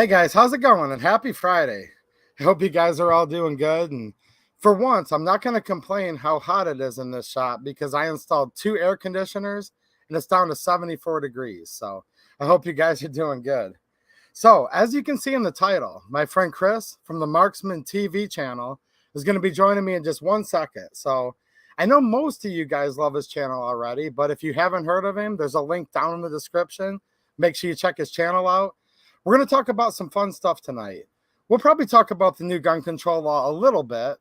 Hey guys, how's it going? And happy Friday. I hope you guys are all doing good. And for once, I'm not going to complain how hot it is in this shop because I installed 2 air conditioners and it's down to 74 degrees. So I hope you guys are doing good. So as you can see in the title, my friend Chris from the MarksmanTV channel is going to be joining me in just 1 second. So I know most of you guys love his channel already, but if you haven't heard of him, there's a link down in the description. Make sure you check his channel out. We're going to talk about some fun stuff tonight. We'll probably talk about the new gun control law a little bit,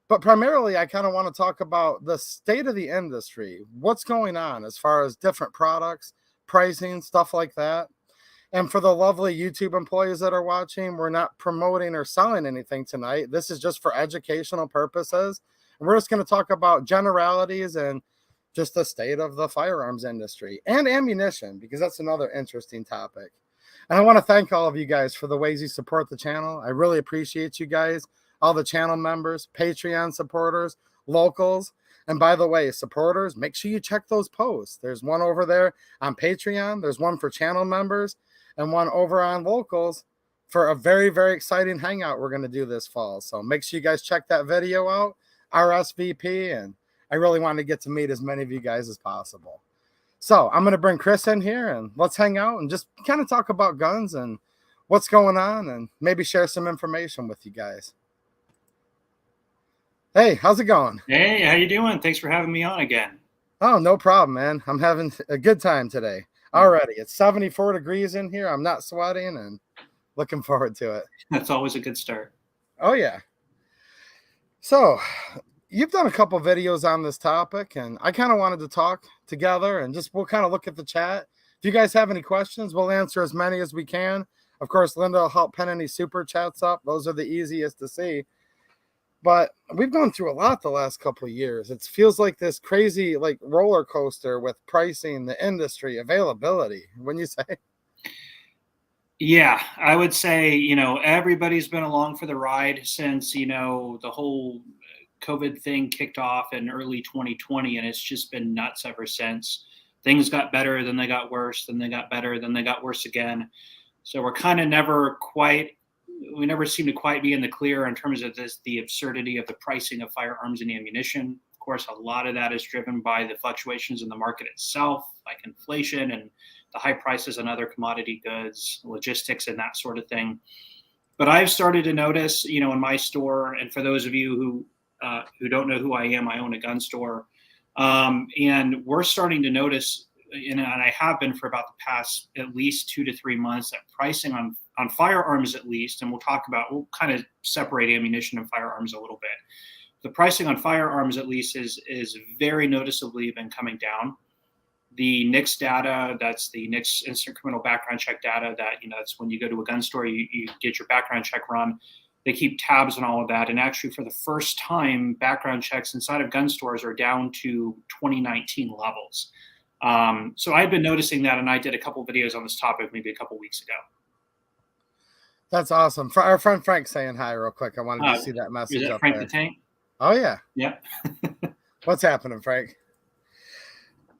but primarily I kind of want to talk about the state of the industry, what's going on as far as different products, pricing, stuff like that. And for the lovely YouTube employees that are watching, we're not promoting or selling anything tonight. This is just for educational purposes. And we're just going to talk about generalities and just the state of the firearms industry and ammunition, because that's another interesting topic. And I want to thank all of you guys for the ways you support the channel. I really appreciate you guys, all the channel members, Patreon supporters, locals. And by the way, supporters, make sure you check those posts. There's one over there on Patreon. There's one for channel members and one over on locals for a very, very exciting hangout we're going to do this fall. So make sure you guys check that video out, RSVP. And I really want to get to meet as many of you guys as possible. So I'm going to bring Chris in here and let's hang out and just kind of talk about guns and what's going on and maybe share some information with you guys. Hey, how's it going? Hey, how you doing? Thanks for having me on again. Oh, no problem, man. I'm having a good time today. Already. It's 74 degrees in here. I'm not sweating and looking forward to it. That's always a good start. Oh, yeah. So you've done a couple videos on this topic, and I kind of wanted to talk together and just we'll kind of look at the chat. If you guys have any questions, we'll answer as many as we can. Of course, Linda will help pin any super chats up. Those are the easiest to see. But we've gone through a lot the last couple of years. It feels like this crazy like roller coaster with pricing, the industry, availability. Wouldn't you say? Yeah, I would say, everybody's been along for the ride since, the whole COVID thing kicked off in early 2020, and it's just been nuts ever since. Things got better, then they got worse, then they got better, then they got worse again. So we're kind of we never seem to quite be in the clear in terms of the absurdity of the pricing of firearms and ammunition. Of course, a lot of that is driven by the fluctuations in the market itself, like inflation and the high prices on other commodity goods, logistics, and that sort of thing. But I've started to notice, in my store, and for those of you who don't know who I am, I own a gun store, and we're starting to notice, and I have been for about the past at least 2 to 3 months, that pricing on firearms at least, and we'll kind of separate ammunition and firearms a little bit. The pricing on firearms at least is very noticeably been coming down. The NICS data, that's the NICS instant criminal background check data, that's when you go to a gun store, you get your background check run. They keep tabs on all of that. And actually, for the first time, background checks inside of gun stores are down to 2019 levels. So I've been noticing that, and I did a couple of videos on this topic maybe a couple of weeks ago. That's awesome. For our friend Frank saying hi real quick. I wanted to see that message is that up Frank there. the Tank? Oh, yeah. Yeah. What's happening, Frank?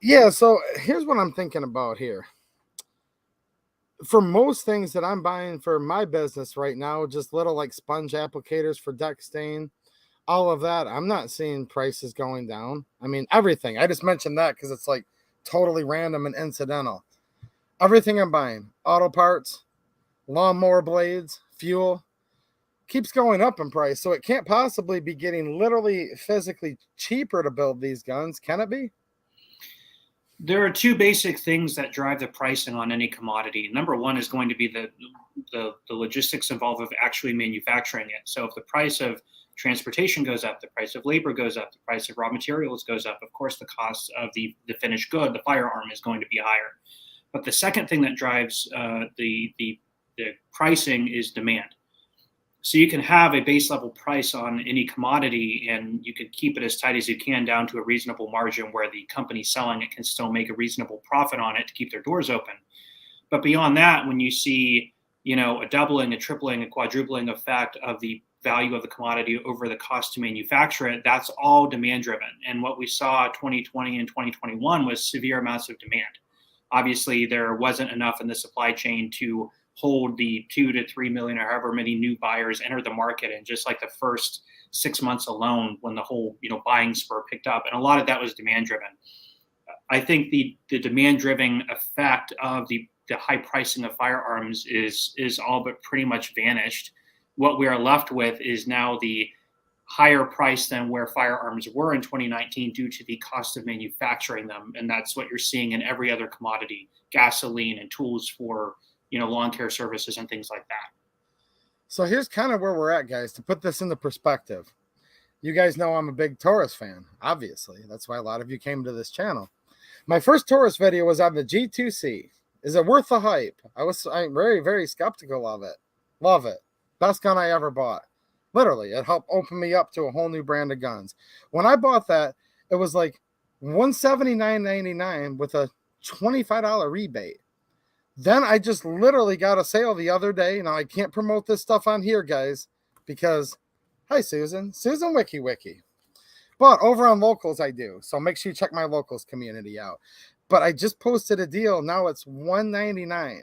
Yeah, so here's what I'm thinking about here. For most things that I'm buying for my business right now, just little like sponge applicators for deck stain, all of that, I'm not seeing prices going down. I mean, everything. I just mentioned that because it's like totally random and incidental. Everything I'm buying, auto parts, lawnmower blades, fuel, keeps going up in price. So it can't possibly be getting literally physically cheaper to build these guns. Can it be? There are two basic things that drive the pricing on any commodity. Number one is going to be the logistics involved of actually manufacturing it. So if the price of transportation goes up, the price of labor goes up, the price of raw materials goes up, of course the cost of the finished good, the firearm, is going to be higher. But the second thing that drives the pricing is demand. So you can have a base level price on any commodity and you can keep it as tight as you can down to a reasonable margin where the company selling it can still make a reasonable profit on it to keep their doors open. But beyond that, when you see, a doubling, a tripling, a quadrupling effect of the value of the commodity over the cost to manufacture it, that's all demand driven. And what we saw 2020 and 2021 was severe amounts of demand. Obviously, there wasn't enough in the supply chain to hold the 2 to 3 million or however many new buyers enter the market in just like the first 6 months alone, when the whole buying spur picked up, and a lot of that was demand driven. I think the demand driven effect of the high pricing of firearms is all but pretty much vanished. What we are left with is now the higher price than where firearms were in 2019 due to the cost of manufacturing them, and that's what you're seeing in every other commodity, gasoline and tools for lawn care services and things like that. So here's kind of where we're at, guys, to put this into perspective. You guys know I'm a big Taurus fan, obviously. That's why a lot of you came to this channel. My first Taurus video was on the G2C. Is it worth the hype? I'm very, very skeptical of it. Love it. Best gun I ever bought. Literally, it helped open me up to a whole new brand of guns. When I bought that, it was like $179.99 with a $25 rebate. Then I just literally got a sale the other day. Now, I can't promote this stuff on here, guys, because, hi, Susan Wiki. But over on Locals, I do. So make sure you check my Locals community out. But I just posted a deal. Now it's $199.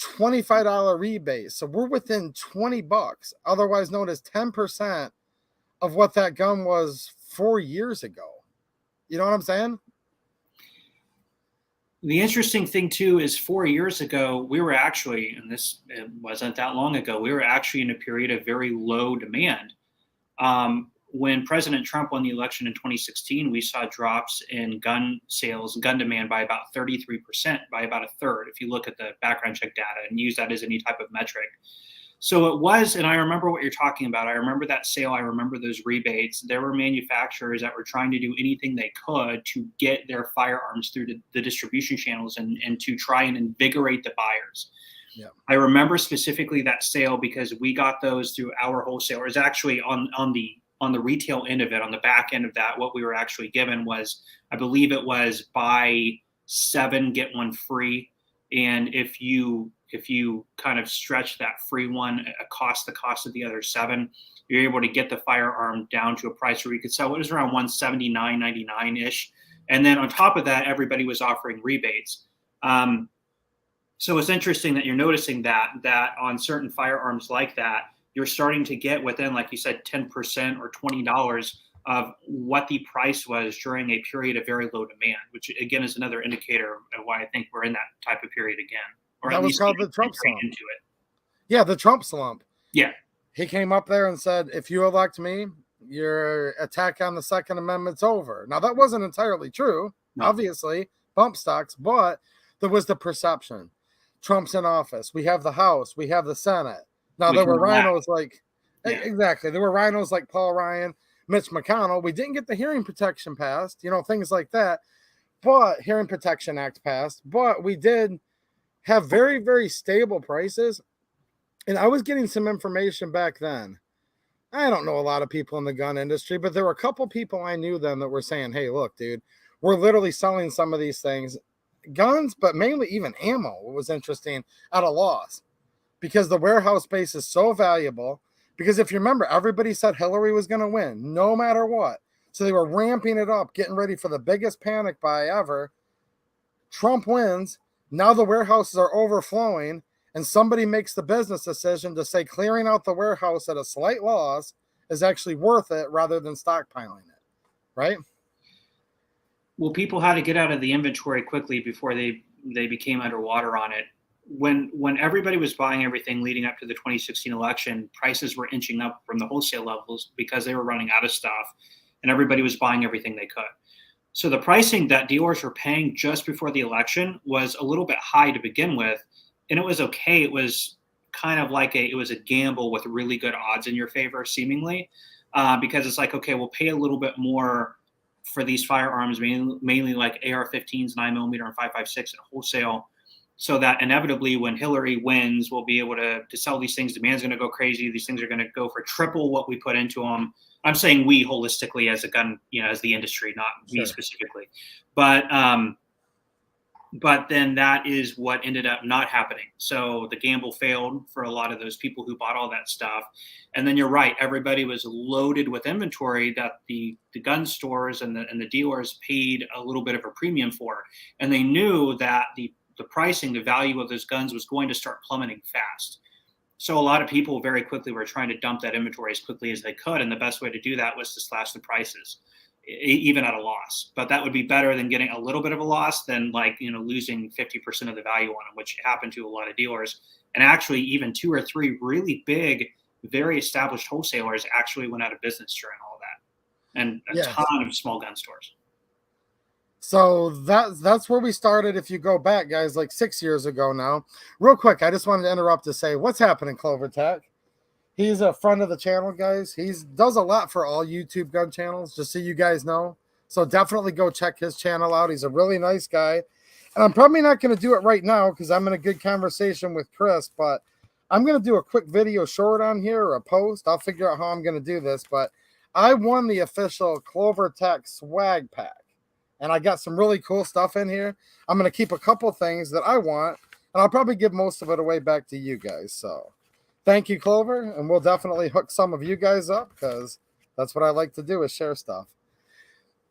$25 rebate. So we're within $20, otherwise known as 10% of what that gun was 4 years ago. You know what I'm saying? The interesting thing too is 4 years ago, we were actually, and it wasn't that long ago, we were actually in a period of very low demand. When President Trump won the election in 2016, we saw drops in gun sales, gun demand by about 33%, by about a third, if you look at the background check data and use that as any type of metric. So it was, and I remember what you're talking about. I remember that sale. I remember those rebates. There were manufacturers that were trying to do anything they could to get their firearms through the distribution channels and to try and invigorate the buyers. Yeah. I remember specifically that sale because we got those through our wholesalers. Actually, on the retail end of it, on the back end of that, what we were actually given was, I believe it was buy 7, get 1 free. And if you kind of stretch that free one the cost of the other 7, you're able to get the firearm down to a price where you could sell it was around $179.99 ish. And then on top of that, everybody was offering rebates. So it's interesting that you're noticing that on certain firearms like that, you're starting to get within, like you said, 10% or $20 of what the price was during a period of very low demand, which again is another indicator of why I think we're in that type of period again. Or that at was least called the Trump slump. Into it. Yeah, the Trump slump. Yeah. He came up there and said, if you elect me, your attack on the Second Amendment's over. Now, that wasn't entirely true, obviously, bump stocks, but there was the perception. Trump's in office. We have the House. We have the Senate. Now, there were rhinos like, exactly. There were rhinos like Paul Ryan, Mitch McConnell. We didn't get the hearing protection passed, things like that. But Hearing Protection Act passed. But we did have very, very stable prices. And I was getting some information back then. I don't know a lot of people in the gun industry, but there were a couple people I knew then that were saying, hey, look, dude, we're literally selling some of these things, guns, but mainly even ammo. What was interesting, at a loss, because the warehouse space is so valuable. Because if you remember, everybody said Hillary was going to win no matter what. So they were ramping it up, getting ready for the biggest panic buy ever. Trump wins. Now the warehouses are overflowing, and somebody makes the business decision to say clearing out the warehouse at a slight loss is actually worth it rather than stockpiling it, right? Well, people had to get out of the inventory quickly before they became underwater on it. When everybody was buying everything leading up to the 2016 election, prices were inching up from the wholesale levels because they were running out of stuff, and everybody was buying everything they could. So the pricing that dealers were paying just before the election was a little bit high to begin with, and it was okay. It was kind of like it was a gamble with really good odds in your favor, seemingly, because it's like, okay, we'll pay a little bit more for these firearms, mainly like AR-15s, 9mm, and 5.56 at wholesale, so that inevitably when Hillary wins, we'll be able to sell these things. Demand's going to go crazy. These things are going to go for triple what we put into them. I'm saying we holistically as a gun, as the industry, not me specifically. But then that is what ended up not happening. So the gamble failed for a lot of those people who bought all that stuff. And then you're right. Everybody was loaded with inventory that the gun stores and the dealers paid a little bit of a premium for. And they knew that the the pricing, the value of those guns was going to start plummeting fast. So a lot of people very quickly were trying to dump that inventory as quickly as they could. And the best way to do that was to slash the prices, even at a loss. But that would be better than getting a little bit of a loss than losing 50% of the value on them, which happened to a lot of dealers. And actually even 2 or 3 really big, very established wholesalers actually went out of business during all that. And a ton of small gun stores. So that's where we started. If you go back, guys, like 6 years ago now. Real quick, I just wanted to interrupt to say what's happening, Clovertac. He's a friend of the channel, guys. He does a lot for all YouTube gun channels, just so you guys know. So definitely go check his channel out. He's a really nice guy. And I'm probably not going to do it right now because I'm in a good conversation with Chris, but I'm going to do a quick video short on here or a post. I'll figure out how I'm going to do this, but I won the official Clovertac swag pack. And I got some really cool stuff in here. I'm going to keep a couple things that I want, and I'll probably give most of it away back to you guys. So thank you, Clover, and we'll definitely hook some of you guys up because that's what I like to do is share stuff.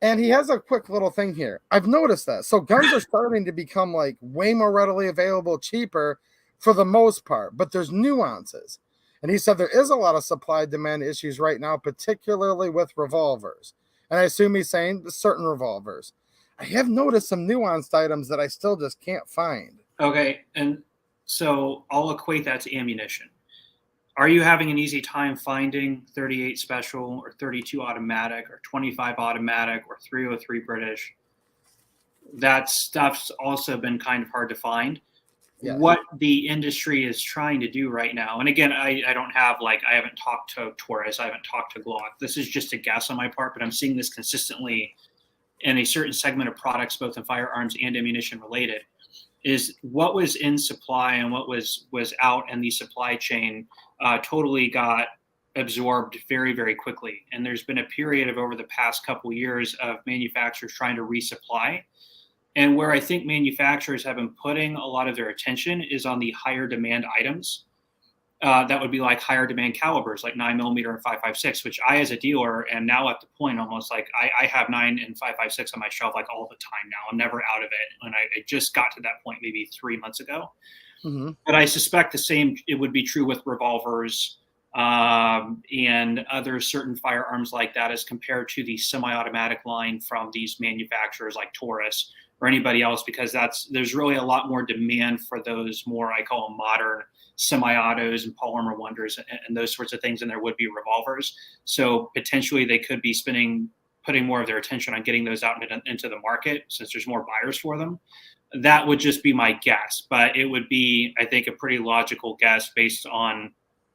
And he has a quick little thing here. I've noticed that. So guns are starting to become like way more readily available, cheaper for the most part, but there's nuances. And he said there is a lot of supply-demand issues right now, particularly with revolvers. And I assume he's saying certain revolvers. I have noticed some nuanced items that I still just can't find. Okay, and so I'll equate that to ammunition. Are you having an easy time finding 38 special or 32 automatic or 25 automatic or 303 British? That stuff's also been kind of hard to find. Yeah. What the industry is trying to do right now, and again, I don't have I haven't talked to Taurus, I haven't talked to Glock. This is just a guess on my part, but I'm seeing this consistently in a certain segment of products, both in firearms and ammunition related, is what was in supply and what was out in the supply chain totally got absorbed very, very quickly. And there's been a period of over the past couple years of manufacturers trying to resupply. And where I think manufacturers have been putting a lot of their attention is on the higher demand items. That would be like higher demand calibers, like 9mm and 5.56, which I, as a dealer, am now at the point almost like I have 9 and 5.56 on my shelf like all the time now. I'm never out of it. And I just got to that point maybe 3 months ago. Mm-hmm. But I suspect the same, it would be true with revolvers and other certain firearms like that as compared to the semi-automatic line from these manufacturers like Taurus or anybody else, because there's really a lot more demand for those more, I call them modern semi-autos and polymer wonders and those sorts of things than there would be revolvers. So potentially they could be putting more of their attention on getting those out into the market since there's more buyers for them. That would just be my guess, but it would be, I think, a pretty logical guess based on,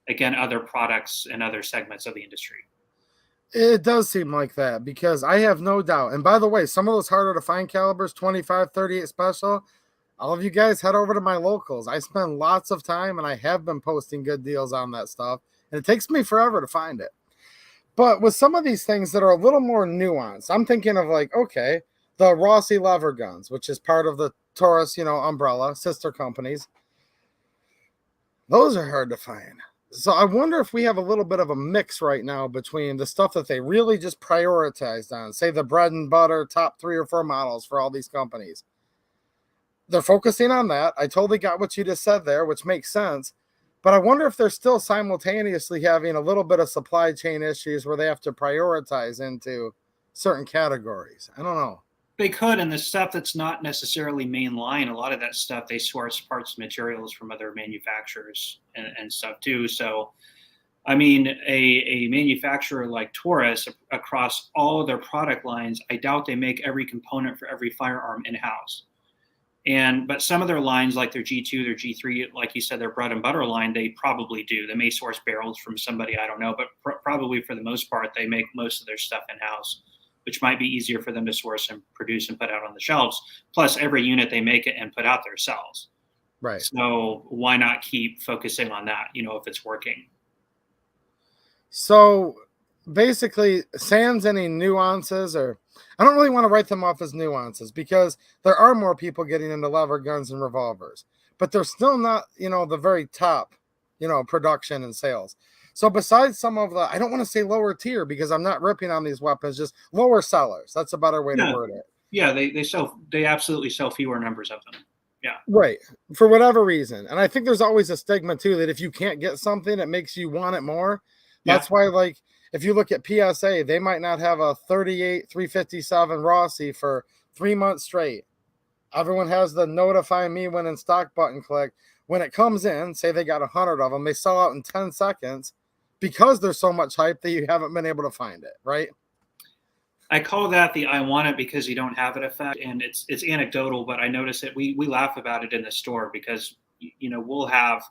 again, other products and other segments of the industry. It does seem like that because I have no doubt. And by the way, some of those harder to find calibers, 25, 38 special, all of you guys head over to my locals. I spend lots of time and I have been posting good deals on that stuff. And it takes me forever to find it. But with some of these things that are a little more nuanced, I'm thinking of okay, the Rossi lever guns, which is part of the Taurus, umbrella, sister companies. Those are hard to find. So I wonder if we have a little bit of a mix right now between the stuff that they really just prioritized on, say the bread and butter, top 3 or 4 models for all these companies. They're focusing on that. I totally got what you just said there, which makes sense. But I wonder if they're still simultaneously having a little bit of supply chain issues where they have to prioritize into certain categories. I don't know. They could, and the stuff that's not necessarily mainline, a lot of that stuff, they source parts and materials from other manufacturers and stuff too. So, I mean, a manufacturer like Taurus, across all of their product lines, I doubt they make every component for every firearm in-house. But some of their lines, like their G2, their G3, like you said, their bread and butter line, they probably do. They may source barrels from somebody, I don't know, but probably for the most part, they make most of their stuff in-house, which might be easier for them to source and produce and put out on the shelves. Plus, every unit they make it and put out themselves. Right. So why not keep focusing on that, if it's working? So basically, sans any nuances, or I don't really want to write them off as nuances because there are more people getting into lever guns and revolvers, but they're still not, the very top, production and sales. So besides some of the, I don't want to say lower tier because I'm not ripping on these weapons, just lower sellers. That's a better way to word it. Yeah, they absolutely sell fewer numbers of them. Yeah. Right. For whatever reason. And I think there's always a stigma too that if you can't get something, it makes you want it more. Yeah. That's why, like, if you look at PSA, they might not have a 38 357 Rossi for 3 months straight. Everyone has the notify me when in stock button click. When it comes in, say they got 100 of them, they sell out in 10 seconds because there's so much hype that you haven't been able to find it, right? I call that the "I want it because you don't have it" effect, and it's anecdotal, but I notice it. We laugh about it in the store because we'll have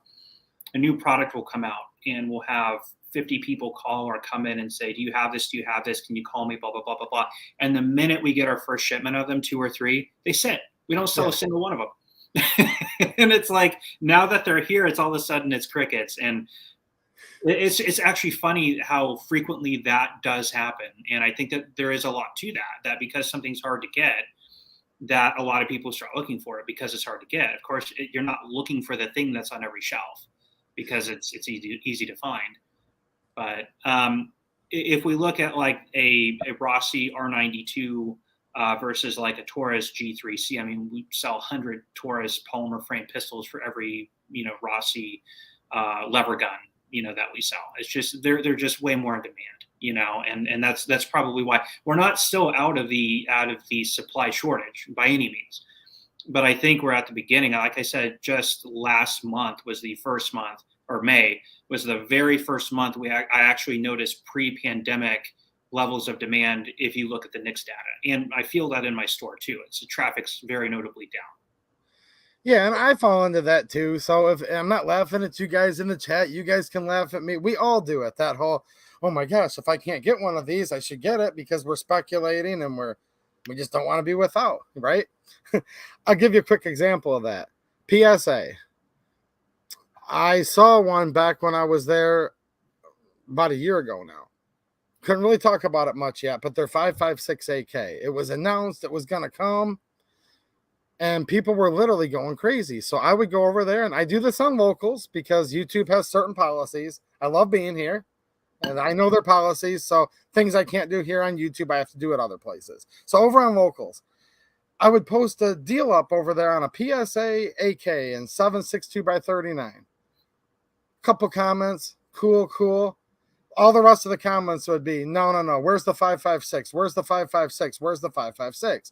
a new product will come out, and we'll have 50 people call or come in and say, "Do you have this? Do you have this? Can you call me?" Blah blah blah blah blah. And the minute we get our first shipment of them, 2 or 3, they sit. We don't sell a single one of them. And it's like now that they're here, it's all of a sudden it's crickets. And it's actually funny how frequently that does happen. And I think that there is a lot to that because something's hard to get, that a lot of people start looking for it because it's hard to get. Of course, you're not looking for the thing that's on every shelf because it's easy to find. But if we look at like a Rossi R92 versus like a Taurus G3C, I mean, we sell 100 Taurus polymer frame pistols for every Rossi lever gun that we sell. It's just they're just way more in demand, and that's probably why we're not still out of the supply shortage by any means. But I think we're at the beginning. Like I said, just last month was the first month, or May was the very first month I actually noticed pre-pandemic levels of demand if you look at the NICS data. And I feel that in my store too. The traffic's very notably down. Yeah, and I fall into that too. So if I'm not laughing at you guys in the chat, you guys can laugh at me. We all do it. That whole, oh my gosh, if I can't get one of these, I should get it because we're speculating and we just don't want to be without, right? I'll give you a quick example of that. PSA. I saw one back when I was there about a year ago now. Couldn't really talk about it much yet, but they're 5.56 AK. It was announced it was going to come. And people were literally going crazy. So I would go over there, and I do this on locals because YouTube has certain policies. I love being here, and I know their policies. So things I can't do here on YouTube, I have to do at other places. So over on locals, I would post a deal up over there on a PSA AK in 7.62x39. Couple comments, cool. All the rest of the comments would be, no. Where's the 5.56? Where's the 5.56? Where's the 5.56?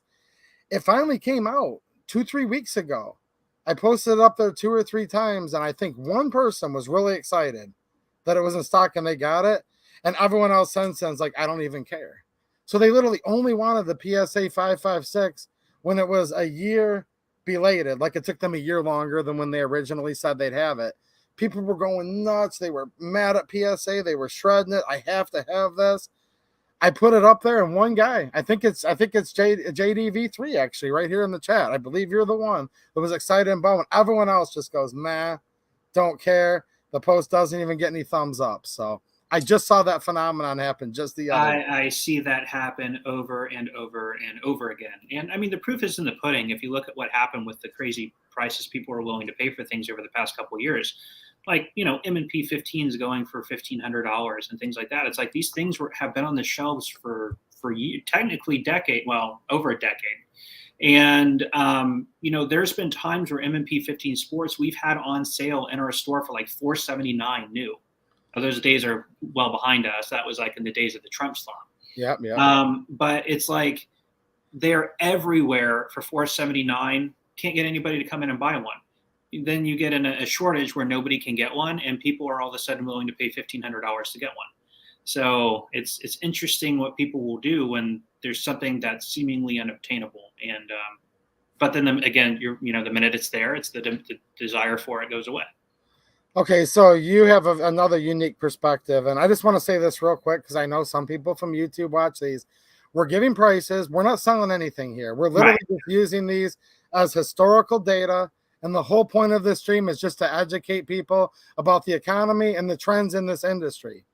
It finally came out 2-3 weeks ago. I posted it up there 2 or 3 times, and I think one person was really excited that it was in stock and they got it, and everyone else since then's like, I don't even care. So they literally only wanted the PSA 5.56 when it was a year belated, like it took them a year longer than when they originally said they'd have it. People were going nuts. They were mad at PSA. They were shredding it. I have to have this. I put it up there, and one guy, I think it's JDV3 actually, right here in the chat. I believe you're the one that was excited and bummed. Everyone else just goes, nah, don't care. The post doesn't even get any thumbs up. So I just saw that phenomenon happen just the other day. I see that happen over and over and over again. And I mean, the proof is in the pudding. If you look at what happened with the crazy prices people are willing to pay for things over the past couple of years, like, M&P 15s going for $1,500 and things like that. It's like these things have been on the shelves for technically over a decade. And, there's been times where M&P 15 sports we've had on sale in our store for like $479 new. Now, those days are well behind us. That was like in the days of the Trump Slump. Yeah. But it's like they're everywhere for $479. Can't get anybody to come in and buy one. Then you get in a shortage where nobody can get one, and people are all of a sudden willing to pay $1,500 to get one. So it's interesting what people will do when there's something that's seemingly unobtainable. And but then again, the minute it's there, it's the desire for it goes away. Okay, so you have another unique perspective, and I just want to say this real quick because I know some people from YouTube watch these. We're giving prices. We're not selling anything here. We're literally just using these as historical data. And the whole point of this stream is just to educate people about the economy and the trends in this industry.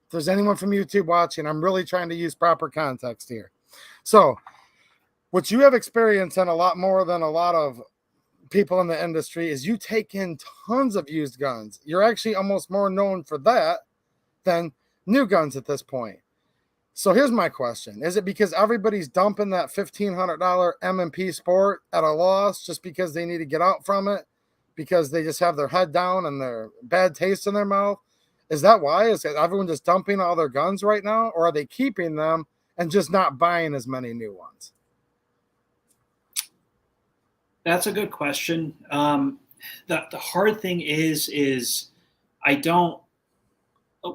If there's anyone from YouTube watching, I'm really trying to use proper context here. So what you have experienced in a lot more than a lot of people in the industry is you take in tons of used guns. You're actually almost more known for that than new guns at this point. So here's my question. Is it because everybody's dumping that $1,500 M&P Sport at a loss just because they need to get out from it? Because they just have their head down and their bad taste in their mouth? Is that why? Is everyone just dumping all their guns right now? Or are they keeping them and just not buying as many new ones? That's a good question. The hard thing is I don't.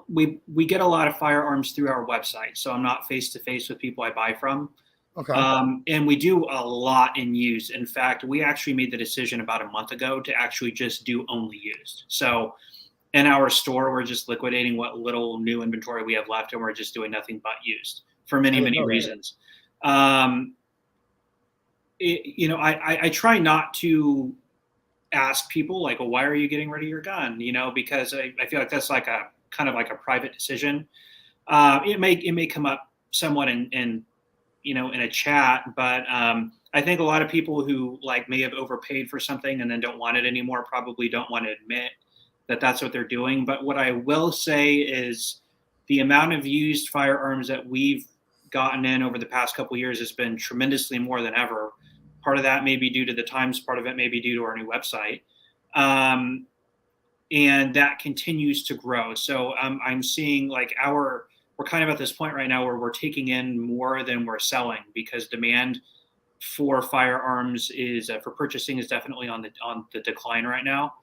We get a lot of firearms through our website, so I'm not face to face with people I buy from. Okay. And we do a lot in used. In fact, we actually made the decision about a month ago to actually just do only used. So in our store, we're just liquidating what little new inventory we have left, and we're just doing nothing but used for many reasons. I try not to ask people like, well, why are you getting rid of your gun? Because I feel like that's like a kind of like a private decision. It may come up somewhat in a chat, but I think a lot of people who like may have overpaid for something and then don't want it anymore probably don't want to admit that that's what they're doing. But what I will say is the amount of used firearms that we've gotten in over the past couple of years has been tremendously more than ever. Part of that may be due to the times, part of it may be due to our new website. And that continues to grow. So I'm seeing like we're kind of at this point right now where we're taking in more than we're selling because demand for firearms for purchasing is definitely on the decline right now,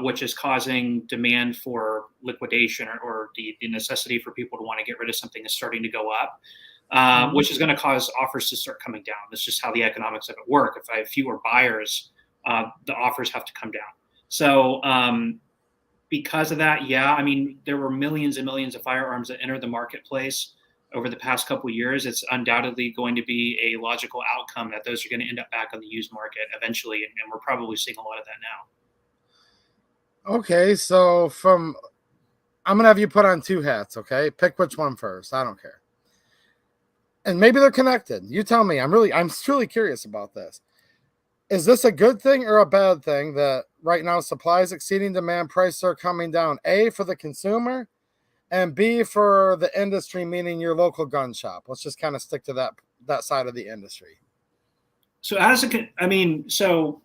which is causing demand for liquidation or the necessity for people to want to get rid of something is starting to go up, which is going to cause offers to start coming down. That's just how the economics of it work. If I have fewer buyers, the offers have to come down. So because of that, yeah, I mean, there were millions and millions of firearms that entered the marketplace over the past couple of years. It's undoubtedly going to be a logical outcome that those are going to end up back on the used market eventually, and we're probably seeing a lot of that now. Okay, so I'm gonna have you put on two hats, okay? Pick which one first. I don't care. And maybe they're connected. You tell me. I'm truly curious about this. Is this a good thing or a bad thing that right now supply is exceeding demand, prices are coming down? A, for the consumer, and B, for the industry, meaning your local gun shop. Let's just kind of stick to that side of the industry. So so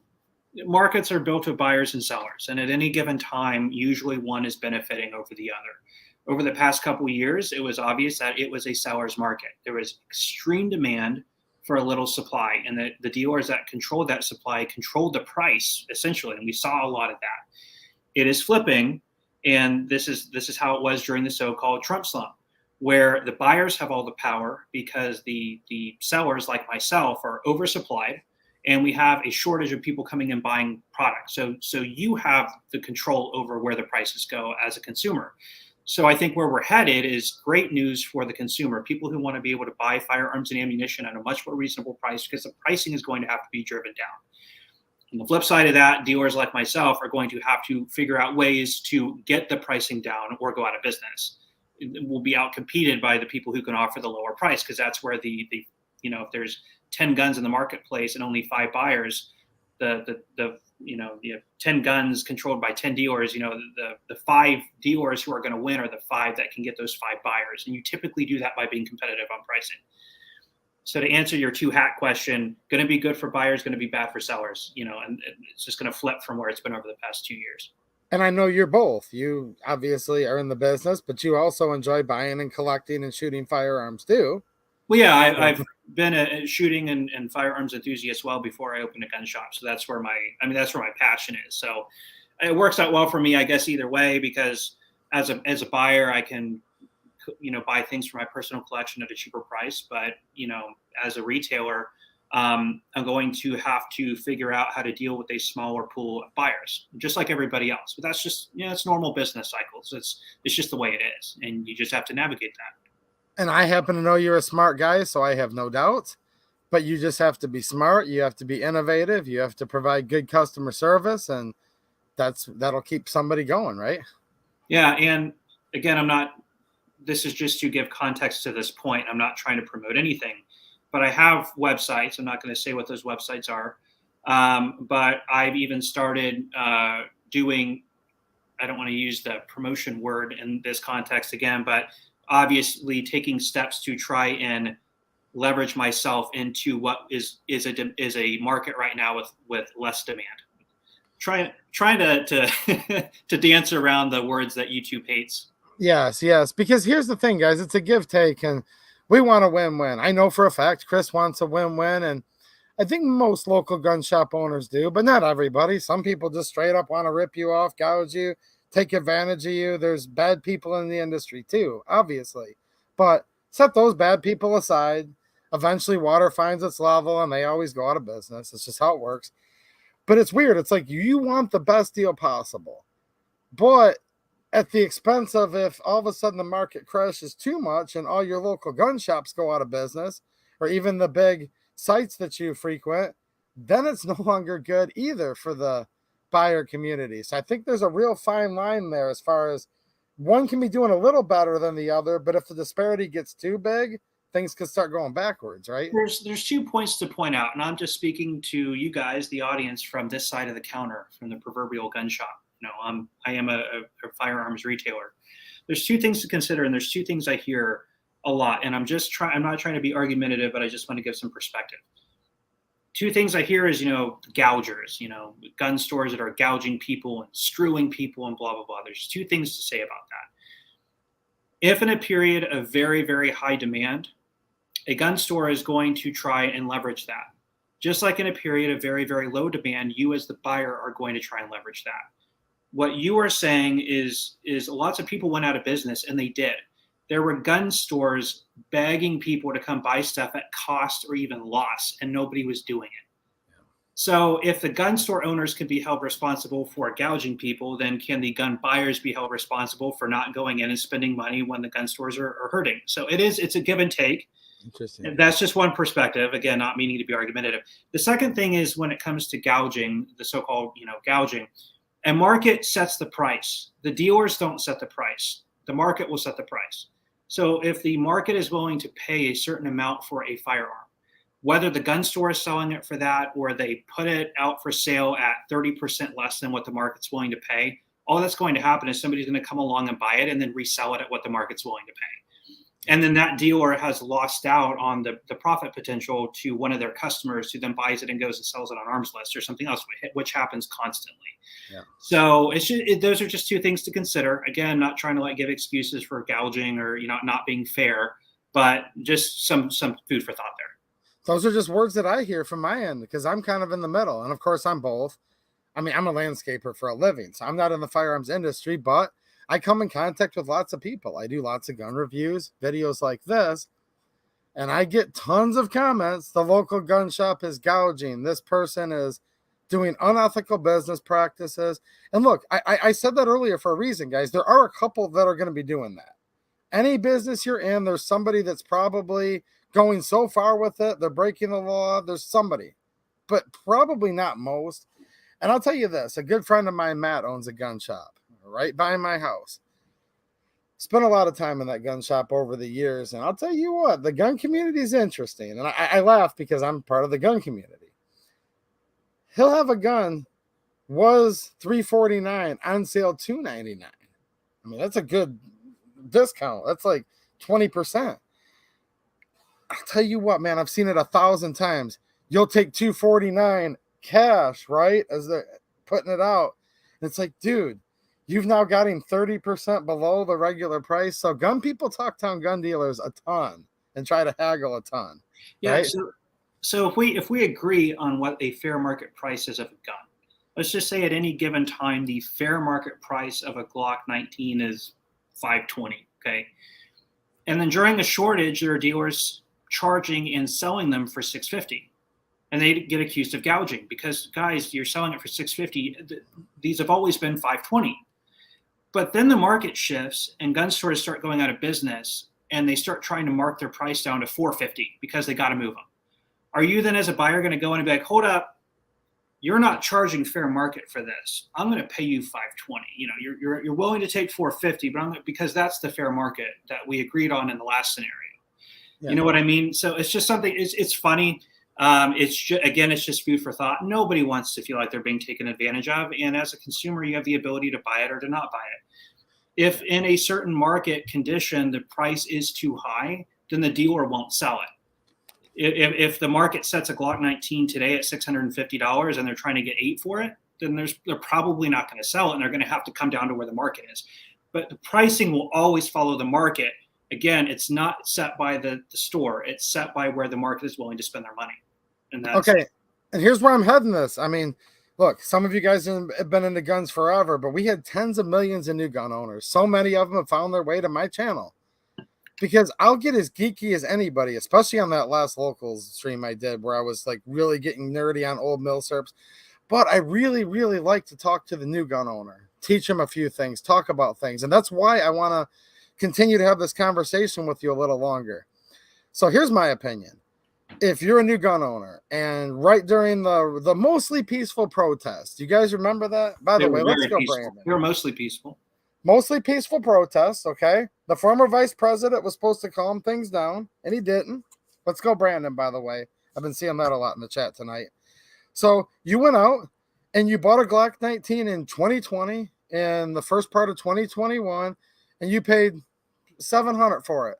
markets are built of buyers and sellers, and at any given time, usually one is benefiting over the other. Over the past couple of years, it was obvious that it was a seller's market. There was extreme demand for a little supply, and the dealers that controlled that supply controlled the price essentially, and we saw a lot of that. It is flipping, and this is how it was during the so-called Trump Slump, where the buyers have all the power because the sellers like myself are oversupplied, and we have a shortage of people coming and buying products. So you have the control over where the prices go as a consumer. So I think where we're headed is great news for the consumer, people who want to be able to buy firearms and ammunition at a much more reasonable price because the pricing is going to have to be driven down. On the flip side of that, dealers like myself are going to have to figure out ways to get the pricing down or go out of business. We'll be outcompeted by the people who can offer the lower price because that's where if there's 10 guns in the marketplace and only 5 buyers, you have 10 guns controlled by 10 dealers, the 5 dealers who are going to win are the 5 that can get those 5 buyers. And you typically do that by being competitive on pricing. So to answer your 2-hat question, going to be good for buyers, going to be bad for sellers, and it's just going to flip from where it's been over the past 2 years. And I know you're both. You obviously are in the business, but you also enjoy buying and collecting and shooting firearms too. Well, yeah, I've been a shooting and firearms enthusiast well before I opened a gun shop. So that's where my passion is. So it works out well for me, I guess, either way, because as a buyer, I can, buy things for my personal collection at a cheaper price. But, as a retailer, I'm going to have to figure out how to deal with a smaller pool of buyers, just like everybody else. But that's just, it's normal business cycles. It's just the way it is. And you just have to navigate that. And I happen to know you're a smart guy, so I have no doubt. But you just have to be smart. You have to be innovative. You have to provide good customer service, and that'll keep somebody going, right? Yeah, and again, this is just to give context to this point. I'm not trying to promote anything, but I have websites. I'm not going to say what those websites are, but I've even started doing, I don't want to use the promotion word in this context again, but obviously taking steps to try and leverage myself into what is a market right now with less demand. Trying to to dance around the words that YouTube hates. Yes, because here's the thing, guys, it's a give take, and we want a win-win. I know for a fact Chris wants a win-win, and I think most local gun shop owners do, but not everybody. Some people just straight up want to rip you off, gouge you, take advantage of you. There's bad people in the industry too, obviously. But set those bad people aside. Eventually, water finds its level and they always go out of business. It's just how it works. But it's weird. It's like you want the best deal possible, but at the expense of if all of a sudden the market crashes too much and all your local gun shops go out of business, or even the big sites that you frequent, then it's no longer good either for the buyer community. So I think there's a real fine line there as far as one can be doing a little better than the other, but if the disparity gets too big, things could start going backwards, right? There's 2 points to point out, and I'm just speaking to you guys, the audience, from this side of the counter, from the proverbial gun shop. I am a firearms retailer. There's 2 things to consider, and there's 2 things I hear a lot, and I'm not trying to be argumentative, but I just want to give some perspective. 2 things I hear is, gougers, gun stores that are gouging people and screwing people and blah, blah, blah. There's 2 things to say about that. If in a period of very, very high demand, a gun store is going to try and leverage that. Just like in a period of very, very low demand, you as the buyer are going to try and leverage that. What you are saying is lots of people went out of business, and they did. There were gun stores begging people to come buy stuff at cost or even loss, and nobody was doing it. Yeah. So if the gun store owners can be held responsible for gouging people, then can the gun buyers be held responsible for not going in and spending money when the gun stores are hurting? So it's a give and take. Interesting. That's just one perspective. Again, not meaning to be argumentative. The second thing is when it comes to gouging, the so-called, gouging, a market sets the price. The dealers don't set the price. The market will set the price. So if the market is willing to pay a certain amount for a firearm, whether the gun store is selling it for that or they put it out for sale at 30% less than what the market's willing to pay, all that's going to happen is somebody's going to come along and buy it and then resell it at what the market's willing to pay. And then that dealer has lost out on the profit potential to one of their customers who then buys it and goes and sells it on arms list or something else, which happens constantly. Yeah. So those are just 2 things to consider. Again, not trying to give excuses for gouging or not being fair, but just some food for thought there. Those are just words that I hear from my end because I'm kind of in the middle. And of course, I'm both. I mean, I'm a landscaper for a living, so I'm not in the firearms industry, but I come in contact with lots of people. I do lots of gun reviews, videos like this, and I get tons of comments. The local gun shop is gouging. This person is doing unethical business practices. And look, I said that earlier for a reason, guys. There are a couple that are going to be doing that. Any business you're in, there's somebody that's probably going so far with it, they're breaking the law. There's somebody, but probably not most. And I'll tell you this, a good friend of mine, Matt, owns a gun shop right by my house. Spent a lot of time in that gun shop over the years, and I'll tell you what, the gun community is interesting. And I laugh because I'm part of the gun community. He'll have a gun, was $349, on sale $299. I mean, that's a good discount. That's like 20%. I'll tell you what, man, I've seen it 1,000 times. You'll take $249 cash, right? As they're putting it out. And it's like, dude, you've now got him 30% below the regular price. So gun people talk down gun dealers a ton and try to haggle a ton. Yeah. Right? So if we agree on what a fair market price is of a gun, let's just say at any given time, the fair market price of a Glock 19 is $520. Okay. And then during the shortage, there are dealers charging and selling them for $650. And they get accused of gouging because, guys, you're selling it for $650. These have always been $520. But then the market shifts and gun stores start going out of business and they start trying to mark their price down to $450 because they got to move them. Are you then as a buyer going to go in and be like, hold up, you're not charging fair market for this. I'm going to pay you $520. You're willing to take $450, but because that's the fair market that we agreed on in the last scenario. Yeah. You know what I mean? So it's just something. It's funny. It's just food for thought. Nobody wants to feel like they're being taken advantage of. And as a consumer, you have the ability to buy it or to not buy it. If in a certain market condition the price is too high, then the dealer won't sell it. If the market sets a Glock 19 today at $650 and they're trying to get 8 for it, then they're probably not going to sell it, and they're going to have to come down to where the market is. But the pricing will always follow the market. Again, it's not set by the store. It's set by where the market is willing to spend their money. And that's okay. And here's where I'm heading this. I mean, look, some of you guys have been into guns forever, but we had tens of millions of new gun owners. So many of them have found their way to my channel. Because I'll get as geeky as anybody, especially on that last locals stream I did where I was like really getting nerdy on old milsurps. But I really, really like to talk to the new gun owner, teach them a few things, talk about things. And that's why I want to continue to have this conversation with you a little longer. So here's my opinion. If you're a new gun owner and right during the mostly peaceful protest, you guys remember that? By the way, let's go, Brandon. They were mostly peaceful. Mostly peaceful protests, okay? The former vice president was supposed to calm things down, and he didn't. Let's go, Brandon, by the way. I've been seeing that a lot in the chat tonight. So you went out, and you bought a Glock 19 in 2020, in the first part of 2021, and you paid $700 for it.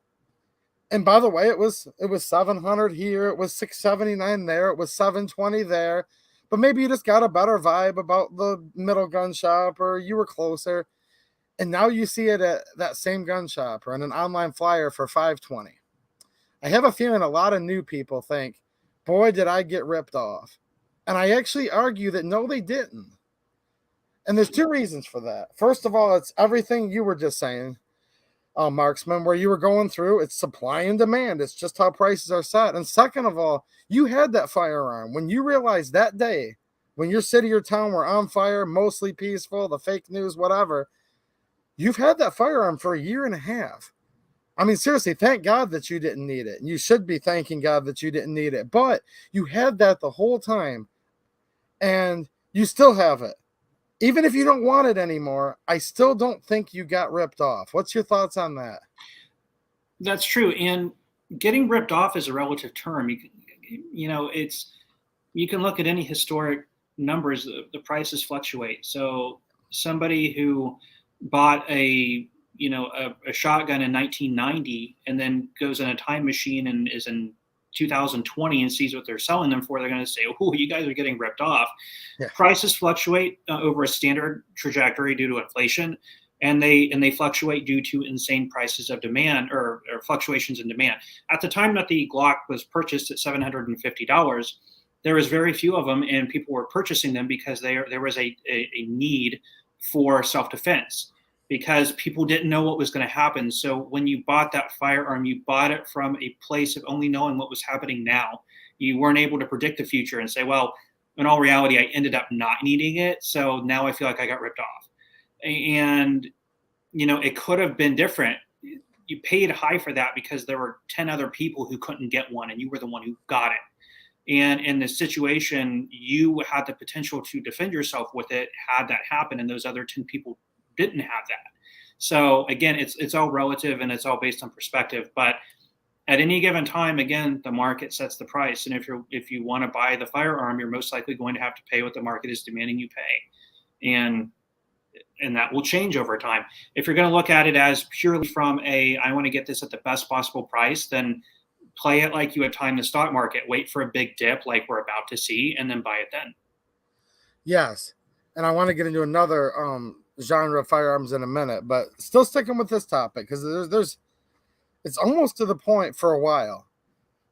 And by the way, it was $700 here, it was $679 there, it was $720 there. But maybe you just got a better vibe about the middle gun shop, or you were closer. And now you see it at that same gun shop or in an online flyer for $520. I have a feeling a lot of new people think, boy, did I get ripped off. And I actually argue that no, they didn't. And there's two reasons for that. First of all, it's everything you were just saying, Marksman, where you were going through. It's supply and demand. It's just how prices are set. And second of all, you had that firearm. When you realized that day, when your city or town were on fire, mostly peaceful, the fake news, whatever, you've had that firearm for a year and a half. I mean, seriously, thank God that you didn't need it. And you should be thanking God that you didn't need it. But you had that the whole time, and you still have it. Even if you don't want it anymore, I still don't think you got ripped off. What's your thoughts on that? That's true. And getting ripped off is a relative term. You know, you can look at any historic numbers, the prices fluctuate. So somebody who bought a shotgun in 1990 and then goes in a time machine and is in 2020 and sees what they're selling them for, they're going to say, oh, you guys are getting ripped off. Yeah. Prices fluctuate over a standard trajectory due to inflation, and they fluctuate due to insane prices of demand or fluctuations in demand. At the time that the Glock was purchased at $750, there was very few of them, and people were purchasing them because there was a need for self-defense, because people didn't know what was going to happen. So when you bought that firearm, you bought it from a place of only knowing what was happening now. You weren't able to predict the future and say, well, in all reality, I ended up not needing it, so now I feel like I got ripped off. And, it could have been different. You paid high for that because there were 10 other people who couldn't get one, and you were the one who got it. And in this situation, you had the potential to defend yourself with it had that happen, and those other 10 people didn't have that. So again, it's all relative and it's all based on perspective. But at any given time, again, the market sets the price. And if you want to buy the firearm, you're most likely going to have to pay what the market is demanding you pay. And that will change over time. If you're going to look at it as purely from I want to get this at the best possible price, then play it like you had time the stock market. Wait for a big dip like we're about to see, and then buy it then. Yes. And I want to get into another genre of firearms in a minute, but still sticking with this topic because it's almost to the point for a while.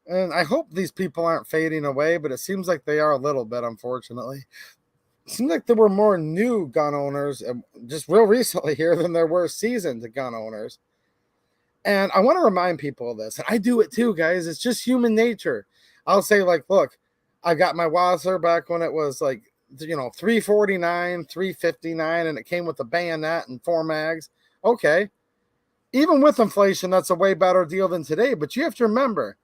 And I hope these people aren't fading away, but it seems like they are a little bit, unfortunately. It seems like there were more new gun owners just real recently here than there were seasoned gun owners. And I want to remind people of this. And I do it too, guys. It's just human nature. I'll say, like, look, I got my Wasser back when it was like, $349, $359, and it came with a bayonet and 4 mags. Okay. Even with inflation, that's a way better deal than today. But you have to remember,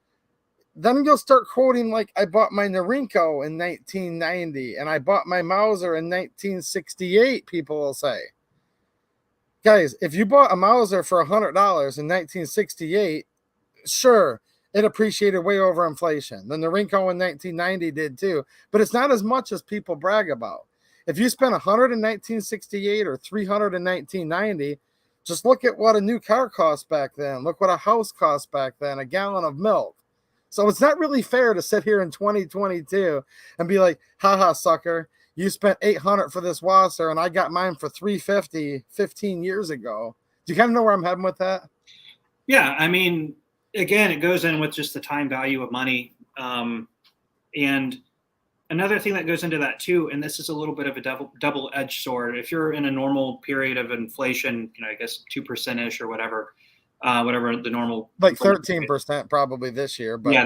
then you'll start quoting like, I bought my Norinco in 1990 and I bought my Mauser in 1968, people will say. Guys, if you bought a Mauser for $100 in 1968, sure, it appreciated way over inflation. The Norinco in 1990 did too, but it's not as much as people brag about. If you spent $100 in 1968 or $300 in 1990, Just look at what a new car cost back then. Look what a house cost back then, a gallon of milk. So it's not really fair to sit here in 2022 and be like, haha, sucker, you spent $800 for this washer and I got mine for $350 15 years ago. Do you kind of know where I'm heading with that? Yeah, I mean, again, it goes in with just the time value of money. And another thing that goes into that too, and this is a little bit of a double-edged sword. If you're in a normal period of inflation, I guess 2%-ish or whatever the normal, like 13% probably this year. But yeah,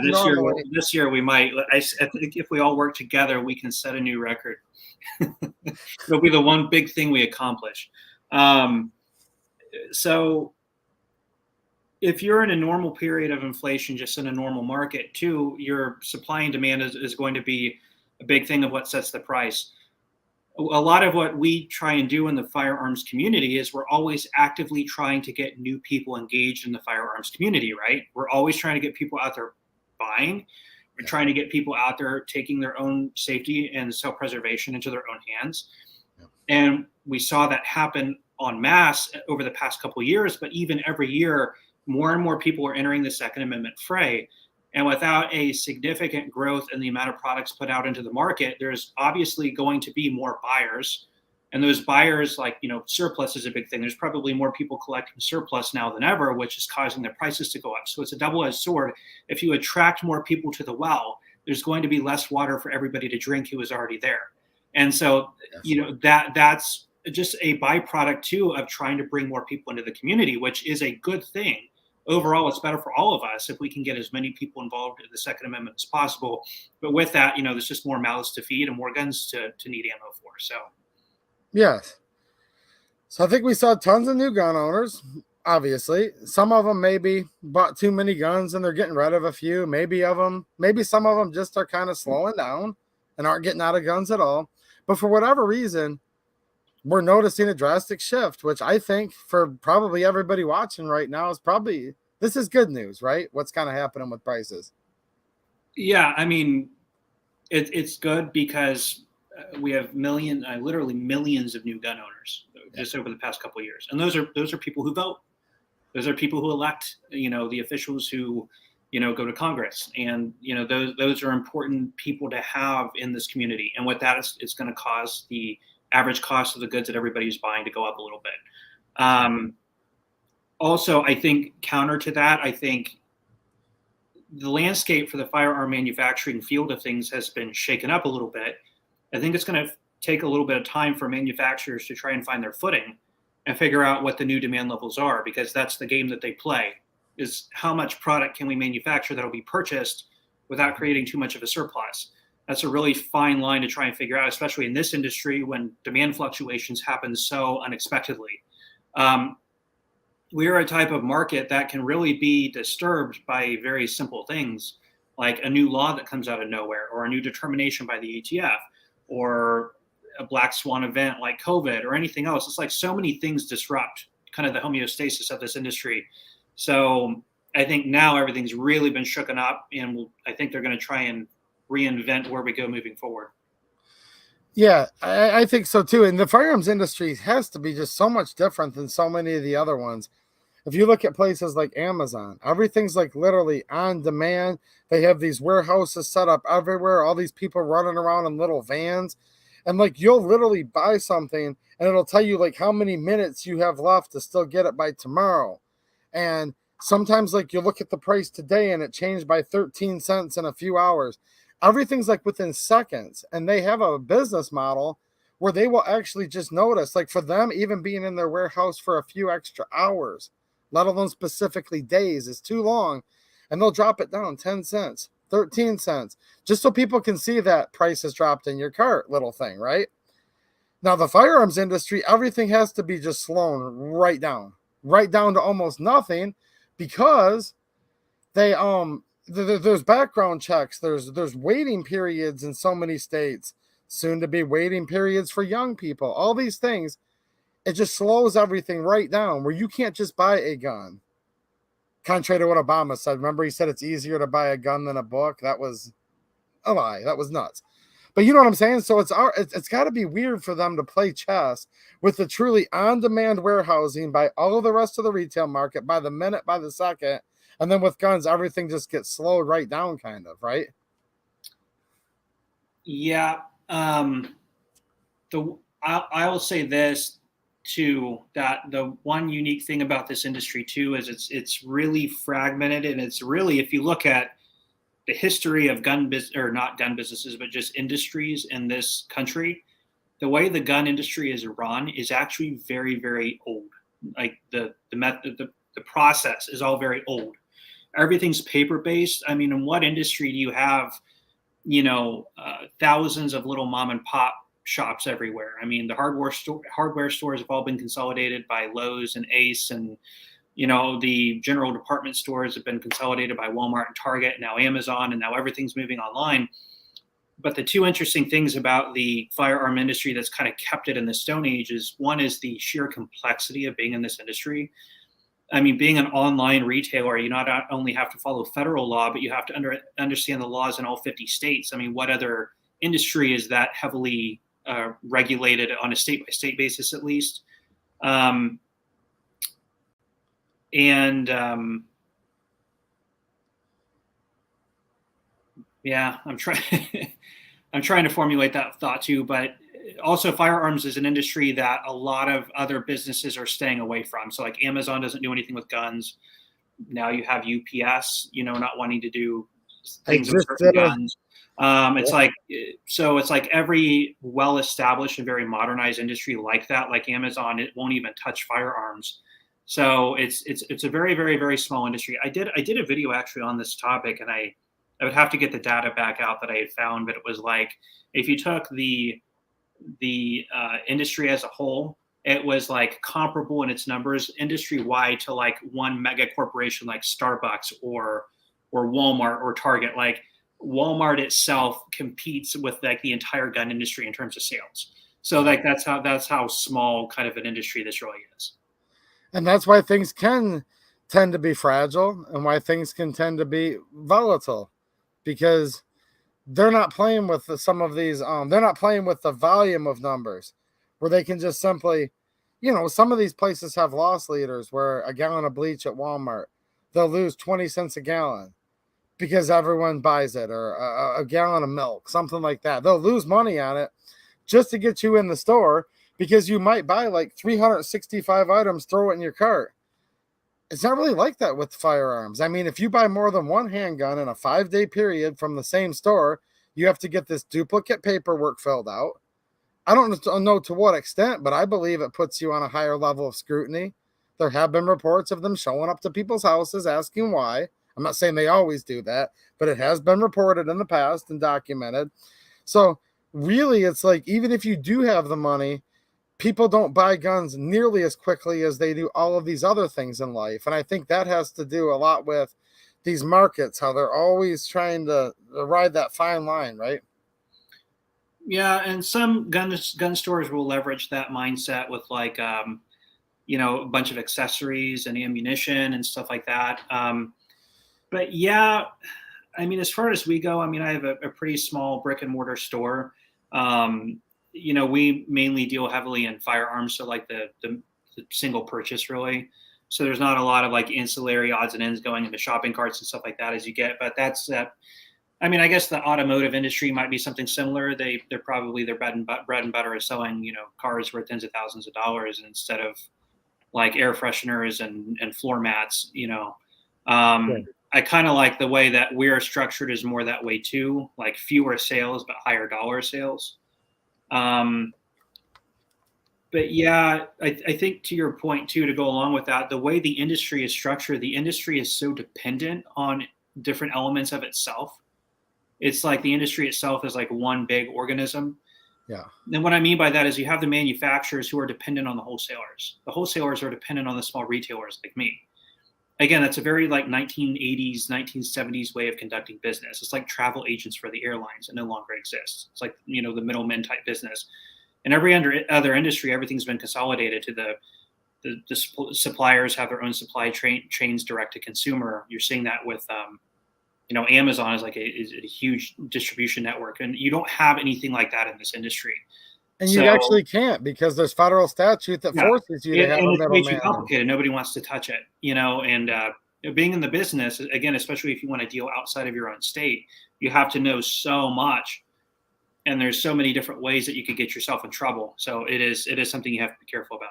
this year we might. I think if we all work together, we can set a new record. It'll be the one big thing we accomplish. So if you're in a normal period of inflation, just in a normal market too, your supply and demand is going to be a big thing of what sets the price. A lot of what we try and do in the firearms community is we're always actively trying to get new people engaged in the firearms community, right? We're always trying to get people out there buying. We're trying to get people out there taking their own safety and self-preservation into their own hands. And we saw that happen en masse over the past couple of years, but even every year, more and more people are entering the Second Amendment fray. And without a significant growth in the amount of products put out into the market, there's obviously going to be more buyers. And those buyers, like, surplus is a big thing. There's probably more people collecting surplus now than ever, which is causing their prices to go up. So it's a double-edged sword. If you attract more people to the well, there's going to be less water for everybody to drink who is already there. And so, that's just a byproduct too of trying to bring more people into the community, which is a good thing. Overall, it's better for all of us if we can get as many people involved in the Second Amendment as possible. But with that, there's just more mouths to feed and more guns to need ammo for. So, yes. So I think we saw tons of new gun owners. Obviously, some of them maybe bought too many guns and they're getting rid of a few. Maybe some of them just are kind of slowing down and aren't getting out of guns at all. But for whatever reason, we're noticing a drastic shift, which I think for probably everybody watching right now this is good news, right? What's kind of happening with prices? Yeah, I mean, it's good because we have literally millions of new gun owners just over the past couple of years, and those are people who vote. Those are people who elect, the officials who, go to Congress, and those are important people to have in this community. And with that, it's going to cause the average cost of the goods that everybody's buying to go up a little bit. Also, I think counter to that, I think the landscape for the firearm manufacturing field of things has been shaken up a little bit. I think it's going to take a little bit of time for manufacturers to try and find their footing and figure out what the new demand levels are, because that's the game that they play, is how much product can we manufacture that will be purchased without creating too much of a surplus. That's a really fine line to try and figure out, especially in this industry when demand fluctuations happen so unexpectedly. We are a type of market that can really be disturbed by very simple things, like a new law that comes out of nowhere, or a new determination by the ATF, or a black swan event like COVID or anything else. It's like so many things disrupt kind of the homeostasis of this industry. So I think now everything's really been shooken up, and I think they're going to try and reinvent where we go moving forward. Yeah, I think so too. And the firearms industry has to be just so much different than so many of the other ones. If you look at places like Amazon, everything's like literally on demand. They have these warehouses set up everywhere, all these people running around in little vans. And like you'll literally buy something and it'll tell you like how many minutes you have left to still get it by tomorrow. And sometimes like you look at the price today and it changed by 13 cents in a few hours. Everything's like within seconds, and they have a business model where they will actually just notice, like for them, even being in their warehouse for a few extra hours, let alone specifically days, is too long, and they'll drop it down 10 cents, 13 cents, just so people can see that price has dropped in your cart, little thing, right? Now, the firearms industry, everything has to be just slowed right down to almost nothing, because they there's background checks, there's waiting periods in so many states, soon to be waiting periods for young people, all these things. It just slows everything right down, where you can't just buy a gun. Contrary to what Obama said. Remember, he said it's easier to buy a gun than a book? That was a lie. That was nuts. But you know what I'm saying? So it's got to be weird for them to play chess with the truly on-demand warehousing by all of the rest of the retail market by the minute, by the second, and then with guns, everything just gets slowed right down, kind of, right? Yeah. I will say this too, that the one unique thing about this industry too is it's really fragmented, and it's really, if you look at the history of gun business, or not gun businesses, but just industries in this country, the way the gun industry is run is actually very, very old. Like the method, the process is all very old. Everything's paper based. I mean, in what industry do you have, thousands of little mom and pop shops everywhere? I mean, the hardware stores have all been consolidated by Lowe's and Ace, and the general department stores have been consolidated by Walmart and Target, and now Amazon, and now everything's moving online. But the two interesting things about the firearm industry that's kind of kept it in the Stone Age is, one is the sheer complexity of being in this industry. I mean, being an online retailer, you not only have to follow federal law, but you have to understand the laws in all 50 states. I mean, what other industry is that heavily regulated on a state-by-state basis, at least? Yeah, I'm trying. I'm trying to formulate that thought too, but also firearms is an industry that a lot of other businesses are staying away from. So like Amazon doesn't do anything with guns. Now you have UPS, not wanting to do things with certain guns. It's like every well-established and very modernized industry like that, like Amazon, it won't even touch firearms. So it's a very, very, very small industry. I did a video actually on this topic, and I would have to get the data back out that I had found, but it was like, if you took the industry as a whole, it was like comparable in its numbers industry wide to like one mega corporation like Starbucks or Walmart or Target. Like Walmart itself competes with like the entire gun industry in terms of sales. So like that's how small kind of an industry this really is. And that's why things can tend to be fragile, and why things can tend to be volatile, because they're not playing with some of these. They're not playing with the volume of numbers, where they can just simply, some of these places have loss leaders where a gallon of bleach at Walmart, they'll lose 20 cents a gallon because everyone buys it, or a gallon of milk, something like that. They'll lose money on it just to get you in the store, because you might buy like 365 items, throw it in your cart. It's not really like that with firearms. I mean, if you buy more than one handgun in a 5-day period from the same store, you have to get this duplicate paperwork filled out. I don't know to what extent, but I believe it puts you on a higher level of scrutiny. There have been reports of them showing up to people's houses asking why. I'm not saying they always do that, but it has been reported in the past and documented. So really, it's like, even if you do have the money, people don't buy guns nearly as quickly as they do all of these other things in life. And I think that has to do a lot with these markets, how they're always trying to ride that fine line, right? Yeah, and some gun stores will leverage that mindset with like, a bunch of accessories and ammunition and stuff like that. But yeah, I mean, as far as we go, I mean, I have a pretty small brick and mortar store. We mainly deal heavily in firearms, so like the single purchase, really. So there's not a lot of like ancillary odds and ends going into shopping carts and stuff like that as you get. But that's that. I mean, I guess the automotive industry might be something similar. They're probably their bread and butter is selling cars worth tens of thousands of dollars instead of like air fresheners and floor mats. I kind of like the way that we're structured is more that way too, like fewer sales but higher dollar sales. But yeah, I think to your point too, to go along with that, the way the industry is structured, the industry is so dependent on different elements of itself. It's like the industry itself is like one big organism. Yeah. And what I mean by that is you have the manufacturers who are dependent on the wholesalers. The wholesalers are dependent on the small retailers like me. Again, that's a very like 1980s, 1970s way of conducting business. It's like travel agents for the airlines. It no longer exists. It's like, the middlemen type business. In every other industry, everything's been consolidated to the suppliers have their own supply chains direct to consumer. You're seeing that with Amazon is like is a huge distribution network, and you don't have anything like that in this industry. And you actually can't, because there's federal statute that forces you to have a it's way too middleman. complicated. Nobody wants to touch it, and being in the business, again, especially if you want to deal outside of your own state, you have to know so much, and there's so many different ways that you could get yourself in trouble. So it is something you have to be careful about.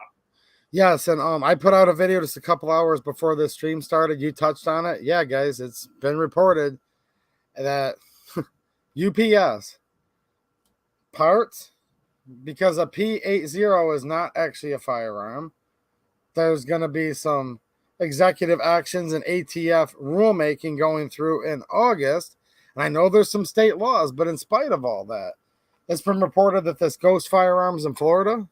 Yes, and I put out a video just a couple hours before this stream started. You touched on it. Yeah, guys, it's been reported that UPS parts, because a P80 is not actually a firearm, there's going to be some executive actions and ATF rulemaking going through in August. And I know there's some state laws, but in spite of all that, it's been reported that this Ghost Firearms in Florida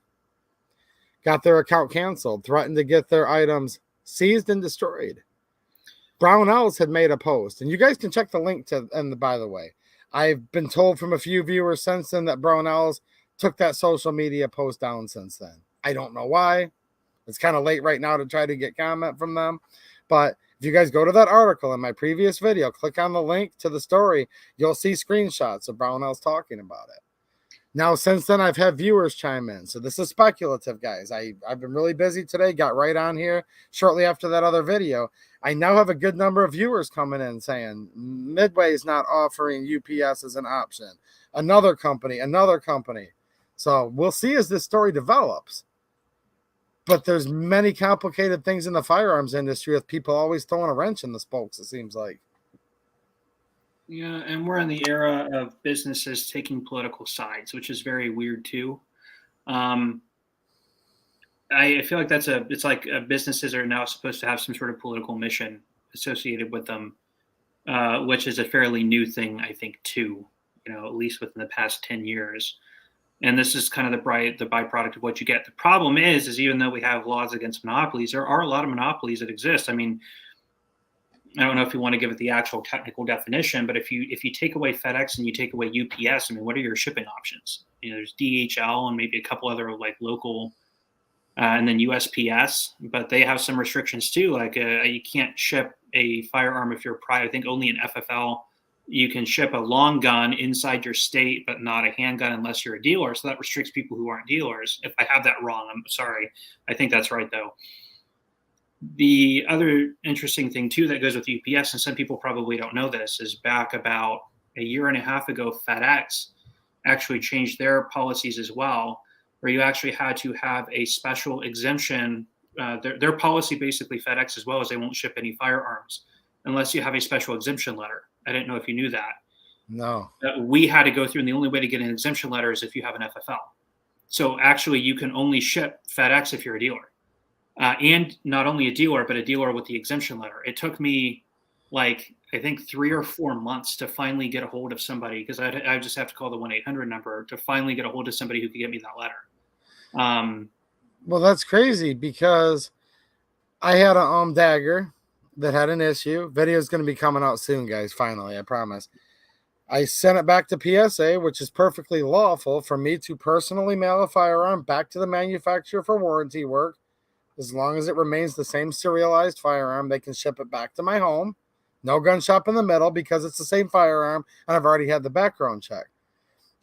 got their account canceled, threatened to get their items seized and destroyed. Brownells had made a post, and you guys can check the link to, and by the way, I've been told from a few viewers since then that Brownells took that social media post down since then. I don't know why. It's kind of late right now to try to get comment from them. But if you guys go to that article in my previous video, click on the link to the story, you'll see screenshots of Brownells talking about it. Now, since then, I've had viewers chime in. So this is speculative, guys. I've been really busy today, got right on here shortly after that other video. I now have a good number of viewers coming in saying Midway is not offering UPS as an option. Another company. So we'll see as this story develops. But there's many complicated things in the firearms industry with people always throwing a wrench in the spokes, it seems like. Yeah, and we're in the era of businesses taking political sides, which is very weird too. I feel like it's like businesses are now supposed to have some sort of political mission associated with them, which is a fairly new thing, I think, too, at least within the past 10 years. And this is kind of the byproduct of what you get. The problem is even though we have laws against monopolies, there are a lot of monopolies that exist. I mean, I don't know if you want to give it the actual technical definition, but if you take away FedEx and you take away UPS, I mean, what are your shipping options? There's DHL and maybe a couple other like local, and then USPS, but they have some restrictions too. Like you can't ship a firearm if you're private. I think only an FFL. You can ship a long gun inside your state, but not a handgun unless you're a dealer. So that restricts people who aren't dealers. If I have that wrong, I'm sorry. I think that's right though. The other interesting thing too that goes with UPS, and some people probably don't know this, is back about a year and a half ago, FedEx actually changed their policies as well, where you actually had to have a special exemption. Their policy, basically FedEx as well, is they won't ship any firearms unless you have a special exemption letter. I didn't know if you knew that. No. We had to go through, and the only way to get an exemption letter is if you have an FFL. So actually you can only ship FedEx if you're a dealer. And not only a dealer, but a dealer with the exemption letter. It took me like, I think 3 or 4 months to finally get a hold of somebody, because I just have to call the 1-800 number to finally get a hold of somebody who could get me that letter. Well, that's crazy, because I had a dagger that had an issue. Video is going to be coming out soon, guys. Finally, I promise. I sent it back to PSA, which is perfectly lawful for me to personally mail a firearm back to the manufacturer for warranty work. As long as it remains the same serialized firearm, they can ship it back to my home. No gun shop in the middle, because it's the same firearm, and I've already had the background check.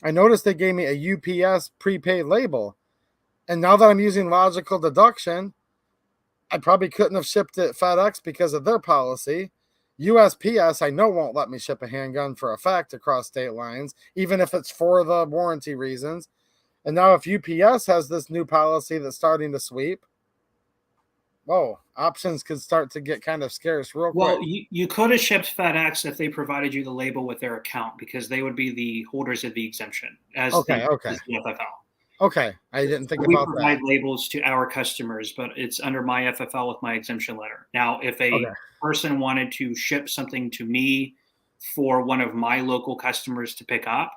I noticed they gave me a UPS prepaid label. And now that I'm using logical deduction, I probably couldn't have shipped it FedEx because of their policy. USPS, I know, won't let me ship a handgun for a fact across state lines, even if it's for the warranty reasons. And now if UPS has this new policy that's starting to sweep, whoa, options could start to get kind of scarce real quick. Well, you could have shipped FedEx if they provided you the label with their account, because they would be the holders of the exemption as the FFL. Okay, I didn't think we about that. We provide labels to our customers, but it's under my FFL with my exemption letter. Now, if a person wanted to ship something to me for one of my local customers to pick up,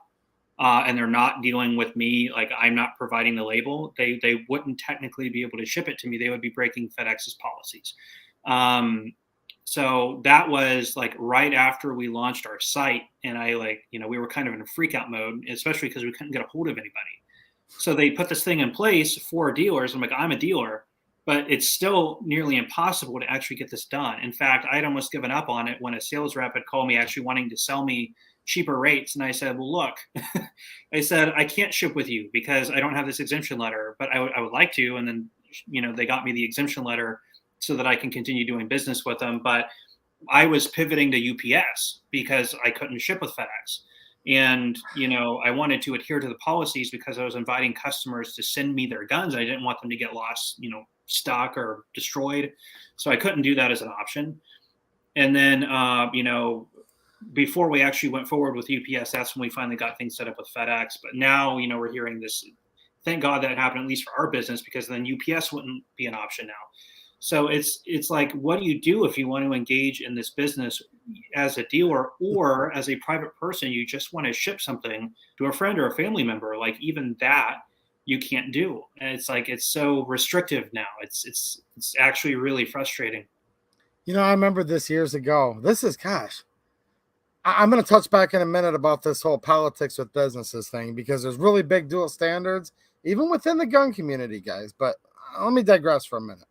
and they're not dealing with me, like I'm not providing the label, they wouldn't technically be able to ship it to me. They would be breaking FedEx's policies. So that was like right after we launched our site, and we were kind of in a freak out mode, especially because we couldn't get a hold of anybody. So they put this thing in place for dealers. I'm like, I'm a dealer. but it's still nearly impossible to actually get this done. In fact, I'd almost given up on it when a sales rep had called me actually wanting to sell me cheaper rates. And I said, well, look, I said, I can't ship with you because I don't have this exemption letter, but I would like to. And then, they got me the exemption letter so that I can continue doing business with them. But I was pivoting to UPS because I couldn't ship with FedEx. And, I wanted to adhere to the policies because I was inviting customers to send me their guns. I didn't want them to get lost, stuck or destroyed. So I couldn't do that as an option. And then, before we actually went forward with UPS, that's when we finally got things set up with FedEx. But now, we're hearing this. Thank God that happened, at least for our business, because then UPS wouldn't be an option now. So it's like, what do you do if you want to engage in this business as a dealer or as a private person? You just want to ship something to a friend or a family member. Like, even that you can't do. And it's like, it's so restrictive now. It's actually really frustrating. I remember this years ago. This is, gosh, I'm going to touch back in a minute about this whole politics with businesses thing, because there's really big dual standards, even within the gun community, guys. But let me digress for a minute.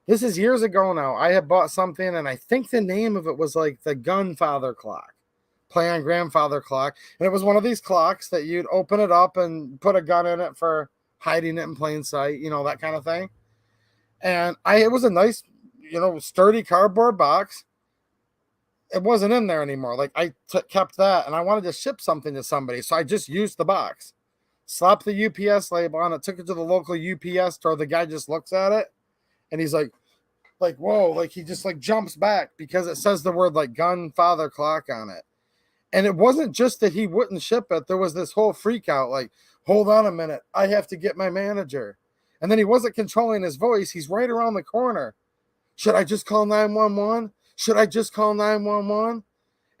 This is years ago now. I had bought something, and I think the name of it was like the Gunfather clock, play on grandfather clock. And it was one of these clocks that you'd open it up and put a gun in it for hiding it in plain sight, that kind of thing. And it was a nice, sturdy cardboard box. It wasn't in there anymore. Like, I kept that, and I wanted to ship something to somebody. So I just used the box, slapped the UPS label on it, took it to the local UPS store. The guy just looks at it, and he's like, whoa, like he just like jumps back because it says the word like Gunfather clock on it. And it wasn't just that he wouldn't ship it. There was this whole freak out, like, hold on a minute, I have to get my manager. And then he wasn't controlling his voice. He's right around the corner. Should I just call 911? Should I just call 911?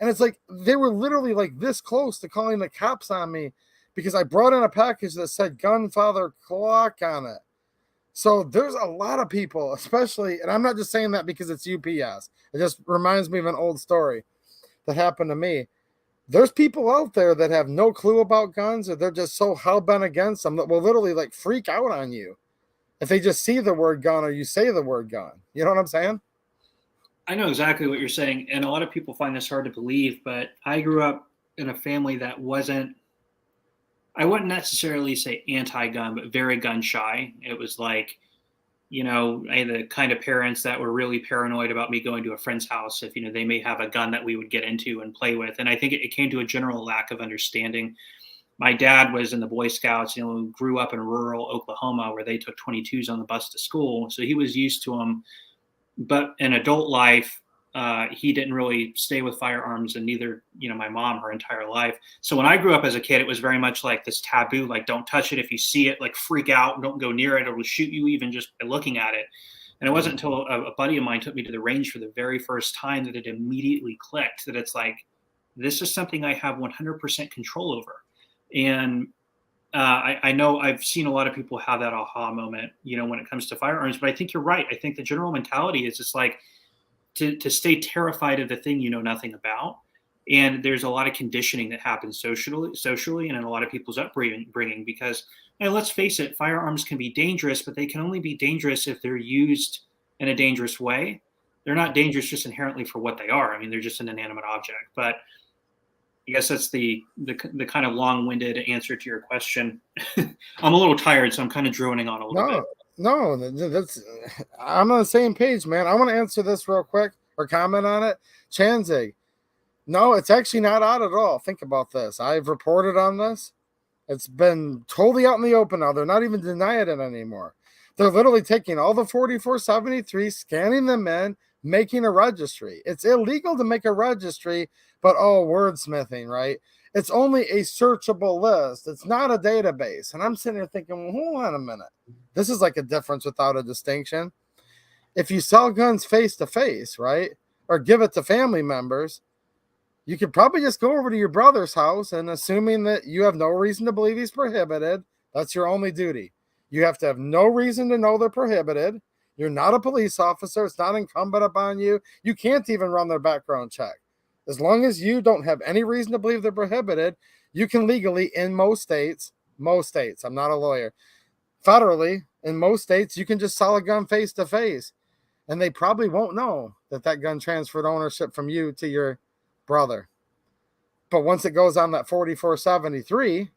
And it's like, they were literally like this close to calling the cops on me because I brought in a package that said Gunfather clock on it. So there's a lot of people, especially, and I'm not just saying that because it's UPS. It just reminds me of an old story that happened to me. There's people out there that have no clue about guns, or they're just so hell-bent against them that will literally like freak out on you if they just see the word gun or you say the word gun. You know what I'm saying? I know exactly what you're saying. And a lot of people find this hard to believe, but I grew up in a family that wasn't, I wouldn't necessarily say anti-gun, but very gun shy. It was like, I had the kind of parents that were really paranoid about me going to a friend's house if, they may have a gun that we would get into and play with. And I think it came to a general lack of understanding. My dad was in the Boy Scouts, grew up in rural Oklahoma where they took 22s on the bus to school. So he was used to them. But in adult life, he didn't really stay with firearms, and neither, my mom, her entire life. So when I grew up as a kid, it was very much like this taboo, like, don't touch it. If you see it, like, freak out, don't go near it. It'll shoot you even just by looking at it. And it wasn't until a buddy of mine took me to the range for the very first time that it immediately clicked that it's like, this is something I have 100% control over. And I know I've seen a lot of people have that aha moment, when it comes to firearms, but I think you're right. I think the general mentality is just like to stay terrified of the thing you know nothing about. And there's a lot of conditioning that happens socially and in a lot of people's upbringing, because, let's face it, firearms can be dangerous, but they can only be dangerous if they're used in a dangerous way. They're not dangerous just inherently for what they are. I mean, they're just an inanimate object. But I guess that's the kind of long-winded answer to your question. I'm a little tired, so I'm kind of droning on a little bit. No, I'm on the same page, man. I want to answer this real quick or comment on it. Chanzig, no, it's actually not odd at all. Think about this. I've reported on this. It's been totally out in the open now. They're not even denying it anymore. They're literally taking all the 4473, scanning them in, making a registry. It's illegal to make a registry, but wordsmithing, right? It's only a searchable list. It's not a database. And I'm sitting here thinking, well, hold on a minute. This is like a difference without a distinction. If you sell guns face to face, right, or give it to family members, you could probably just go over to your brother's house, and assuming that you have no reason to believe he's prohibited, that's your only duty. You have to have no reason to know they're prohibited. You're not a police officer. It's not incumbent upon you. You can't even run their background check. As long as you don't have any reason to believe they're prohibited, you can legally, in most states, I'm not a lawyer, federally, In most states, you can just sell a gun face to face, and they probably won't know that that gun transferred ownership from you to your brother. But once it goes on that 4473,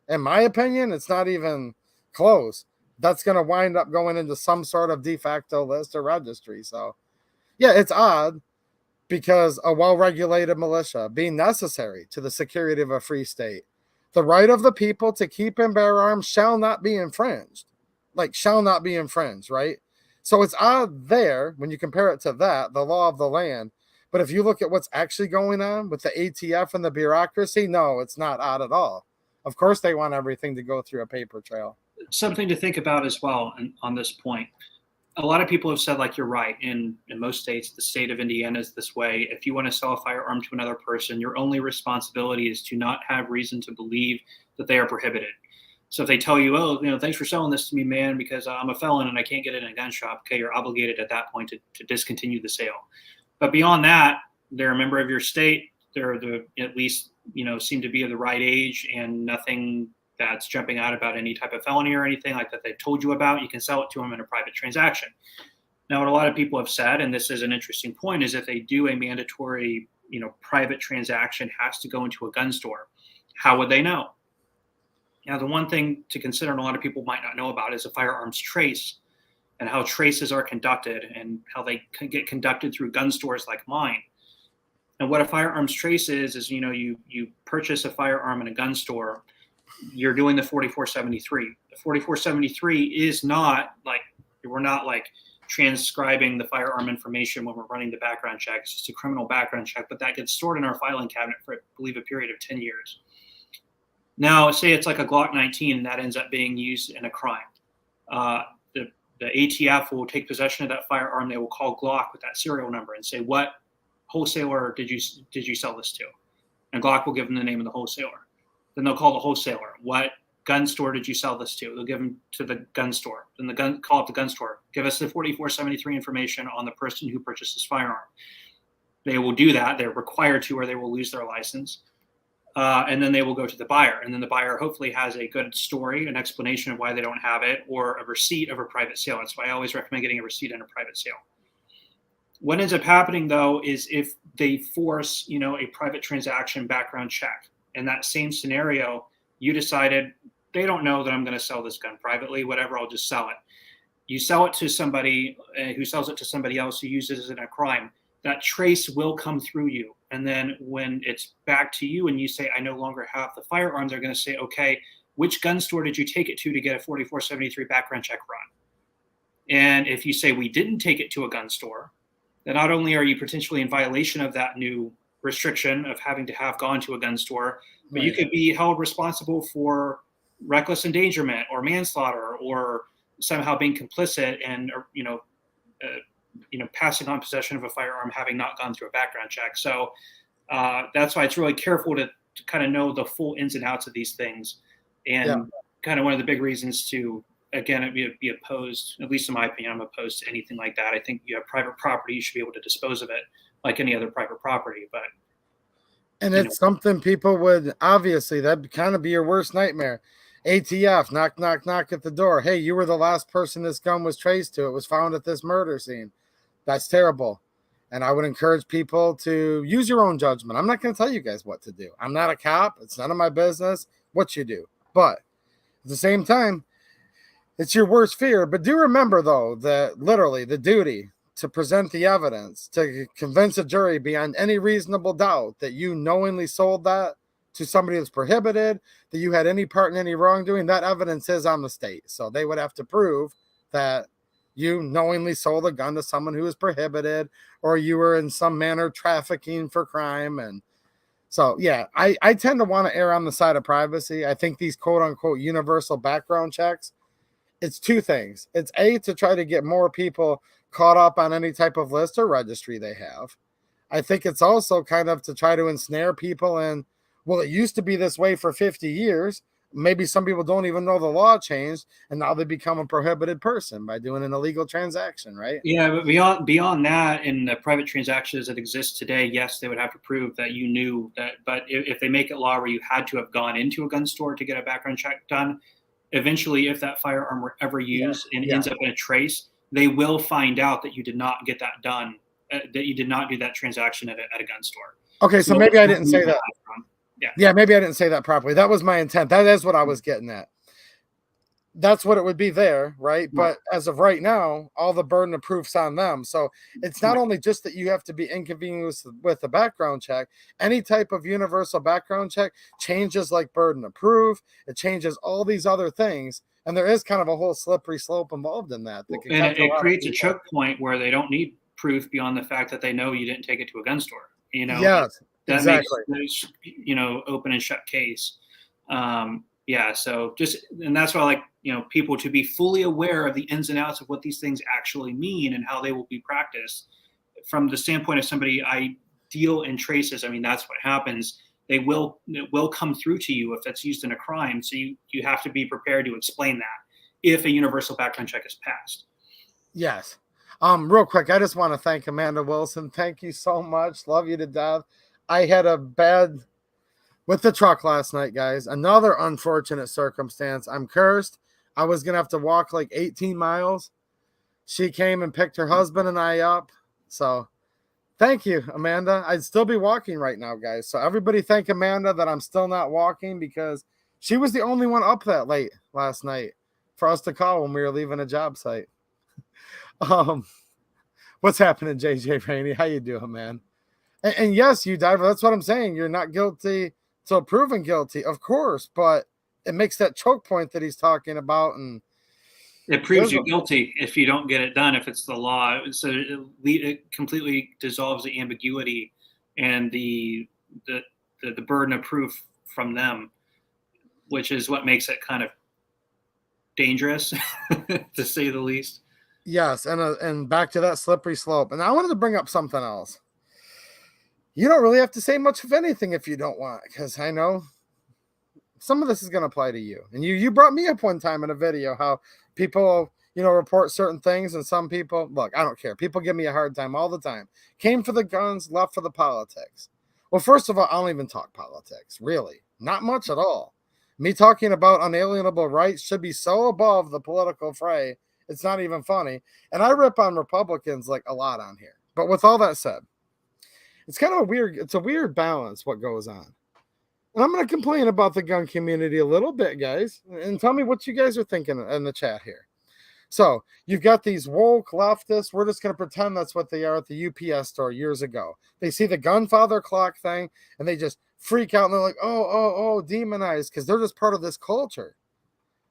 in my opinion, it's not even close. That's going to wind up going into some sort of de facto list or registry. So, yeah, it's odd because a well-regulated militia being necessary to the security of a free state, the right of the people to keep and bear arms shall not be infringed. Like, shall not be infringed, right? So it's odd there when you compare it to that, the law of the land. But if you look at what's actually going on with the ATF and the bureaucracy, no, it's not odd at all. Of course, they want everything to go through a paper trail. Something to think about as well on this point. A lot of people have said, like, you're right. In most states, the state of Indiana is this way. If you want to sell a firearm to another person, your only responsibility is to not have reason to believe that they are prohibited. So if they tell you, oh, thanks for selling this to me, man, because I'm a felon and I can't get it in a gun shop, okay, you're obligated at that point to discontinue the sale. But beyond that, they're a member of your state. They're at least, seem to be of the right age, and nothing that's jumping out about any type of felony or anything like that they've told you about. You can sell it to them in a private transaction. Now, what a lot of people have said, and this is an interesting point, is if they do a mandatory, private transaction has to go into a gun store, how would they know? Now, the one thing to consider, and a lot of people might not know about, is a firearms trace and how traces are conducted and how they can get conducted through gun stores like mine. And what a firearms trace is you purchase a firearm in a gun store, you're doing the 4473. The 4473 is not like, we're not like transcribing the firearm information when we're running the background check. It's just a criminal background check, but that gets stored in our filing cabinet for, I believe, a period of 10 years. Now, say it's like a Glock 19 and that ends up being used in a crime. The ATF will take possession of that firearm. They will call Glock with that serial number and say, what wholesaler did you sell this to? And Glock will give them the name of the wholesaler. Then they'll call the wholesaler. What gun store did you sell this to? They'll give them to the gun store. Then call up the gun store. Give us the 4473 information on the person who purchased this firearm. They will do that. They're required to, or they will lose their license. And then they will go to the buyer. And then the buyer hopefully has a good story, an explanation of why they don't have it, or a receipt of a private sale. That's why I always recommend getting a receipt in a private sale. What ends up happening, though, is if they force, a private transaction background check. In that same scenario, you decided, they don't know that I'm going to sell this gun privately, whatever, I'll just sell it. You sell it to somebody who sells it to somebody else who uses it in a crime. That trace will come through you. And then when it's back to you and you say, I no longer have the firearm, they're going to say, okay, which gun store did you take it to get a 4473 background check run? And if you say we didn't take it to a gun store, then not only are you potentially in violation of that new restriction of having to have gone to a gun store, but you could be held responsible for reckless endangerment or manslaughter or somehow being complicit and, passing on possession of a firearm having not gone through a background check. So that's why it's really careful to kind of know the full ins and outs of these things. And kind of one of the big reasons to, again, be opposed, at least in my opinion, I'm opposed to anything like that. I think you have private property, you should be able to dispose of it like any other private property. And it's something people would, obviously, that'd kind of be your worst nightmare. ATF, knock, knock, knock at the door. Hey, you were the last person this gun was traced to. It was found at this murder scene. That's terrible. And I would encourage people to use your own judgment. I'm not going to tell you guys what to do. I'm not a cop. It's none of my business what you do. But at the same time, it's your worst fear. But do remember, though, that literally the duty to present the evidence, to convince a jury beyond any reasonable doubt that you knowingly sold that to somebody that's prohibited, that you had any part in any wrongdoing, that evidence is on the state. So they would have to prove that you knowingly sold a gun to someone who is prohibited, or you were in some manner trafficking for crime. And so, yeah, I tend to want to err on the side of privacy. I think these quote unquote universal background checks, it's two things. It's A, to try to get more people caught up on any type of list or registry they have. I think it's also kind of to try to ensnare people in, well, it used to be this way for 50 years. Maybe some people don't even know the law changed, and now they become a prohibited person by doing an illegal transaction, right? Yeah, but beyond that, in the private transactions that exist today, yes, they would have to prove that you knew that. But if they make it law where you had to have gone into a gun store to get a background check done, eventually, if that firearm were ever used and ends up in a trace, they will find out that you did not get that done, that you did not do that transaction at a gun store. Okay, so maybe I didn't say that. Yeah, maybe I didn't say that properly. That was my intent. That is what I was getting at. That's what it would be there, right? But as of right now, all the burden of proof's on them. So it's not only just that you have to be inconvenienced with the background check. Any type of universal background check changes like burden of proof. It changes all these other things. And there is kind of a whole slippery slope involved in that. And it creates a choke point where they don't need proof beyond the fact that they know you didn't take it to a gun store. Yes, that exactly. makes open and shut case. So and that's why I like people to be fully aware of the ins and outs of what these things actually mean and how they will be practiced. From the standpoint of somebody I deal in traces, I mean, that's what happens. It will come through to you if that's used in a crime. So you have to be prepared to explain that if a universal background check is passed. Yes. Real quick, I just want to thank Amanda Wilson. Thank you so much. Love you to death. I had a bad with the truck last night, guys. Another unfortunate circumstance. I'm cursed. I was going to have to walk like 18 miles. She came and picked her husband and I up. So thank you, Amanda. I'd still be walking right now, guys. So everybody thank Amanda that I'm still not walking, because she was the only one up that late last night for us to call when we were leaving a job site. What's happening, JJ Rainey? How you doing, man? And yes, you diver. That's what I'm saying. You're not guilty till proven guilty, of course, but it makes that choke point that he's talking about, and it proves you guilty if you don't get it done. If it's the law, so it completely dissolves the ambiguity and the burden of proof from them, which is what makes it kind of dangerous, to say the least. Yes, and back to that slippery slope. And I wanted to bring up something else. You don't really have to say much of anything if you don't want, because I know some of this is going to apply to you. And you brought me up one time in a video how people, report certain things, and some people, look, I don't care. People give me a hard time all the time. Came for the guns, left for the politics. Well, first of all, I don't even talk politics, really. Not much at all. Me talking about unalienable rights should be so above the political fray, it's not even funny. And I rip on Republicans like a lot on here. But with all that said, it's kind of a weird balance what goes on. And I'm going to complain about the gun community a little bit, guys, and tell me what you guys are thinking in the chat here. So you've got these woke leftists. We're just going to pretend that's what they are at the UPS store years ago. They see the Gunfather clock thing and they just freak out and they're like, oh, demonized, because they're just part of this culture.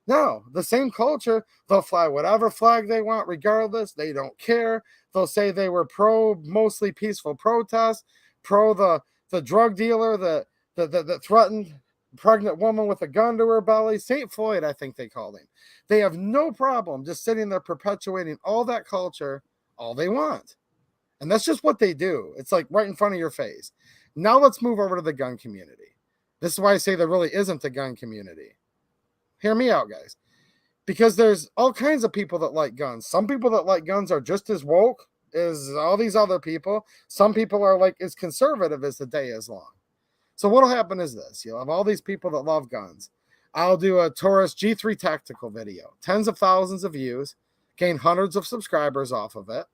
No, the same culture, they'll fly whatever flag they want regardless. They don't care. They'll say they were pro mostly peaceful protest, pro the drug dealer that threatened a pregnant woman with a gun to her belly. St. Floyd, I think they called him. They have no problem just sitting there perpetuating all that culture all they want. And that's just what they do. It's like right in front of your face. Now let's move over to the gun community. This is why I say there really isn't a gun community. Hear me out, guys. Because there's all kinds of people that like guns. Some people that like guns are just as woke as all these other people. Some people are like as conservative as the day is long. So what'll happen is this. You'll have all these people that love guns. I'll do a Taurus G3 tactical video. Tens of thousands of views. Gain hundreds of subscribers off of it.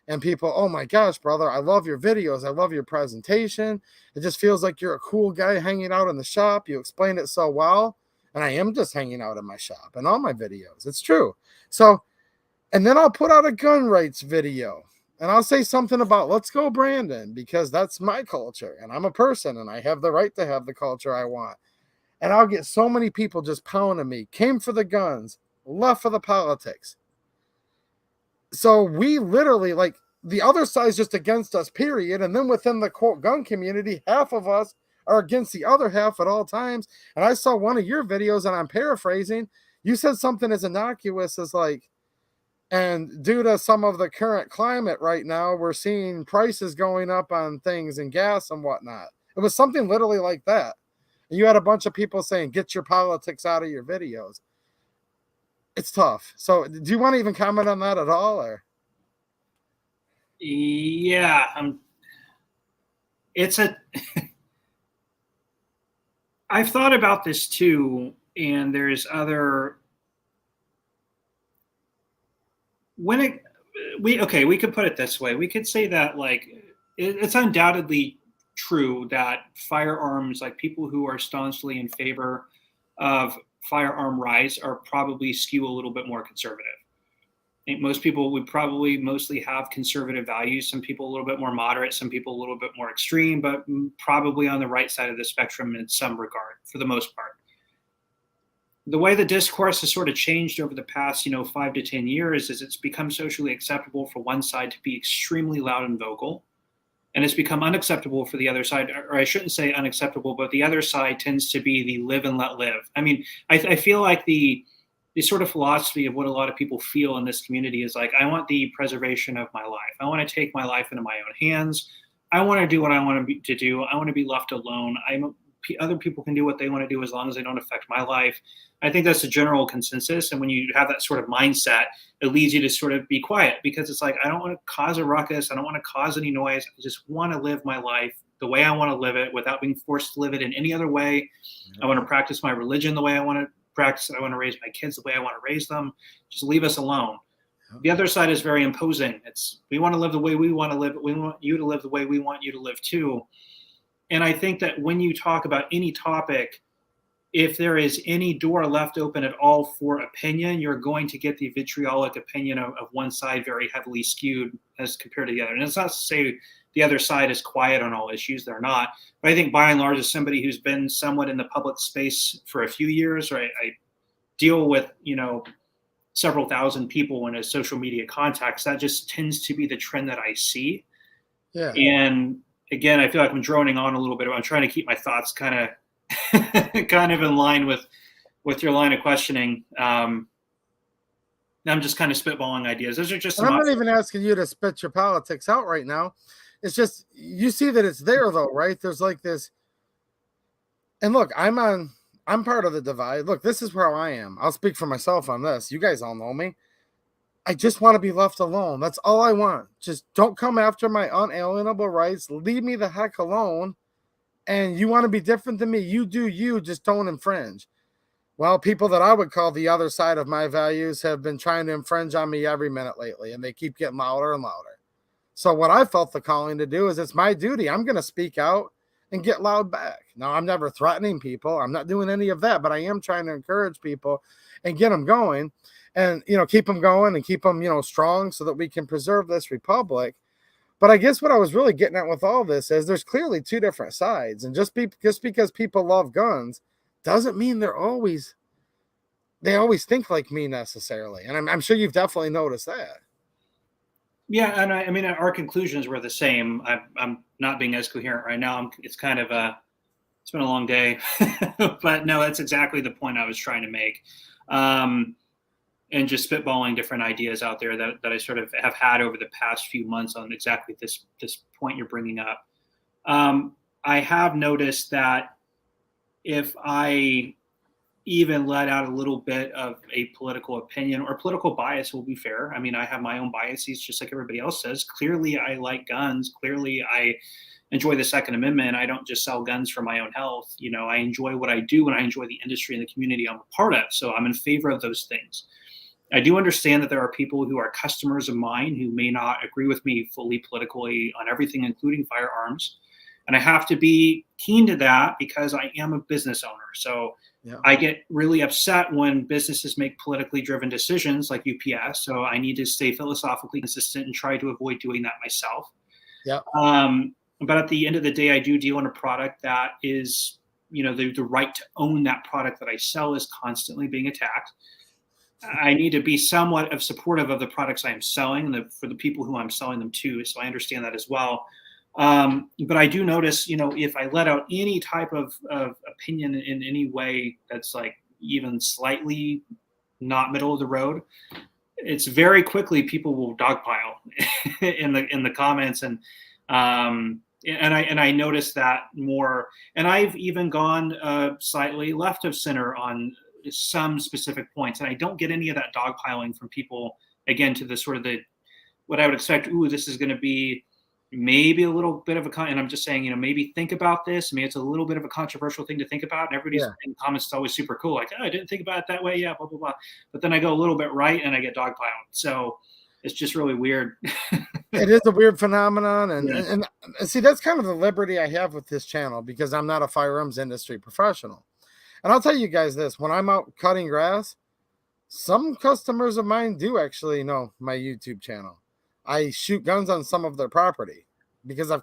And people, oh my gosh, brother, I love your videos. I love your presentation. It just feels like you're a cool guy hanging out in the shop. You explain it so well. And I am just hanging out in my shop and all my videos. It's true. So, and then I'll put out a gun rights video and I'll say something about let's go Brandon, because that's my culture and I'm a person and I have the right to have the culture I want. And I'll get so many people just pounding me, came for the guns, left for the politics. So we literally, like, the other side's just against us, period. And then within the quote gun community, half of us are against the other half at all times. And I saw one of your videos, and I'm paraphrasing. You said something as innocuous as like, and due to some of the current climate right now, we're seeing prices going up on things and gas and whatnot. It was something literally like that. And you had a bunch of people saying, get your politics out of your videos. It's tough. So do you want to even comment on that at all? Or? Yeah. I've thought about this too, and there's other we could put it this way. We could say that like it's undoubtedly true that firearms, like people who are staunchly in favor of firearm rights, are probably skew a little bit more conservative. I think most people would probably mostly have conservative values. Some people a little bit more moderate, some people a little bit more extreme, but probably on the right side of the spectrum in some regard for the most part. The way the discourse has sort of changed over the past, 5 to 10 years is it's become socially acceptable for one side to be extremely loud and vocal. And it's become unacceptable for the other side, or I shouldn't say unacceptable, but the other side tends to be the live and let live. I mean, I feel like the sort of philosophy of what a lot of people feel in this community is like, I want the preservation of my life. I want to take my life into my own hands. I want to do what I want to do. I want to be left alone. Other people can do what they want to do as long as they don't affect my life. I think that's the general consensus. And when you have that sort of mindset, it leads you to sort of be quiet, because it's like, I don't want to cause a ruckus. I don't want to cause any noise. I just want to live my life the way I want to live it without being forced to live it in any other way. I want to practice my religion the way I want to practice it. I want to raise my kids the way I want to raise them. Just leave us alone. The other side is very imposing. We want to live the way we want to live, but we want you to live the way we want you to live too. And I think that when you talk about any topic, if there is any door left open at all for opinion, you're going to get the vitriolic opinion of one side very heavily skewed as compared to the other. And it's not to say the other side is quiet on all issues. They're not. But I think by and large, as somebody who's been somewhat in the public space for a few years, right, I deal with, several thousand people in a social media context. That just tends to be the trend that I see. Yeah. And again, I feel like I'm droning on a little bit. I'm trying to keep my thoughts kind of in line with your line of questioning. I'm just kind of spitballing ideas. Those are just. I'm not even asking you to spit your politics out right now. It's just, you see that it's there though, right? There's like this. And look, I'm part of the divide. Look, this is where I am. I'll speak for myself on this. You guys all know me. I just want to be left alone. That's all I want. Just don't come after my unalienable rights. Leave me the heck alone. And you want to be different than me. You do you, just don't infringe. Well, people that I would call the other side of my values have been trying to infringe on me every minute lately, and they keep getting louder and louder. So what I felt the calling to do is it's my duty. I'm going to speak out and get loud back. Now, I'm never threatening people. I'm not doing any of that, but I am trying to encourage people and get them going. And, keep them going and keep them, strong so that we can preserve this republic. But I guess what I was really getting at with all this is there's clearly two different sides. And just because people love guns doesn't mean they always think like me necessarily. And I'm sure you've definitely noticed that. Yeah. And I mean, our conclusions were the same. I'm not being as coherent right now. It's kind of it's been a long day, but no, that's exactly the point I was trying to make. And just spitballing different ideas out there that I sort of have had over the past few months on exactly this point you're bringing up. I have noticed that if I even let out a little bit of a political opinion or political bias, will be fair. I mean, I have my own biases just like everybody else says. Clearly, I like guns. Clearly, I enjoy the Second Amendment. I don't just sell guns for my own health. I enjoy what I do, and I enjoy the industry and the community I'm a part of. So I'm in favor of those things. I do understand that there are people who are customers of mine who may not agree with me fully politically on everything, including firearms. And I have to be keen to that because I am a business owner. So yeah. I get really upset when businesses make politically driven decisions like UPS. So I need to stay philosophically consistent and try to avoid doing that myself. Yeah. But at the end of the day, I do deal in a product that is, the right to own that product that I sell is constantly being attacked. I need to be somewhat of supportive of the products I am selling and for the people who I'm selling them to. So I understand that as well. But I do notice, if I let out any type of opinion in any way that's like even slightly not middle of the road, it's very quickly people will dogpile in the comments and I noticed that more. And I've even gone slightly left of center on some specific points, and I don't get any of that dogpiling from people. Again, to the sort of what I would expect. Ooh, this is going to be maybe a little bit of and I'm just saying, maybe think about this. I mean, it's a little bit of a controversial thing to think about. And everybody's Yeah. in comments is always super cool. Like, oh, I didn't think about it that way. Yeah, blah, blah, blah. But then I go a little bit right and I get dogpiled. So it's just really weird. It is a weird phenomenon. Yeah. And see, that's kind of the liberty I have with this channel because I'm not a firearms industry professional. And I'll tell you guys this, when I'm out cutting grass, some customers of mine do actually know my YouTube channel. I shoot guns on some of their property because I've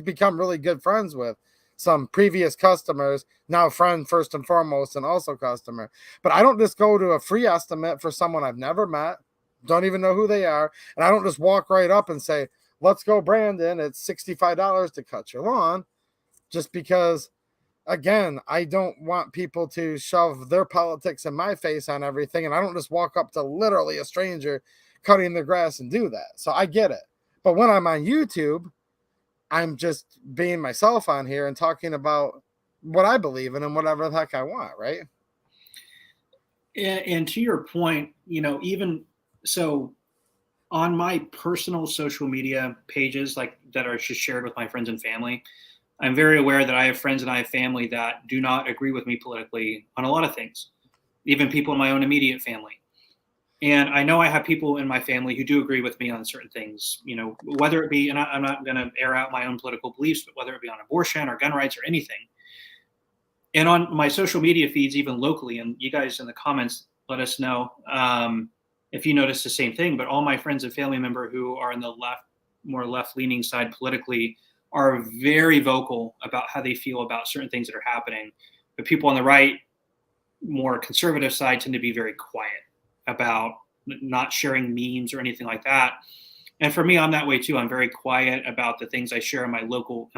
become really good friends with some previous customers, now friend first and foremost, and also customer. But I don't just go to a free estimate for someone I've never met, don't even know who they are, and I don't just walk right up and say, "Let's go, Brandon. It's $65 to cut your lawn," just because. Again, I don't want people to shove their politics in my face on everything, and I don't just walk up to literally a stranger cutting their grass and do that. So I get it. But when I'm on YouTube, I'm just being myself on here and talking about what I believe in and whatever the heck I want, right? And to your point, even so, on my personal social media pages, like that are just shared with my friends and family, I'm very aware that I have friends and I have family that do not agree with me politically on a lot of things, even people in my own immediate family. And I know I have people in my family who do agree with me on certain things, whether it be, and I'm not going to air out my own political beliefs, but whether it be on abortion or gun rights or anything. And on my social media feeds, even locally, and you guys in the comments, let us know if you notice the same thing. But all my friends and family member who are in the more left-leaning side politically are very vocal about how they feel about certain things that are happening. But people on the right, more conservative side, tend to be very quiet about not sharing memes or anything like that. And for me, I'm that way too. I'm very quiet about the things I share in my local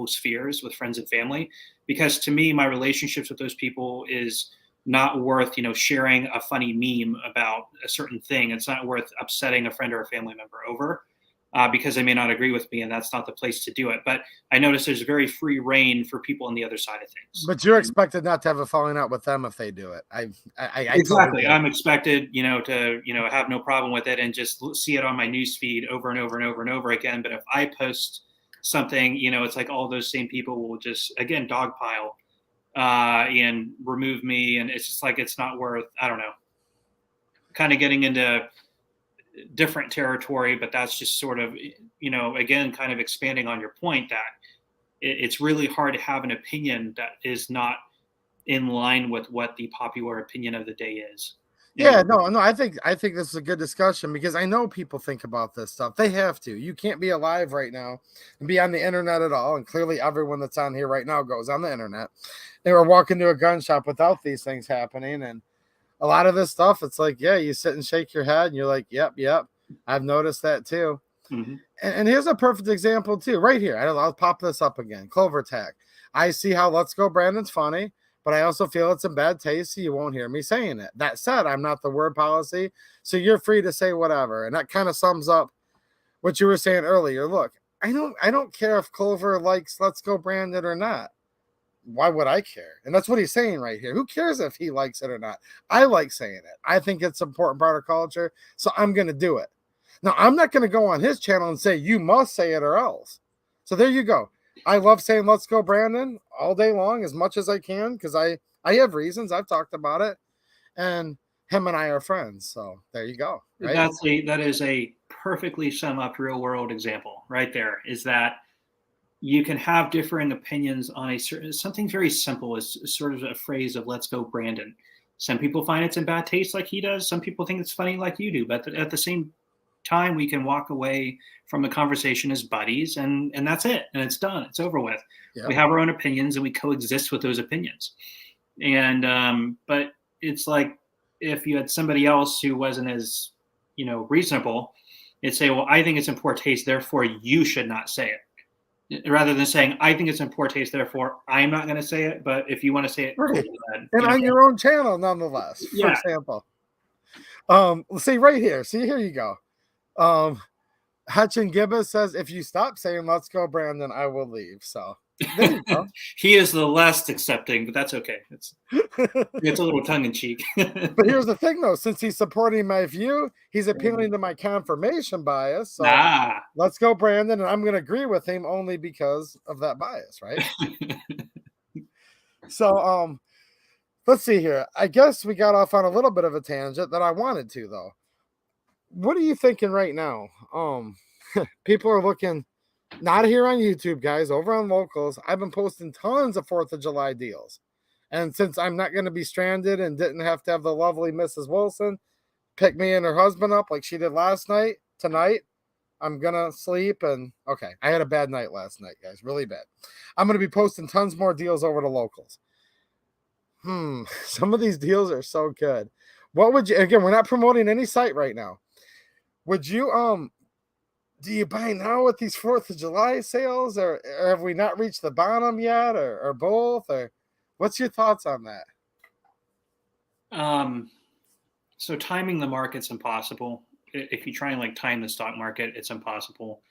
spheres with friends and family, because to me, my relationships with those people is not worth, sharing a funny meme about a certain thing. It's not worth upsetting a friend or a family member over. Because they may not agree with me, and that's not the place to do it. But I notice there's very free reign for people on the other side of things. But you're expected not to have a falling out with them if they do it. I Exactly. I'm expected, to have no problem with it and just see it on my news feed over and over and over and over again. But if I post something, it's like all those same people will just again dogpile and remove me, and it's just like it's not worth. I don't know. Kind of getting into different territory, but that's just sort of, again, kind of expanding on your point that it's really hard to have an opinion that is not in line with what the popular opinion of the day is. Yeah, no, I think this is a good discussion because I know people think about this stuff. They have to. You can't be alive right now and be on the internet at all. And clearly everyone that's on here right now goes on the internet. They were walking to a gun shop without these things happening. And a lot of this stuff, it's like, yeah, you sit and shake your head and you're like, yep, I've noticed that too. Mm-hmm. And here's a perfect example too, right here. I'll pop this up again. Clovertac. I see how Let's Go Brandon's funny, but I also feel it's in bad taste, so you won't hear me saying it. That said, I'm not the word policy, so you're free to say whatever. And that kind of sums up what you were saying earlier. Look, I don't care if Clover likes Let's Go Brandon or not. Why would I care? And that's what he's saying right here. Who cares if he likes it or not? I like saying it. I think it's an important part of culture, so I'm going to do it. Now, I'm not going to go on his channel and say, you must say it or else. So there you go. I love saying Let's Go Brandon all day long as much as I can because I have reasons. I've talked about it. And him and I are friends. So there you go. Right? That is a perfectly sum up real world example right there, is that you can have differing opinions on something very simple as sort of a phrase of "Let's go, Brandon." Some people find it's in bad taste like he does. Some people think it's funny like you do. But at the same time, we can walk away from the conversation as buddies, and that's it. And it's done. It's over with. Yep. We have our own opinions, and we coexist with those opinions. And but it's like if you had somebody else who wasn't as reasonable, it'd say, "Well, I think it's in poor taste, therefore you should not say it." Rather than saying, I think it's in poor taste, therefore I'm not going to say it. But if you want to say it, right. And on your own channel, nonetheless, for example. See right here. See, here you go. Hutch and Gibbous says, if you stop saying Let's Go Brandon, I will leave. So There you go. He is the less accepting, but that's okay. It's a little tongue in cheek. But here's the thing, though. Since he's supporting my view, he's appealing to my confirmation bias. So let's go, Brandon. And I'm going to agree with him only because of that bias, right? So, let's see here. I guess we got off on a little bit of a tangent that I wanted to, though. What are you thinking right now? People are looking, not here on YouTube, guys, over on Locals. I've been posting tons of 4th of July deals. And since I'm not going to be stranded and didn't have to have the lovely Mrs. Wilson pick me and her husband up like she did last night, tonight, I'm going to sleep. And okay, I had a bad night last night, guys, really bad. I'm going to be posting tons more deals over to Locals. Some of these deals are so good. What would you, again, we're not promoting any site right now. Would you, do you buy now with these 4th of July sales, or have we not reached the bottom yet, or both, or what's your thoughts on that? So timing the market's impossible. If you try and like time the stock market, it's impossible.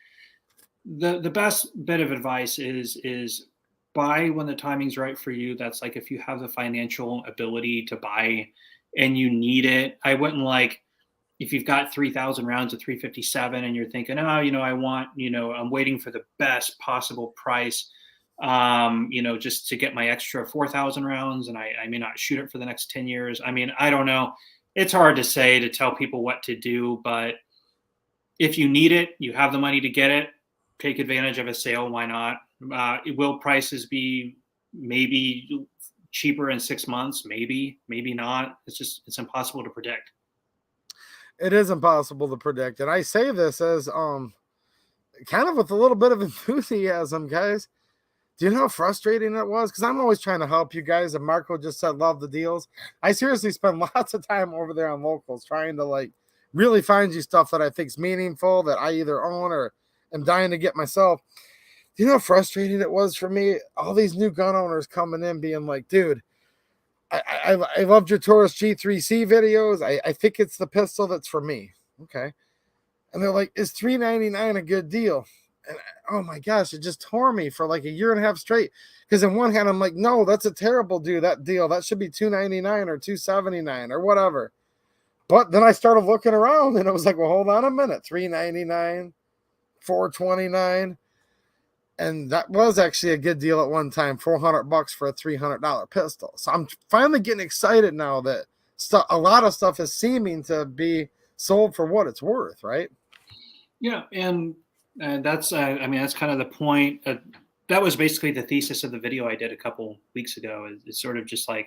The best bit of advice is buy when the timing's right for you. That's like if you have the financial ability to buy and you need it. I wouldn't like, if you've got 3,000 rounds of 357 and you're thinking, oh, I want, I'm waiting for the best possible price, just to get my extra 4,000 rounds, and I may not shoot it for the next 10 years. I mean, I don't know. It's hard to say, to tell people what to do, but if you need it, you have the money to get it, take advantage of a sale. Why not? Will prices be maybe cheaper in 6 months? Maybe not. It's impossible to predict. It is impossible to predict. And I say this as kind of with a little bit of enthusiasm, guys. Do you know how frustrating it was? Because I'm always trying to help you guys. And Marco just said, love the deals. I seriously spend lots of time over there on Locals trying to like really find you stuff that I think is meaningful, that I either own or am dying to get myself. Do you know how frustrating it was for me? All these new gun owners coming in being like, dude, I loved your Taurus G3C videos. I think it's the pistol that's for me. Okay. And they're like, is $399 a good deal? And oh my gosh, it just tore me for like a year and a half straight. Because in one hand, I'm like, no, that's a terrible deal. That should be $299 or $279 or whatever. But then I started looking around and it was like, well, hold on a minute. $399, $429. And that was actually a good deal at one time, $400 for a $300 pistol. So I'm finally getting excited now that a lot of stuff is seeming to be sold for what it's worth, right? Yeah, and that's that's kind of the point. That was basically the thesis of the video I did a couple weeks ago. It's sort of just like,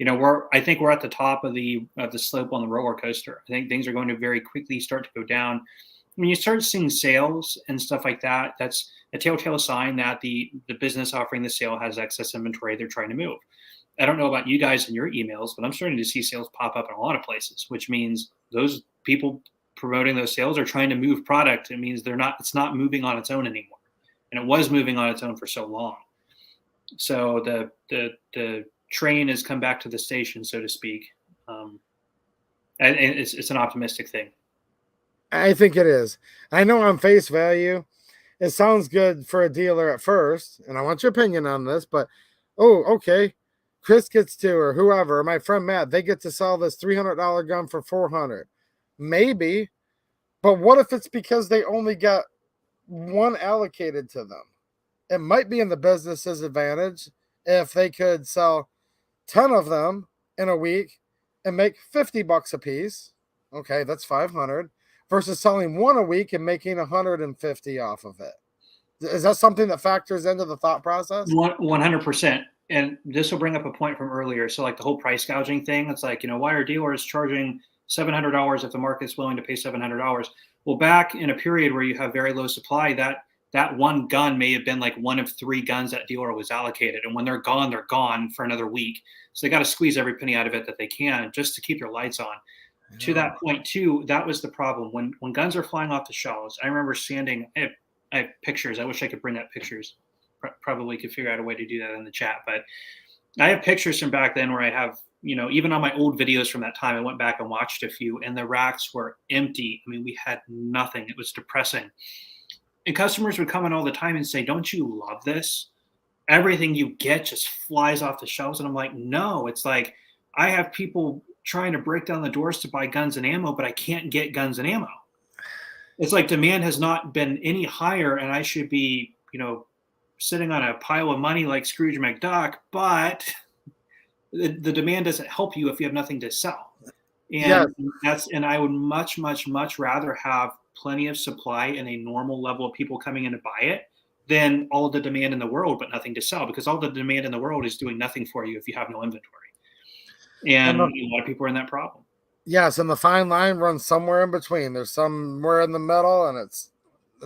I think we're at the top of the slope on the roller coaster. I think things are going to very quickly start to go down. When you start seeing sales and stuff like that, that's a telltale sign that the business offering the sale has excess inventory they're trying to move. I don't know about you guys and your emails, but I'm starting to see sales pop up in a lot of places, which means those people promoting those sales are trying to move product. It means it's not moving on its own anymore. And it was moving on its own for so long. So the train has come back to the station, so to speak. And it's an optimistic thing. I think it is. I know on face value, it sounds good for a dealer at first, and I want your opinion on this, but, oh, okay, Chris gets to, or whoever, my friend Matt, they get to sell this $300 gun for $400. Maybe, but what if it's because they only got one allocated to them? It might be in the business's advantage if they could sell 10 of them in a week and make $50 a piece. Okay, that's 500. Versus selling one a week and making 150 off of it. Is that something that factors into the thought process? 100%. And this will bring up a point from earlier. So like the whole price gouging thing, it's like, why are dealers charging $700 if the market's willing to pay $700? Well, back in a period where you have very low supply, that one gun may have been like one of 3 guns that dealer was allocated. And when they're gone for another week. So they got to squeeze every penny out of it that they can just to keep their lights on. To that point too, that was the problem. When guns are flying off the shelves, I remember standing, I have pictures. I wish I could bring up pictures. Probably could figure out a way to do that in the chat. But I have pictures from back then where I have, even on my old videos from that time, I went back and watched a few and the racks were empty. I mean, we had nothing. It was depressing. And customers would come in all the time and say, don't you love this? everything you get just flies off the shelves. And I'm like, no, it's like I have people trying to break down the doors to buy guns and ammo, but I can't get guns and ammo. It's like demand has not been any higher, and I should be, sitting on a pile of money like Scrooge McDuck, but the demand doesn't help you if you have nothing to sell. And and I would much, much, much rather have plenty of supply and a normal level of people coming in to buy it than all the demand in the world, but nothing to sell, because all the demand in the world is doing nothing for you if you have no inventory. And a lot of people are in that problem. Yes, and the fine line runs somewhere in between. There's somewhere in the middle, and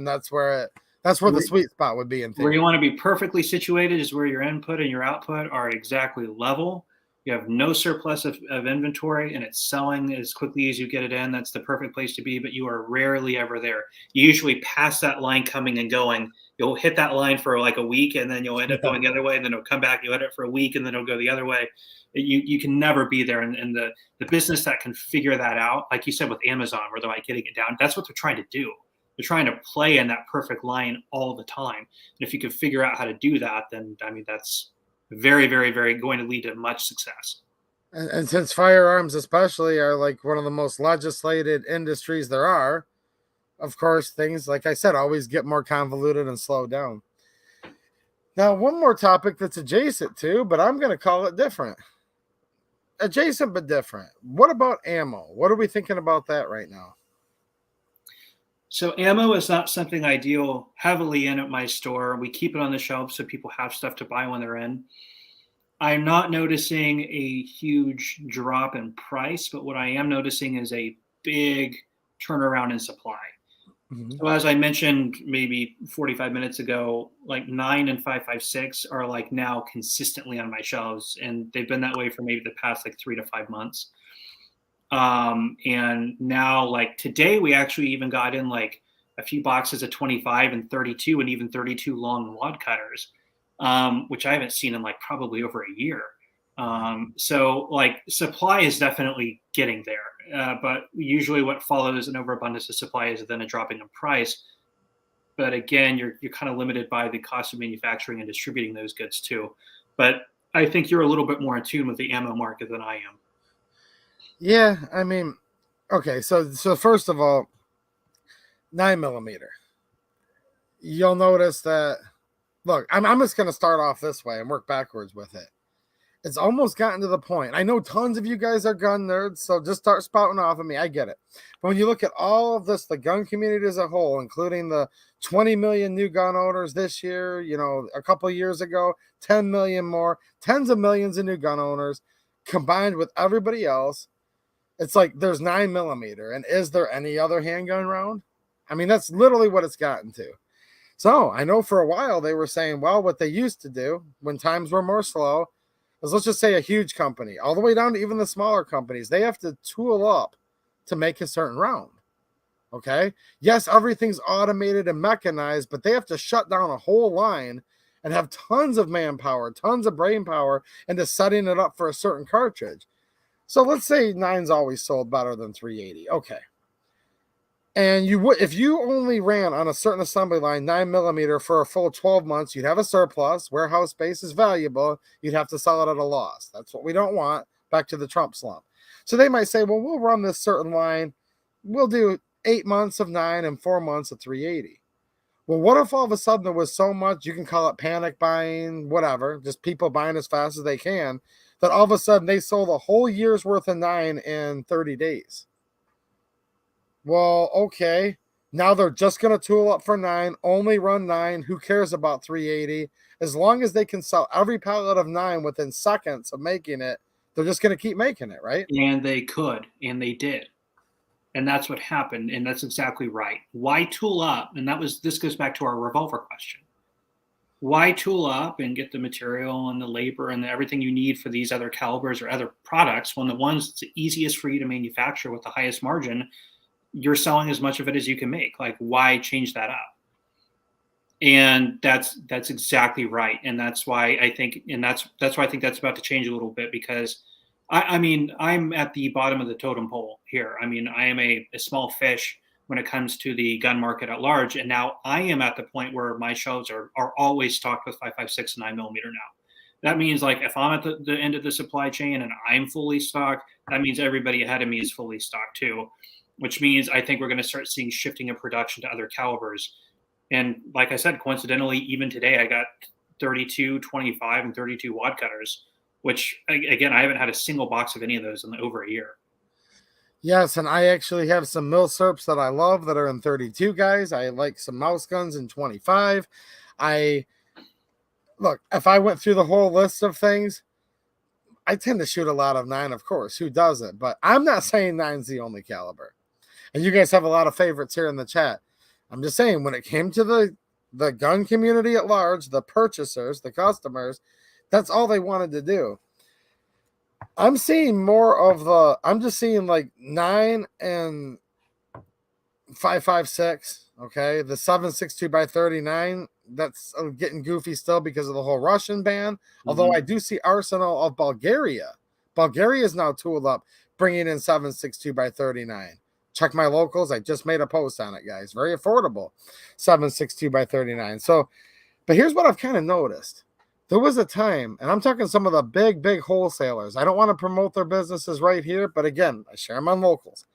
that's where the sweet spot would be in theory. Where you want to be perfectly situated is where your input and your output are exactly level. You have no surplus of inventory, and it's selling as quickly as you get it in. That's the perfect place to be, but you are rarely ever there. You usually pass that line coming and going. You'll hit that line for like a week, and then you'll end up going the other way, and then it'll come back. You'll hit it for a week, and then it'll go the other way. You can never be there. And the business that can figure that out, like you said with Amazon, where they're like getting it down, that's what they're trying to do. They're trying to play in that perfect line all the time. And if you can figure out how to do that, then that's very, very, very going to lead to much success. And since firearms especially are like one of the most legislated industries there are, of course, things, like I said, always get more convoluted and slowed down. Now, one more topic that's adjacent to, but I'm going to call it different. Adjacent but different. What about ammo? What are we thinking about that right now? So ammo is not something I deal heavily in at my store. We keep it on the shelf so people have stuff to buy when they're in. I'm not noticing a huge drop in price, but what I am noticing is a big turnaround in supply. Mm-hmm. So as I mentioned maybe 45 minutes ago, like 9 and 5.56 are like now consistently on my shelves, and they've been that way for maybe the past like 3 to 5 months. And now, like today, we actually even got in like a few boxes of 25 and 32 and even 32 long wad cutters, which I haven't seen in like probably over a year. So like supply is definitely getting there, but usually what follows an overabundance of supply is then a dropping in price. But again, you're kind of limited by the cost of manufacturing and distributing those goods too. But I think you're a little bit more in tune with the ammo market than I am. Yeah, I mean, okay, so first of all, 9mm. You'll notice that, look, I'm just going to start off this way and work backwards with it. It's almost gotten to the point. I know tons of you guys are gun nerds, so just start spouting off at me. I get it. But when you look at all of this, the gun community as a whole, including the 20 million new gun owners this year, a couple of years ago, 10 million more, tens of millions of new gun owners, combined with everybody else, it's like there's 9mm. And is there any other handgun around? I mean, that's literally what it's gotten to. So I know for a while they were saying, well, what they used to do when times were more slow is, let's just say a huge company, all the way down to even the smaller companies, they have to tool up to make a certain round. Okay. Yes, everything's automated and mechanized, but they have to shut down a whole line and have tons of manpower, tons of brain power into setting it up for a certain cartridge. So let's say 9's always sold better than 380. Okay. And you would, if you only ran on a certain assembly line 9mm for a full 12 months, you'd have a surplus. Warehouse space is valuable. You'd have to sell it at a loss. That's what we don't want. Back to the Trump slump. So they might say, well, we'll run this certain line. We'll do 8 months of 9 and 4 months of 380. Well, what if all of a sudden there was so much, you can call it panic buying, whatever, just people buying as fast as they can, that all of a sudden they sold a whole year's worth of 9 in 30 days. Well, okay, now they're just going to tool up for 9, only run 9. Who cares about 380? As long as they can sell every pallet of 9 within seconds of making it, they're just going to keep making it, right? And they could, and they did. And that's what happened, and that's exactly right. Why tool up? And this goes back to our revolver question. Why tool up and get the material and the labor and everything you need for these other calibers or other products when the ones that's easiest for you to manufacture with the highest margin, you're selling as much of it as you can make? Like, why change that up? And that's exactly right. And that's why I think, that's why I think that's about to change a little bit, because I mean, I'm at the bottom of the totem pole here. I mean, I am a small fish when it comes to the gun market at large. And now I am at the point where my shelves are always stocked with 5.56 and 9mm now. That means like if I'm at the end of the supply chain and I'm fully stocked, that means everybody ahead of me is fully stocked too, which means I think we're going to start seeing shifting of production to other calibers. And like I said, coincidentally, even today I got 32, 25, and 32 wad cutters, which again, I haven't had a single box of any of those in over a year. Yes, and I actually have some milsurps that I love that are in 32, guys. I like some mouse guns in 25. Look, if I went through the whole list of things, I tend to shoot a lot of 9, of course. Who doesn't? But I'm not saying 9's the only caliber. And you guys have a lot of favorites here in the chat. I'm just saying, when it came to the gun community at large, the purchasers, the customers, that's all they wanted to do. I'm seeing more of I'm just seeing like 9 and 5.56. Okay, the 7.62 by 39. That's getting goofy still because of the whole Russian ban. Although I do see Arsenal of Bulgaria. Bulgaria is now tooled up, bringing in 7.62 by 39. Check my locals. I just made a post on it, guys. Very affordable, 7.62 by 39. So, but here's what I've kind of noticed. There was a time, and I'm talking some of the big wholesalers. I don't want to promote their businesses right here, but again, I share them on locals.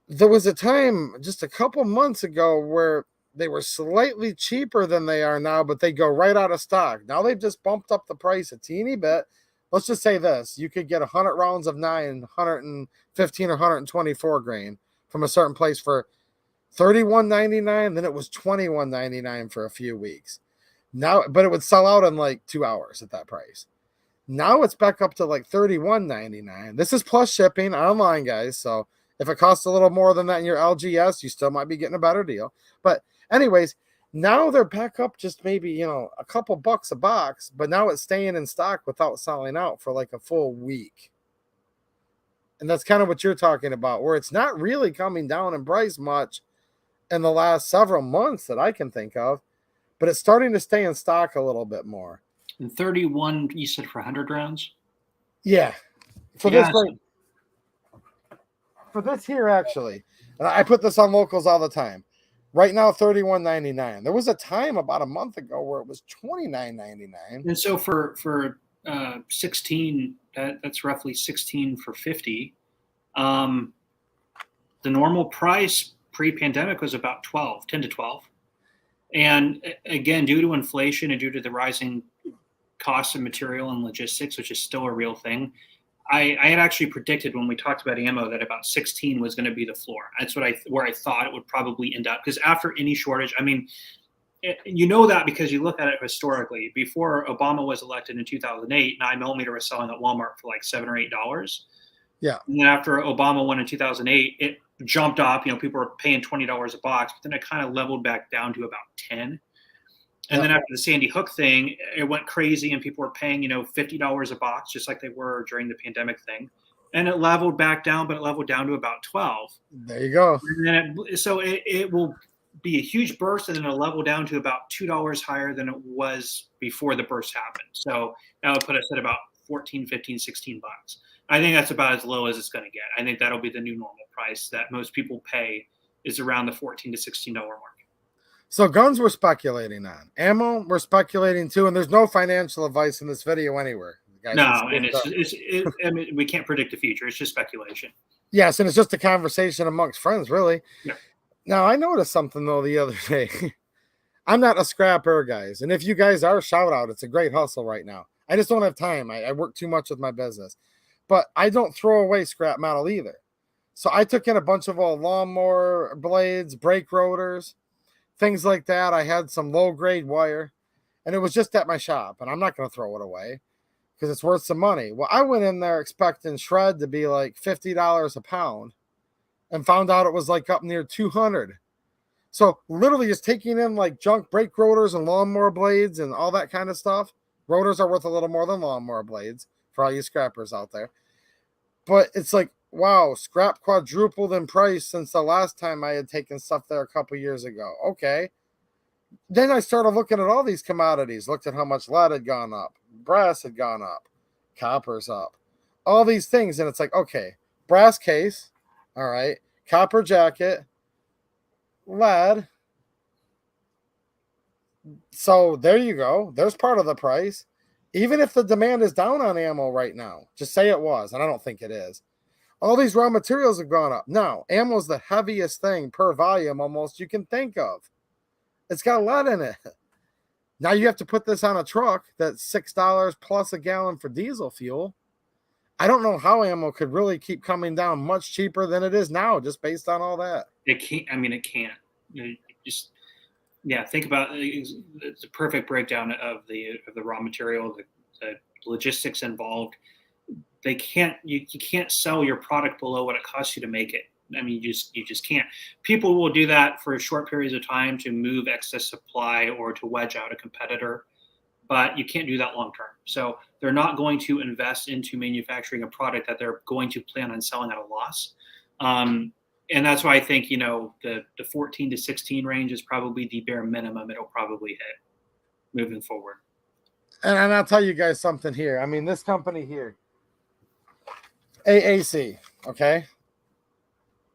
There was a time just a couple months ago where they were slightly cheaper than they are now, but they go right out of stock. Now they've just bumped up the price a teeny bit. Let's just say this. You could get 100 rounds of 9, 115 or 124 grain from a certain place for $31.99. Then it was $21.99 for a few weeks. Now, but it would sell out in like 2 hours at that price. Now it's back up to like $31.99. This is plus shipping online, guys. So if it costs a little more than that in your LGS, you still might be getting a better deal. But anyways, now they're back up just maybe, a couple bucks a box, but now it's staying in stock without selling out for like a full week. And that's kind of what you're talking about, where it's not really coming down in price much in the last several months that I can think of, but it's starting to stay in stock a little bit more. And 31, you said for 100 rounds? Yeah. For this here, actually, and I put this on locals all the time. Right now, $31.99. There was a time about a month ago where it was $29.99. And so for 16, that's roughly 16 for 50. The normal price pre-pandemic was about 10 to 12. And again, due to inflation and due to the rising cost of material and logistics, which is still a real thing, I had actually predicted when we talked about ammo that about 16 was going to be the floor. That's where I thought it would probably end up. Because after any shortage, I mean, that because you look at it historically. Before Obama was elected in 2008, 9mm was selling at Walmart for like $7 or $8. Yeah. And then after Obama won in 2008, it jumped up. People were paying $20 a box, but then it kind of leveled back down to about 10. And then after the Sandy Hook thing, it went crazy and people were paying, $50 a box, just like they were during the pandemic thing. And it leveled back down, but it leveled down to about 12. There you go. And then it will be a huge burst and then it'll level down to about $2 higher than it was before the burst happened. So that would put us at about 14, 15, 16 bucks. I think that's about as low as it's going to get. I think that'll be the new normal price that most people pay is around the $14 to $16 mark. So guns we're speculating on. Ammo we're speculating too, and there's no financial advice in this video anywhere. Guys, I mean, we can't predict the future. It's just speculation. Yes, and it's just a conversation amongst friends, really. Yeah. Now, I noticed something, though, the other day. I'm not a scrapper, guys, and if you guys are, shout out. It's a great hustle right now. I just don't have time. I work too much with my business. But I don't throw away scrap metal either. So I took in a bunch of old lawnmower blades, brake rotors, things like that. I had some low-grade wire, and it was just at my shop, and I'm not going to throw it away because it's worth some money. Well, I went in there expecting shred to be like $50 a pound and found out it was like up near $200. So literally just taking in like junk brake rotors and lawnmower blades and all that kind of stuff. Rotors are worth a little more than lawnmower blades for all you scrappers out there. But it's like, wow, scrap quadrupled in price since the last time I had taken stuff there a couple years ago. Okay. Then I started looking at all these commodities, looked at how much lead had gone up, brass had gone up, copper's up, all these things. And it's like, okay, brass case, all right, copper jacket, lead. So there you go. There's part of the price. Even if the demand is down on ammo right now, just say it was, and I don't think it is. All these raw materials have gone up. Now, ammo is the heaviest thing per volume almost you can think of. It's got lead in it. Now you have to put this on a truck that's $6 plus a gallon for diesel fuel. I don't know how ammo could really keep coming down much cheaper than it is now, just based on all that. It can't. I mean, it can't. Just think about it's a perfect breakdown of the raw material, the logistics involved. They can't. You can't sell your product below what it costs you to make it. I mean, you just can't. People will do that for short periods of time to move excess supply or to wedge out a competitor, but you can't do that long term. So they're not going to invest into manufacturing a product that they're going to plan on selling at a loss. And that's why I think, the 14 to 16 range is probably the bare minimum it'll probably hit moving forward. And I'll tell you guys something here. I mean, this company here, AAC, okay?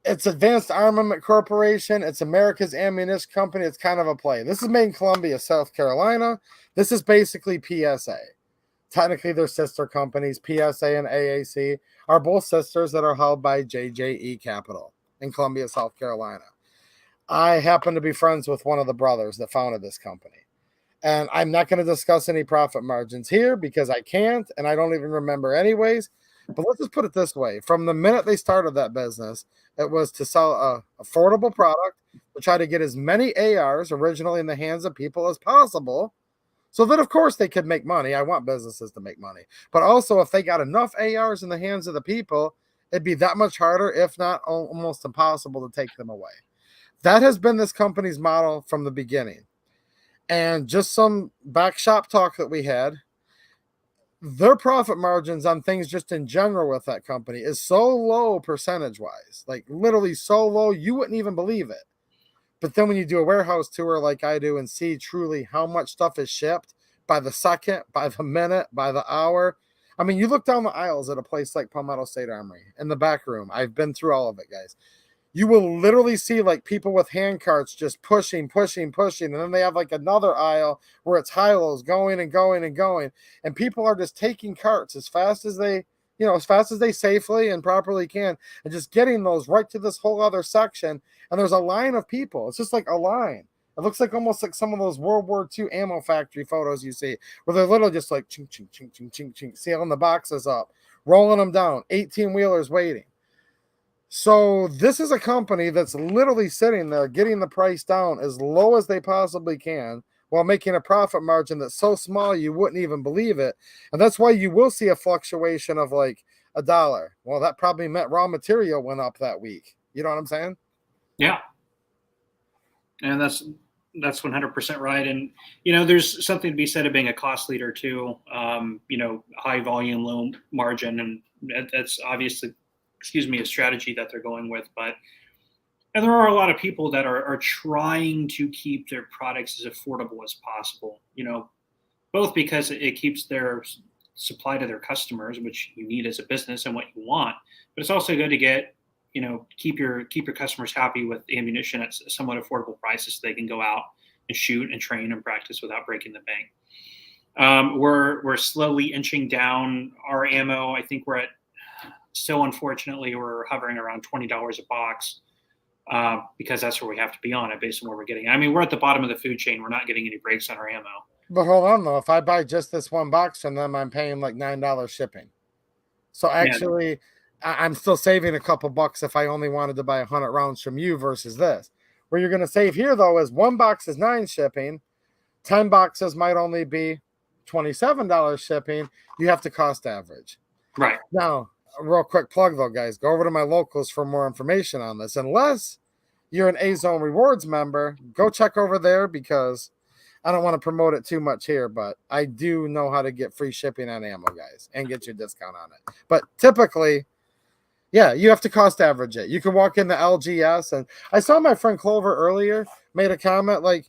It's Advanced Armament Corporation. It's America's ammunition company. It's kind of a play. This is made in Columbia, South Carolina. This is basically PSA. Technically, they're sister companies. PSA and AAC are both sisters that are held by JJE Capital in Columbia, South Carolina. I happen to be friends with one of the brothers that founded this company. And I'm not going to discuss any profit margins here because I can't, and I don't even remember anyways. But let's just put it this way. From the minute they started that business, it was to sell an affordable product, to try to get as many ARs originally in the hands of people as possible, so that, of course, they could make money. I want businesses to make money. But also, if they got enough ARs in the hands of the people, it'd be that much harder, if not almost impossible, to take them away. That has been this company's model from the beginning. And just some back shop talk that we had, their profit margins on things just in general with that company is so low percentage-wise, like literally so low, you wouldn't even believe it. But then when you do a warehouse tour like I do and see truly how much stuff is shipped by the second, by the minute, by the hour. I mean, you look down the aisles at a place like Palmetto State Armory in the back room. I've been through all of it, guys. You will literally see like people with hand carts just pushing. And then they have like another aisle where it's high-lows going and going and going. And people are just taking carts as fast as they safely and properly can, and just getting those right to this whole other section. And there's a line of people. It's just like a line. It looks like almost like some of those World War II ammo factory photos you see, where they're literally just like ching, ching, ching, ching, ching, ching, sealing the boxes up, rolling them down, 18-wheelers waiting. So this is a company that's literally sitting there getting the price down as low as they possibly can while making a profit margin that's so small you wouldn't even believe it. And that's why you will see a fluctuation of like $1. Well, that probably meant raw material went up that week. You know what I'm saying? Yeah. And that's 100% right. And, there's something to be said of being a cost leader too. High volume, low margin. And that's obviously, a strategy that they're going with. And there are a lot of people that are trying to keep their products as affordable as possible, both because it keeps their supply to their customers, which you need as a business and what you want, but it's also good to get, keep your customers happy with ammunition at somewhat affordable prices so they can go out and shoot and train and practice without breaking the bank. We're slowly inching down our ammo. I think unfortunately, we're hovering around $20 a box. Because that's where we have to be on it based on where we're getting. I mean, we're at the bottom of the food chain. We're not getting any breaks on our ammo. But hold on, though. If I buy just this one box from them, I'm paying like $9 shipping. So actually, I'm still saving a couple bucks if I only wanted to buy 100 rounds from you versus this. Where you're going to save here, though, is one box is $9 shipping. 10 boxes might only be $27 shipping. You have to cost average. Right. Now, a real quick plug, though, guys. Go over to my locals for more information on this. Unless you're an A-Zone Rewards member, go check over there because I don't want to promote it too much here, but I do know how to get free shipping on ammo, guys, and get you a discount on it. But typically, you have to cost average it. You can walk into LGS, and I saw my friend Clover earlier made a comment like,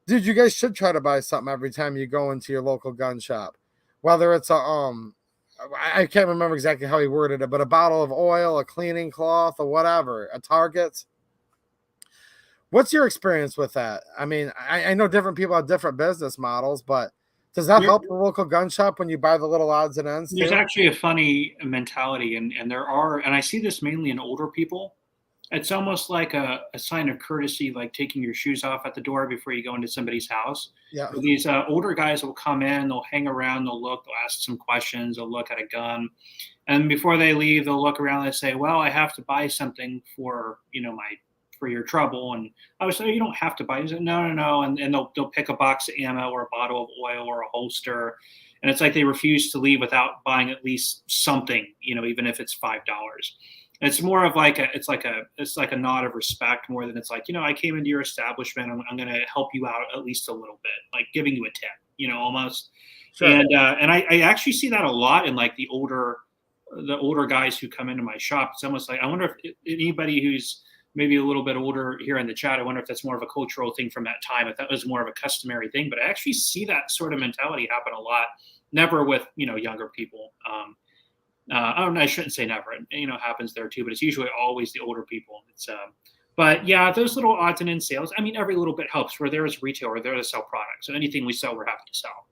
dude, you guys should try to buy something every time you go into your local gun shop. Whether it's I can't remember exactly how he worded it, but a bottle of oil, a cleaning cloth, or whatever, a Target. What's your experience with that? I mean, I know different people have different business models, but does that help the local gun shop when you buy the little odds and ends There's too? actually a funny mentality, and there are, and I see this mainly in older people. It's almost like a sign of courtesy, like taking your shoes off at the door before you go into somebody's house. Yeah. These older guys will come in, they'll hang around, they'll look, they'll ask some questions, they'll look at a gun, and before they leave, they'll look around and say, "Well, I have to buy something for for your trouble." And I was saying, "You don't have to buy." He said, "No, no, no," and they'll pick a box of ammo or a bottle of oil or a holster, and it's like they refuse to leave without buying at least something, even if it's $5. It's more of like it's like a nod of respect more than it's like, I came into your establishment. I'm going to help you out at least a little bit, like giving you a tip, almost. Sure. And I actually see that a lot in like the older guys who come into my shop. It's almost like, I wonder if anybody who's maybe a little bit older here in the chat, I wonder if that's more of a cultural thing from that time, if that was more of a customary thing. But I actually see that sort of mentality happen a lot. Never with younger people. I shouldn't say never. It happens there too, but it's usually always the older people. But yeah, those little odds and ends sales. I mean, every little bit helps. We're there as retail. We're there to sell products. So anything we sell, we're happy to sell.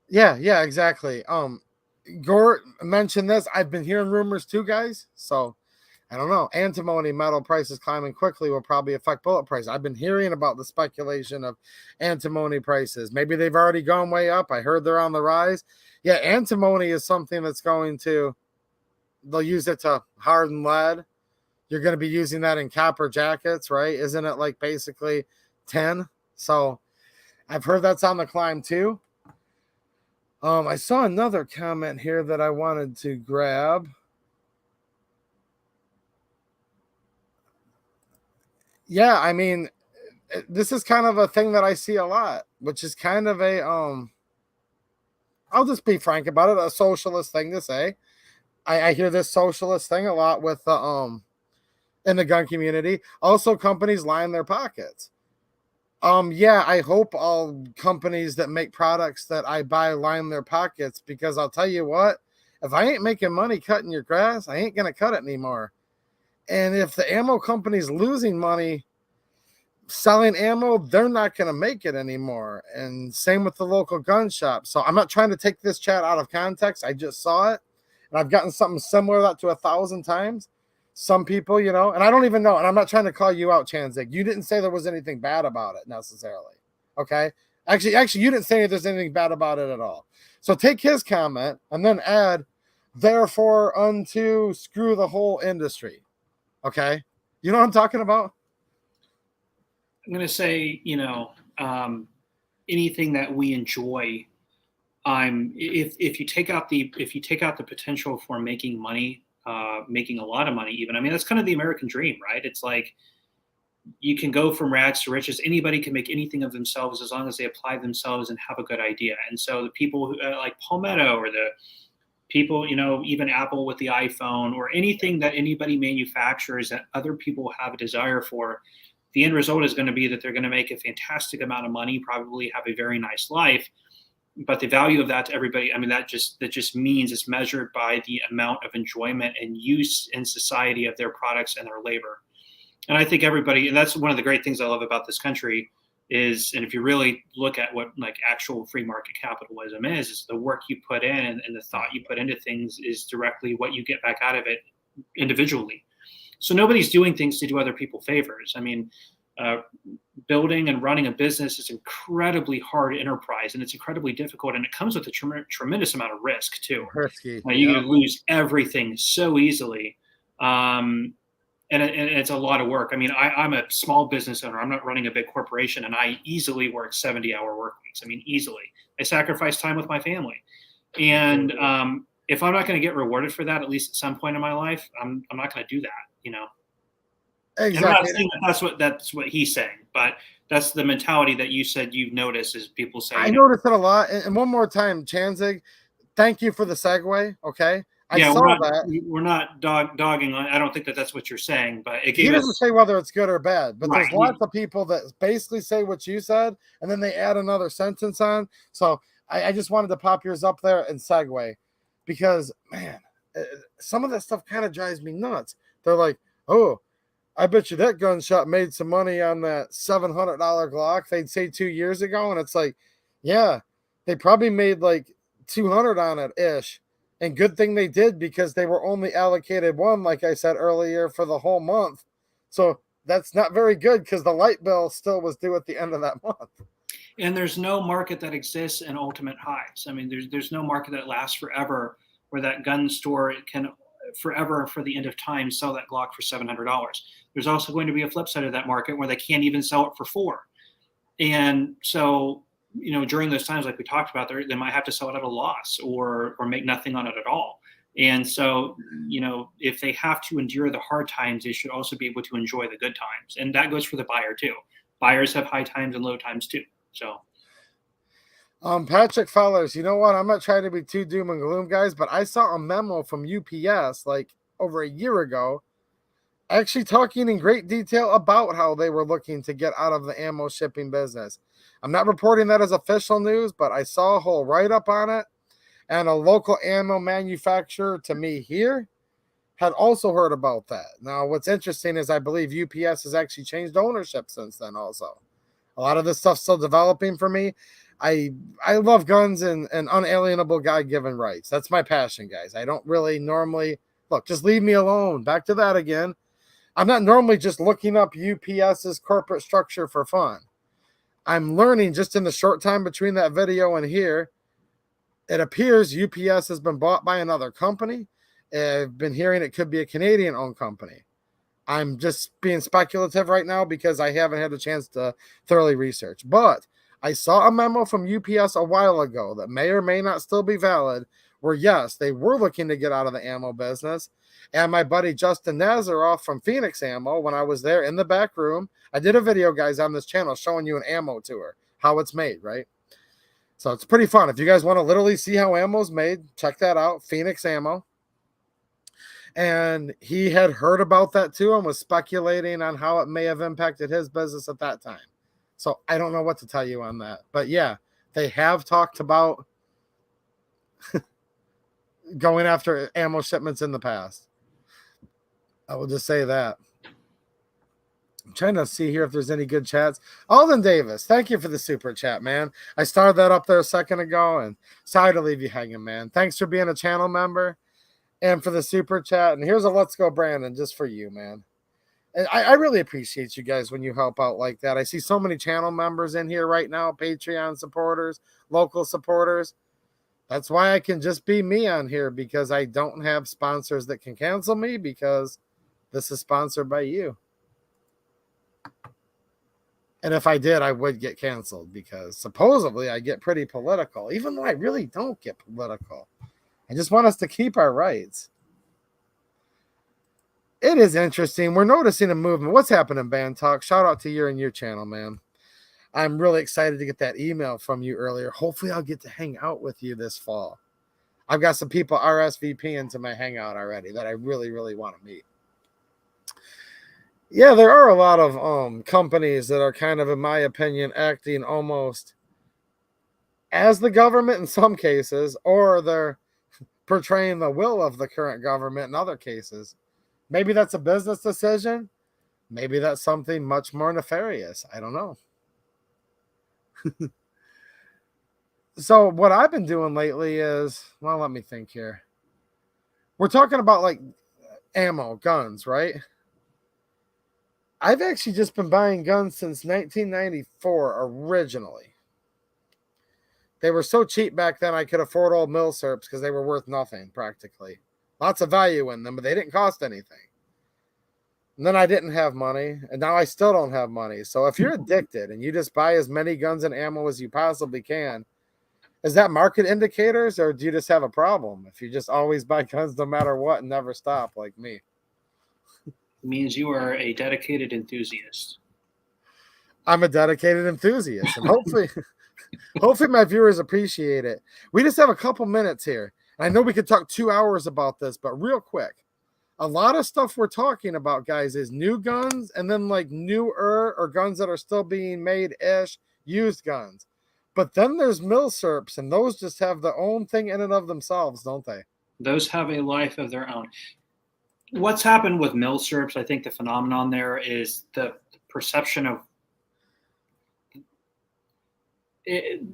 Yeah, exactly. Gore mentioned this. I've been hearing rumors too, guys. So I don't know. Antimony metal prices climbing quickly will probably affect bullet prices. I've been hearing about the speculation of antimony prices. Maybe they've already gone way up. I heard they're on the rise. Yeah, antimony is something that's they'll use it to harden lead. You're going to be using that in copper jackets, right? Isn't it like basically 10? So I've heard that's on the climb too. I saw another comment here that I wanted to grab. Yeah, I mean, this is kind of a thing that I see a lot, which is kind of I'll just be frank about it, a socialist thing to say. I hear this socialist thing a lot with the in the gun community. Also, companies line their pockets. Yeah, I hope all companies that make products that I buy line their pockets, because I'll tell you what, if I ain't making money cutting your grass, I ain't gonna cut it anymore. And if the ammo company's losing money selling ammo, they're not going to make it anymore. And same with the local gun shop. So I'm not trying to take this chat out of context. I just saw it, and I've gotten something similar that to 1,000 times. Some people, and I don't even know. And I'm not trying to call you out, Chanzig. You didn't say there was anything bad about it necessarily. Okay. Actually, you didn't say there's anything bad about it at all. So take his comment and then add, therefore, unto screw the whole industry. Okay. You know what I'm talking about? I'm going to say, anything that we enjoy. If you take out the potential for making money, making a lot of money, even, I mean, that's kind of the American dream, right? It's like you can go from rags to riches. Anybody can make anything of themselves as long as they apply themselves and have a good idea. And so the people who like Palmetto, or the people, even Apple with the iPhone, or anything that anybody manufactures that other people have a desire for, the end result is going to be that they're going to make a fantastic amount of money, probably have a very nice life. But the value of that to everybody, I mean, that just means it's measured by the amount of enjoyment and use in society of their products and their labor. And I think everybody, and that's one of the great things I love about this country is, and if you really look at what like actual free market capitalism is the work you put in and the thought you put into things is directly what you get back out of it individually. So nobody's doing things to do other people favors. I mean, building and running a business is incredibly hard enterprise, and it's incredibly difficult, and it comes with a tremendous amount of risk too. Risky. You can lose everything so easily, and it's a lot of work. I mean, I'm a small business owner. I'm not running a big corporation, and I easily work 70-hour work weeks. I mean, easily. I sacrifice time with my family, and if I'm not going to get rewarded for that, at least at some point in my life, I'm not going to do that. Exactly. I'm not saying that's what he's saying, but that's the mentality that you said you've noticed is people say. I noticed it a lot. And one more time, Chanzig, thank you for the segue. Okay. We're not dogging on. I don't think that that's what you're saying, but he doesn't say whether it's good or bad. But right. There's lots of people that basically say what you said, and then they add another sentence on. So I just wanted to pop yours up there and segue, because man, some of that stuff kind of drives me nuts. They're like, oh, I bet you that gun shop made some money on that $700 Glock they'd say 2 years ago. And it's like, yeah, they probably made like 200 on it ish. And good thing they did, because they were only allocated one, like I said earlier, for the whole month. So that's not very good, because the light bill still was due at the end of that month. And there's no market that exists in ultimate highs. I mean, there's no market that lasts forever, where that gun store can forever, for the end of time, sell that Glock for $700. There's also going to be a flip side of that market where they can't even sell it for $4. And so, during those times, like we talked about, they might have to sell it at a loss, or make nothing on it at all. And so, if they have to endure the hard times, they should also be able to enjoy the good times. And that goes for the buyer too. Buyers have high times and low times too. So, Patrick Fellers, you know what? I'm not trying to be too doom and gloom, guys, but I saw a memo from UPS like over a year ago, actually talking in great detail about how they were looking to get out of the ammo shipping business. I'm not reporting that as official news, but I saw a whole write-up on it, and a local ammo manufacturer to me here had also heard about that. Now, what's interesting is I believe UPS has actually changed ownership since then also. A lot of this stuff's still developing for me. I love guns and unalienable God-given rights. That's my passion, guys. I don't really normally... Look, just leave me alone. Back to that again. I'm not normally just looking up UPS's corporate structure for fun. I'm learning just in the short time between that video and here. It appears UPS has been bought by another company. I've been hearing it could be a Canadian-owned company. I'm just being speculative right now because I haven't had a chance to thoroughly research. But I saw a memo from UPS a while ago that may or may not still be valid, where, yes, they were looking to get out of the ammo business. And my buddy Justin Nazaroff from Phoenix Ammo, when I was there in the back room, I did a video, guys, on this channel showing you an ammo tour, how it's made, right? So it's pretty fun. If you guys want to literally see how ammo's made, check that out, Phoenix Ammo. And he had heard about that too and was speculating on how it may have impacted his business at that time. So I don't know what to tell you on that. But yeah, they have talked about going after ammo shipments in the past. I will just say that. I'm trying to see here if there's any good chats. Alden Davis, thank you for the super chat, man. I started that up there a second ago, and sorry to leave you hanging, man. Thanks for being a channel member and for the super chat. And here's a Let's Go Brandon just for you, man. And I really appreciate you guys when you help out like that. I see so many channel members in here right now, Patreon supporters, local supporters. That's why I can just be me on here, because I don't have sponsors that can cancel me, because this is sponsored by you. And if I did, I would get canceled, because supposedly I get pretty political, even though I really don't get political. I just want us to keep our rights. It is interesting. We're noticing a movement. What's happening, Band Talk? Shout out to you and your channel, man. I'm really excited to get that email from you earlier. Hopefully I'll get to hang out with you this fall. I've got some people RSVP into my hangout already that I really, really want to meet. Yeah, there are a lot of companies that are kind of, in my opinion, acting almost as the government in some cases, or they're portraying the will of the current government in other cases. Maybe that's a business decision. Maybe that's something much more nefarious. I don't know. So what I've been doing lately is, well, let me think here. We're talking about like ammo, guns, right? I've actually just been buying guns since 1994 originally. They were so cheap back then I could afford old milsurps because they were worth nothing practically. Lots of value in them, but they didn't cost anything. And then I didn't have money, and now I still don't have money. So if you're addicted and you just buy as many guns and ammo as you possibly can, is that market indicators, or do you just have a problem if you just always buy guns no matter what and never stop like me? it means you are a dedicated enthusiast. I'm a dedicated enthusiast, and hopefully my viewers appreciate it. We just have a couple minutes here. I know we could talk 2 hours about this, but real quick, a lot of stuff we're talking about, guys, is new guns, and then like newer or guns that are still being made-ish, used guns. But then there's milsurps, and those just have their own thing in and of themselves, don't they? Those have a life of their own. what's happened with milsurps, I think the phenomenon there is the perception of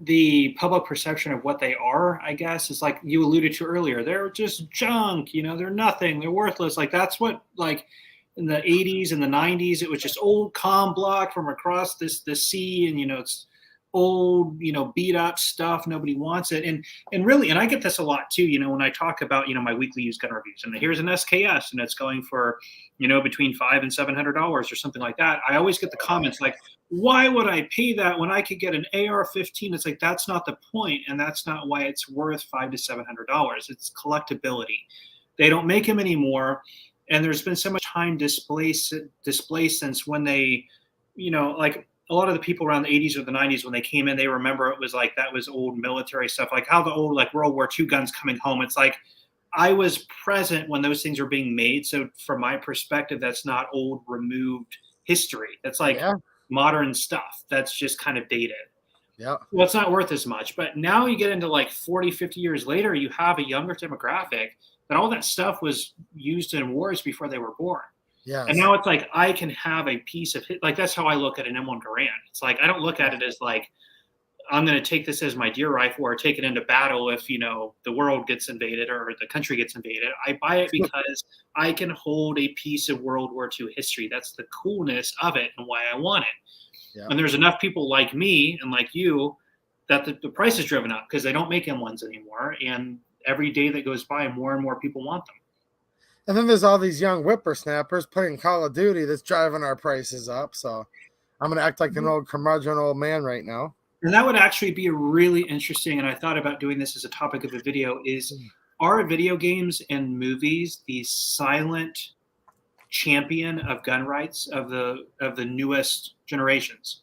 the public perception of what they are, I guess, is like you alluded to earlier. They're just junk, they're nothing, they're worthless. Like that's what, like, in the 80s and the 90s, it was just old comm block from across the sea, and it's old, beat up stuff. Nobody wants it. And really, and I get this a lot too, when I talk about, my weekly used gun reviews, and here's an SKS and it's going for, between $500 and $700 or something like that. I always get the comments like, why would I pay that when I could get an AR-15? It's like, that's not the point, and that's not why it's worth $500 to $700. It's collectability. They don't make them anymore, and there's been so much time displaced since when they, like a lot of the people around the 80s or the 90s, when they came in, they remember it was like, that was old military stuff, like how the old, like, World War II guns coming home. It's like, I was present when those things were being made. So from my perspective, that's not old removed history. That's like modern stuff. That's just kind of dated. Yeah. Well, it's not worth as much. But now you get into like 40, 50 years later, you have a younger demographic that all that stuff was used in wars before they were born. Yes. And now it's like, I can have a piece of like, that's how I look at an M1 Garand. It's like, I don't look at it as like, I'm going to take this as my deer rifle or take it into battle if, the world gets invaded or the country gets invaded. I buy it because I can hold a piece of World War II history. That's the coolness of it and why I want it. Yeah. And there's enough people like me and like you that the price is driven up because they don't make M1s anymore. And every day that goes by, more and more people want them. And then there's all these young whippersnappers playing Call of Duty that's driving our prices up. So I'm going to act like an old curmudgeon old man right now. And that would actually be a really interesting, and I thought about doing this as a topic of a video, is, are video games and movies the silent champion of gun rights of the newest generations?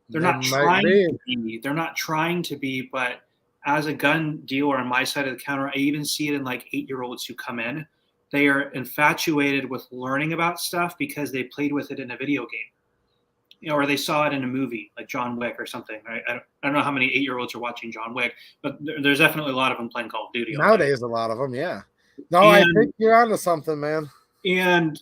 They're not trying to be. They're not trying to be, but as a gun dealer on my side of the counter, I even see it in like 8-year-olds who come in. They are infatuated with learning about stuff because they played with it in a video game, or they saw it in a movie like John Wick or something. I don't know how many 8-year-olds are watching John Wick, but there's definitely a lot of them playing Call of Duty. Nowadays, a lot of them, yeah. No, I think you're onto something, man. And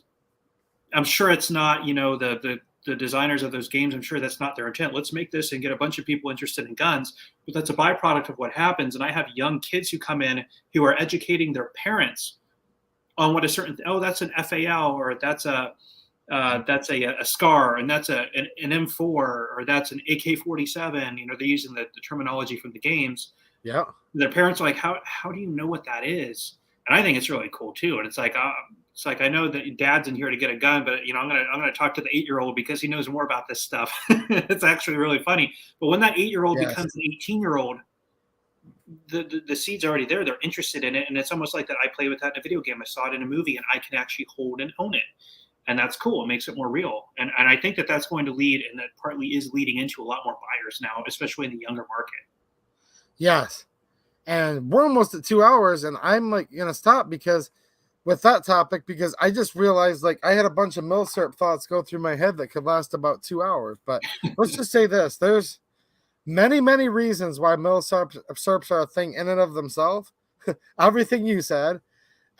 I'm sure it's not, the designers of those games, I'm sure that's not their intent. Let's make this and get a bunch of people interested in guns, but that's a byproduct of what happens. And I have young kids who come in who are educating their parents on what a certain, that's an FAL, or that's a SCAR, and that's an M4, or that's an AK-47. They're using the terminology from the games. Yeah. Their parents are like, how do you know what that is? And I think it's really cool too. And it's like I know that dad's in here to get a gun, but I'm gonna talk to the 8-year-old because he knows more about this stuff. It's actually really funny. But when that 8-year-old becomes an 18-year-old, the seed's already there. They're interested in it, and it's almost like that. I play with that in a video game. I saw it in a movie, and I can actually hold and own it. And that's cool. It makes it more real. And I think that that's going to lead, and that partly is leading into a lot more buyers now, especially in the younger market. Yes. And we're almost at 2 hours, and I'm like going to stop because with that topic, because I just realized like I had a bunch of milsurp thoughts go through my head that could last about 2 hours. But let's just say this. There's many, many reasons why milsurps are a thing in and of themselves. Everything you said.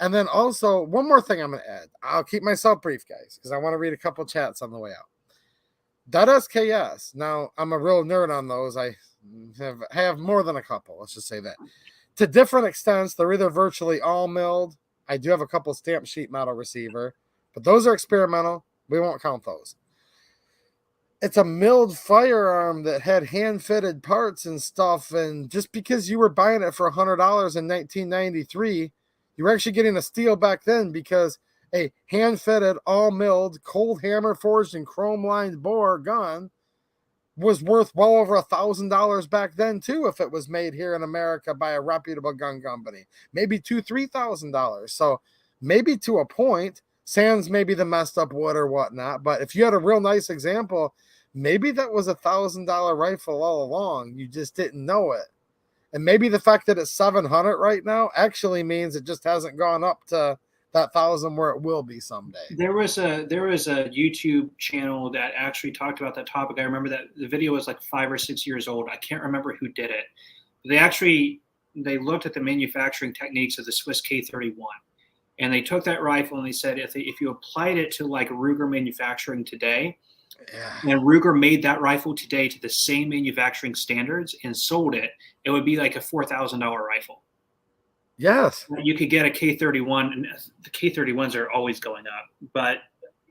And then also, one more thing I'm going to add. I'll keep myself brief, guys, because I want to read a couple chats on the way out. That SKS. Now, I'm a real nerd on those. I have more than a couple. Let's just say that. To different extents, they're either virtually all milled. I do have a couple stamped sheet metal receiver, but those are experimental. We won't count those. It's a milled firearm that had hand-fitted parts and stuff, and just because you were buying it for $100 in 1993, you were actually getting a steal back then because a hand-fitted, all-milled, cold hammer forged and chrome-lined bore gun was worth well over $1,000 back then too if it was made here in America by a reputable gun company. Maybe $2,000-$3,000. So maybe to a point, sans maybe the messed up wood or whatnot. But if you had a real nice example, maybe that was $1,000 rifle all along. You just didn't know it. And maybe the fact that it's 700 right now actually means it just hasn't gone up to that 1,000 where it will be someday. There was a YouTube channel that actually talked about that topic. I remember that the video was like 5 or 6 years old. I can't remember who did it. They looked at the manufacturing techniques of the Swiss K31, and they took that rifle and they said if you applied it to like Ruger manufacturing today, Yeah. and Ruger made that rifle today to the same manufacturing standards and sold it, it would be like a $4,000 rifle. Yes. You could get a K31, and the K31s are always going up, but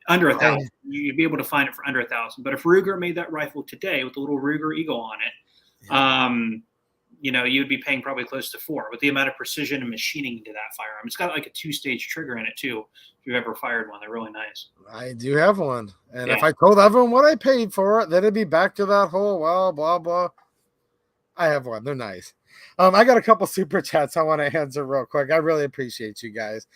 under 1,000. You'd be able to find it for under 1,000. But if Ruger made that rifle today with a little Ruger Eagle on it, you know, you'd be paying probably close to $4,000 with the amount of precision and machining into that firearm. It's got like a 2-stage trigger in it too. If you've ever fired one, they're really nice. I do have one, and if I told everyone what I paid for it, then it'd be back to that whole blah blah. I have one. They're nice. I got a couple super chats I want to answer real quick. I really appreciate you guys.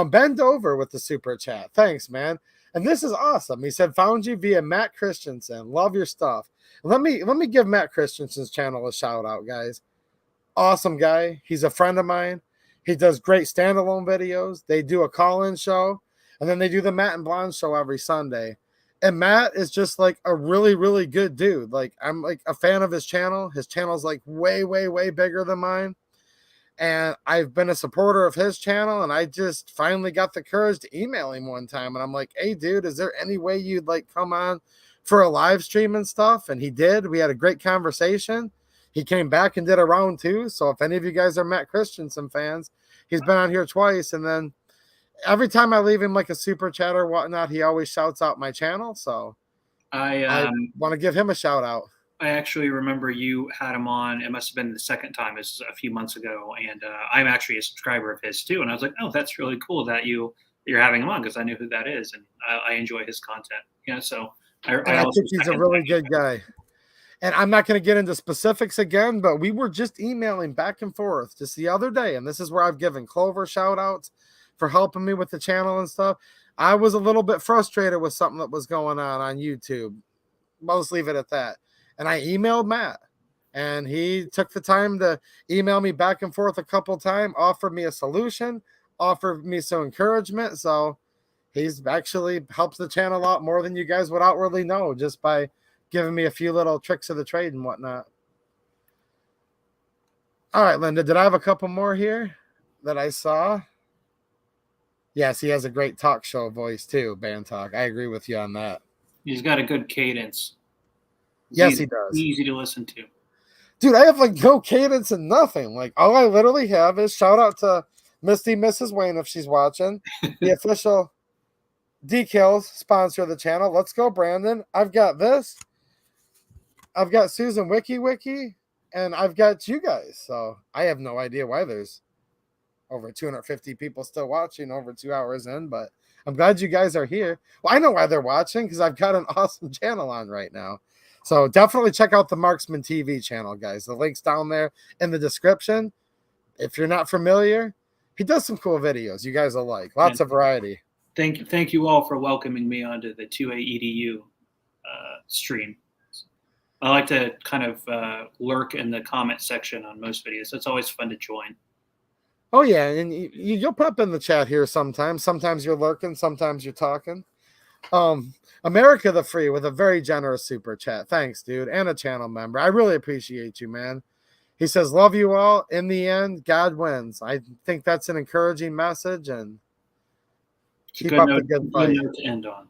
Ben Dover with the super chat. Thanks, man. And this is awesome. He said, found you via Matt Christensen. Love your stuff. Let me give Matt Christensen's channel a shout out, guys. Awesome guy. He's a friend of mine. He does great standalone videos. They do a call-in show, and then they do the Matt and Blonde show every Sunday. And Matt is just like a really, really good dude. Like, I'm like a fan of his channel. His channel's like way, way, way bigger than mine. And I've been a supporter of his channel, and I just finally got the courage to email him one time. And I'm like, hey, dude, is there any way you'd like come on for a live stream and stuff? And he did. We had a great conversation. He came back and did a round 2. So if any of you guys are Matt Christensen fans, he's been on here twice. And then every time I leave him like a super chat or whatnot, he always shouts out my channel. So I want to give him a shout out. I actually remember you had him on. It must have been the second time. This was a few months ago, and I'm actually a subscriber of his too. And I was like, oh, that's really cool that you're having him on, because I knew who that is, and I enjoy his content. You know, so I think he's a really good guy. And I'm not going to get into specifics again, but we were just emailing back and forth just the other day. And this is where I've given Clover shout outs for helping me with the channel and stuff. I was a little bit frustrated with something that was going on YouTube. I'll just leave it at that. And I emailed Matt, and he took the time to email me back and forth a couple times, offered me a solution, offered me some encouragement. So he's actually helps the channel out more than you guys would outwardly know, just by giving me a few little tricks of the trade and whatnot. All right, Linda, did I have a couple more here that I saw? Yes, he has a great talk show voice too, Band Talk. I agree with you on that. He's got a good cadence. Yes, he does. Easy to listen to. Dude, I have like no cadence and nothing. Like, all I literally have is shout out to Misty Mrs. Wayne if she's watching, the official decals sponsor of the channel. Let's go, Brandon. I've got this. I've got Susan Wiki, and I've got you guys. So I have no idea why there's over 250 people still watching over 2 hours in, but I'm glad you guys are here. Well, I know why they're watching, because I've got an awesome channel on right now. So definitely check out the MarksmanTV channel, guys. The link's down there in the description. If you're not familiar, he does some cool videos you guys will like. Lots of variety. Thank you all for welcoming me onto the 2A EDU stream. I like to kind of lurk in the comment section on most videos. It's always fun to join. Oh, yeah, and you'll pop in the chat here sometimes. Sometimes you're lurking, sometimes you're talking. America the Free with a very generous super chat. Thanks, dude, and a channel member. I really appreciate you, man. He says, love you all. In the end, God wins. I think that's an encouraging message, and keep up the good fight. Good note to end on.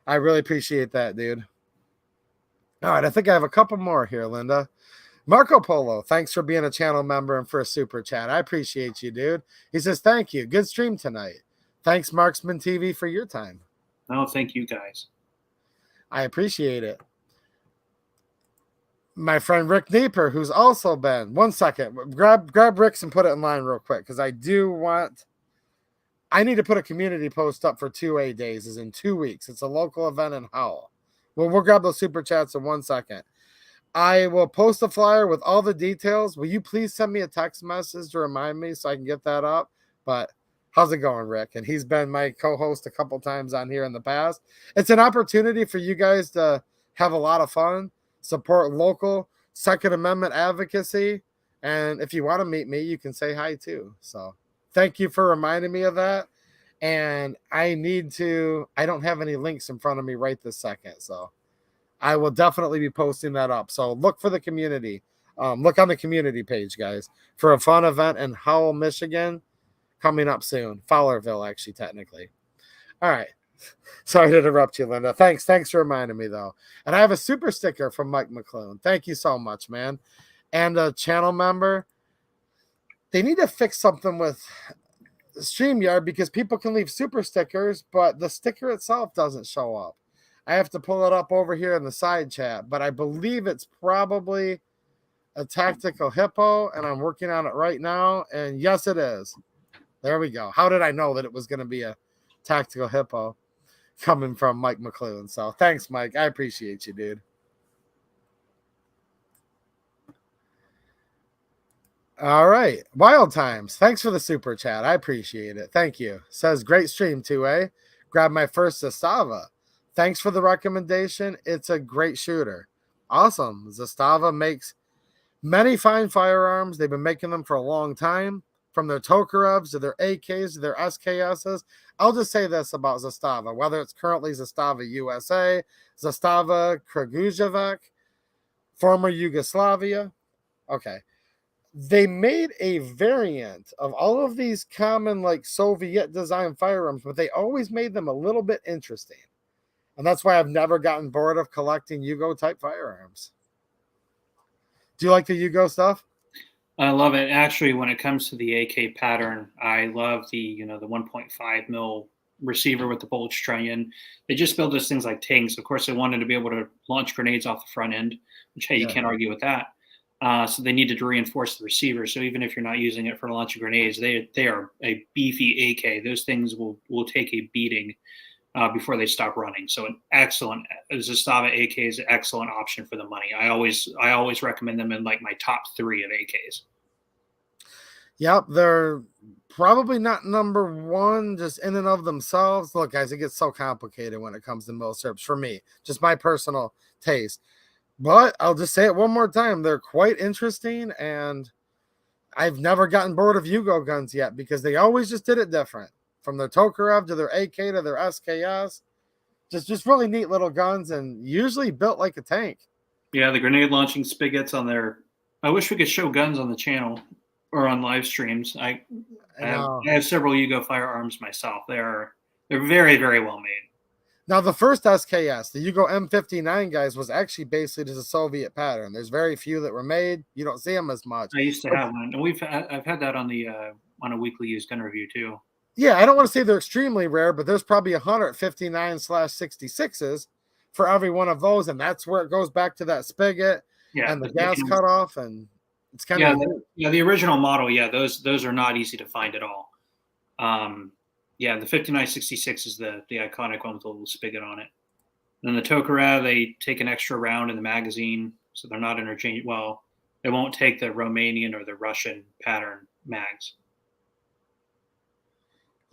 I really appreciate that, dude. All right, I think I have a couple more here, Linda. Marco Polo, thanks for being a channel member and for a super chat. I appreciate you, dude. He says, thank you. Good stream tonight. Thanks, MarksmanTV, for your time. Oh, thank you, guys. I appreciate it. My friend Rick Naper, who's also been, 1 second, grab Rick's and put it in line real quick, because I need to put a community post up for 2A days, is in 2 weeks. It's a local event in Howell. Well, we'll grab those super chats in 1 second. I will post a flyer with all the details. Will you please send me a text message to remind me so I can get that up? But how's it going, Rick? And he's been my co-host a couple times on here in the past. It's an opportunity for you guys to have a lot of fun, support local Second Amendment advocacy. And if you want to meet me, you can say hi too. So thank you for reminding me of that. And I don't have any links in front of me right this second. So I will definitely be posting that up. So look for the community. Look on the community page, guys, for a fun event in Howell, Michigan. coming up soon. Fowlerville, actually, technically. All right. Sorry to interrupt you, Linda. Thanks for reminding me, though. And I have a super sticker from Mike McClune. Thank you so much, man. And a channel member. They need to fix something with StreamYard because people can leave super stickers, but the sticker itself doesn't show up. I have to pull it up over here in the side chat, but I believe it's probably a tactical hippo, and I'm working on it right now. And yes, it is. There we go. How did I know that it was going to be a tactical hippo coming from Mike McClune? So thanks, Mike. I appreciate you, dude. All right. Wild Times. Thanks for the super chat. I appreciate it. Thank you. Says great stream, 2A. Grab my first Zastava. Thanks for the recommendation. It's a great shooter. Awesome. Zastava makes many fine firearms. They've been making them for a long time. From their Tokarevs to their AKs to their SKSs. I'll just say this about Zastava, whether it's currently Zastava USA, Zastava Kragujevac, former Yugoslavia. Okay. They made a variant of all of these common like Soviet design firearms, but they always made them a little bit interesting. And that's why I've never gotten bored of collecting Yugo type firearms. Do you like the Yugo stuff? I love it. Actually, when it comes to the AK pattern, I love the 1.5 mil receiver with the bulge trunnion. They just build those things like tanks. Of course, they wanted to be able to launch grenades off the front end, which, hey, you can't argue with that. So they needed to reinforce the receiver. So even if you're not using it for launching grenades, they are a beefy AK. Those things will take a beating before they stop running. So an excellent Zastava AK is an excellent option for the money. I always recommend them in like my top 3 of AKs. Yep, they're probably not number 1 just in and of themselves. Look, guys, it gets so complicated when it comes to milsurps for me. Just my personal taste. But I'll just say it one more time. They're quite interesting, and I've never gotten bored of Yugo guns yet because they always just did it different. From their Tokarev to their AK to their SKS. Just really neat little guns and usually built like a tank. Yeah, the grenade launching spigots on their – I wish we could show guns on the channel or on live streams. I have several Yugo firearms myself. They're very, very well made. Now, the first SKS, the Yugo M59 guys, was actually basically just a Soviet pattern. There's very few that were made. You don't see them as much. I used to have one. And I've had that on a weekly used gun review too. Yeah, I don't want to say they're extremely rare, but there's probably 159/66s for every one of those, and that's where it goes back to that spigot and the gas cutoff, and it's kind of the original model. Yeah, those are not easy to find at all. Yeah, the 5966 is the iconic one with a little spigot on it. And then the Tokarev, they take an extra round in the magazine, so they're not interchangeable. Well, they won't take the Romanian or the Russian pattern mags.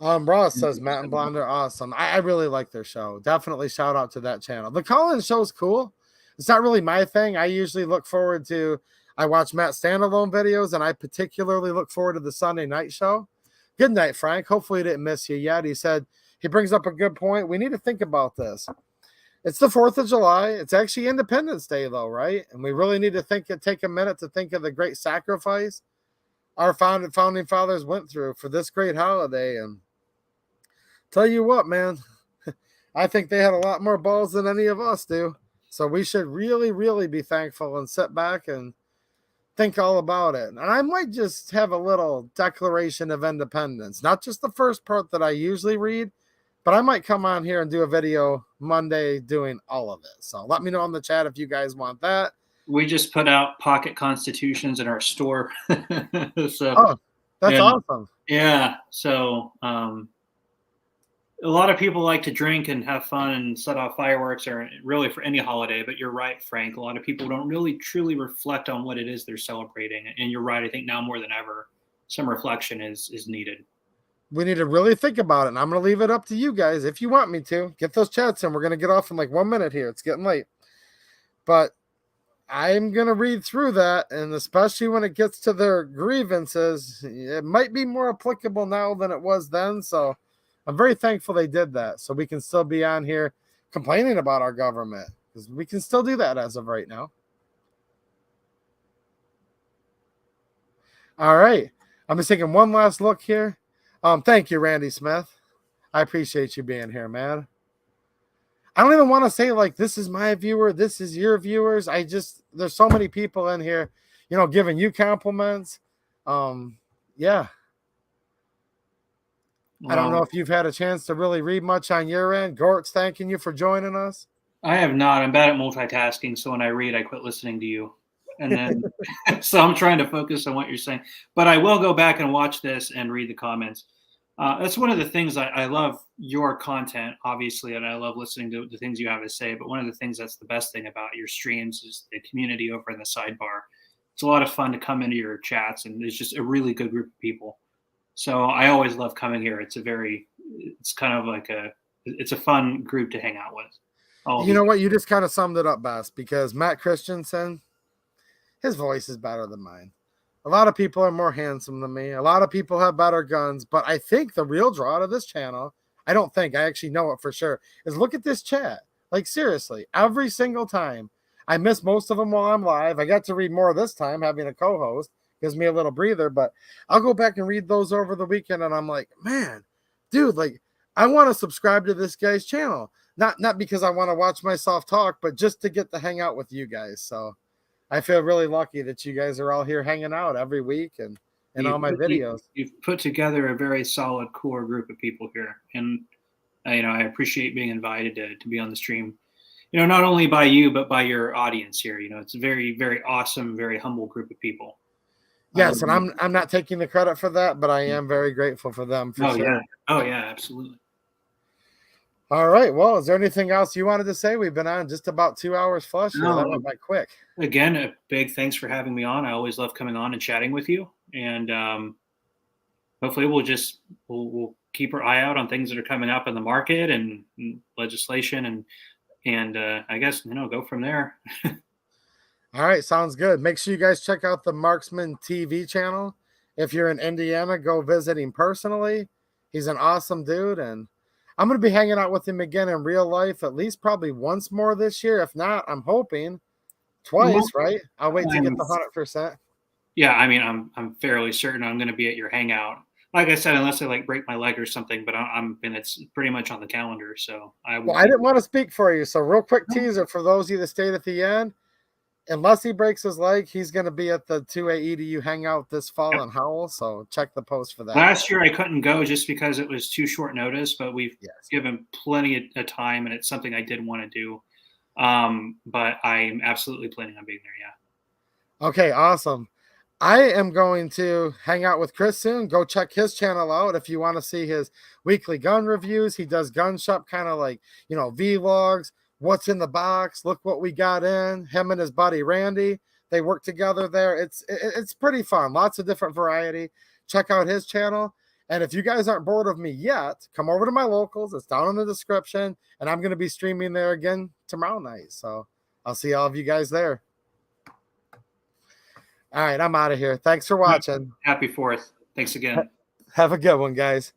Ross says Matt and Blonde are awesome. I really like their show. Definitely shout out to that channel. The call-in show's cool. It's not really my thing. I usually look forward to, I watch Matt's standalone videos, and I particularly look forward to the Sunday night show. Good night, Frank. Hopefully he didn't miss you yet. He said, he brings up a good point. We need to think about this. It's the 4th of July. It's actually Independence Day, though, right? And we really need to take a minute to think of the great sacrifice our founding fathers went through for this great holiday. And tell you what, man, I think they had a lot more balls than any of us do. So we should really, really be thankful and sit back and think all about it. And I might just have a little Declaration of Independence, not just the first part that I usually read, but I might come on here and do a video Monday doing all of it. So let me know in the chat if you guys want that. We just put out pocket constitutions in our store. So, that's awesome. Yeah. So a lot of people like to drink and have fun and set off fireworks, or really for any holiday. But you're right, Frank. A lot of people don't really truly reflect on what it is they're celebrating. And you're right. I think now more than ever, some reflection is needed. We need to really think about it. And I'm going to leave it up to you guys. If you want me to, get those chats in. We're going to get off in like 1 minute here. It's getting late. But I'm going to read through that. And especially when it gets to their grievances, it might be more applicable now than it was then. So I'm very thankful they did that. So we can still be on here complaining about our government, because we can still do that as of right now. All right. I'm just taking one last look here. Thank you, Randy Smith. I appreciate you being here, man. I don't even want to say like this is my viewer, this is your viewers. There's so many people in here, giving you compliments. Yeah. I don't know if you've had a chance to really read much on your end. Gort's thanking you for joining us. I have not. I'm bad at multitasking, so when I read, I quit listening to you. And then, so I'm trying to focus on what you're saying. But I will go back and watch this and read the comments. That's one of the things I love your content, obviously, and I love listening to the things you have to say. But one of the things that's the best thing about your streams is the community over in the sidebar. It's a lot of fun to come into your chats, and there's just a really good group of people. So I always love coming here. It's kind of like it's a fun group to hang out with. You know what? You just kind of summed it up best, because Matt Christensen, his voice is better than mine. A lot of people are more handsome than me. A lot of people have better guns. But I think the real draw to this channel, I actually know it for sure, is look at this chat. Like, seriously, every single time. I miss most of them while I'm live. I got to read more this time, having a co-host. Gives me a little breather. But I'll go back and read those over the weekend, and I'm like, man, dude, like, I want to subscribe to this guy's channel. Not because I want to watch myself talk, but just to get to hang out with you guys. So I feel really lucky that you guys are all here hanging out every week and all my videos. You've put together a very solid core group of people here. And, I appreciate being invited to be on the stream, not only by you, but by your audience here. It's a very, very awesome, very humble group of people. Yes. And I'm not taking the credit for that, but I am very grateful for them. For sure. Yeah. Oh yeah, absolutely. All right. Well, is there anything else you wanted to say? We've been on just about 2 hours flush. No, that went by quick. Again, a big thanks for having me on. I always love coming on and chatting with you. And hopefully we'll keep our eye out on things that are coming up in the market and legislation and I guess, go from there. All right. Sounds good. Make sure you guys check out the MarksmanTV channel. If you're in Indiana, go visit him personally. He's an awesome dude, and I'm going to be hanging out with him again in real life, at least probably once more this year. If not, I'm hoping twice, right? I'll wait to get the 100%. Yeah, I mean, I'm fairly certain I'm going to be at your hangout. Like I said, unless I break my leg or something, but and it's pretty much on the calendar. So I didn't want to speak for you. So real quick teaser for those of you that stayed at the end. Unless he breaks his leg, he's going to be at the 2A EDU hangout this fall in Howell. So check the post for that. Last year I couldn't go just because it was too short notice, but we've given plenty of time, and it's something I did want to do. But I'm absolutely planning on being there. Yeah. Okay, awesome. I am going to hang out with Chris soon. Go check his channel out if you want to see his weekly gun reviews. He does gun shop kind of like, vlogs. What's in the box? Look what we got in. Him and his buddy Randy, they work together there. It's pretty fun. Lots of different variety. Check out his channel. And if you guys aren't bored of me yet, come over to my locals. It's down in the description. And I'm going to be streaming there again tomorrow night. So I'll see all of you guys there. All right, I'm out of here. Thanks for watching. Happy 4th. Thanks again. Have a good one, guys.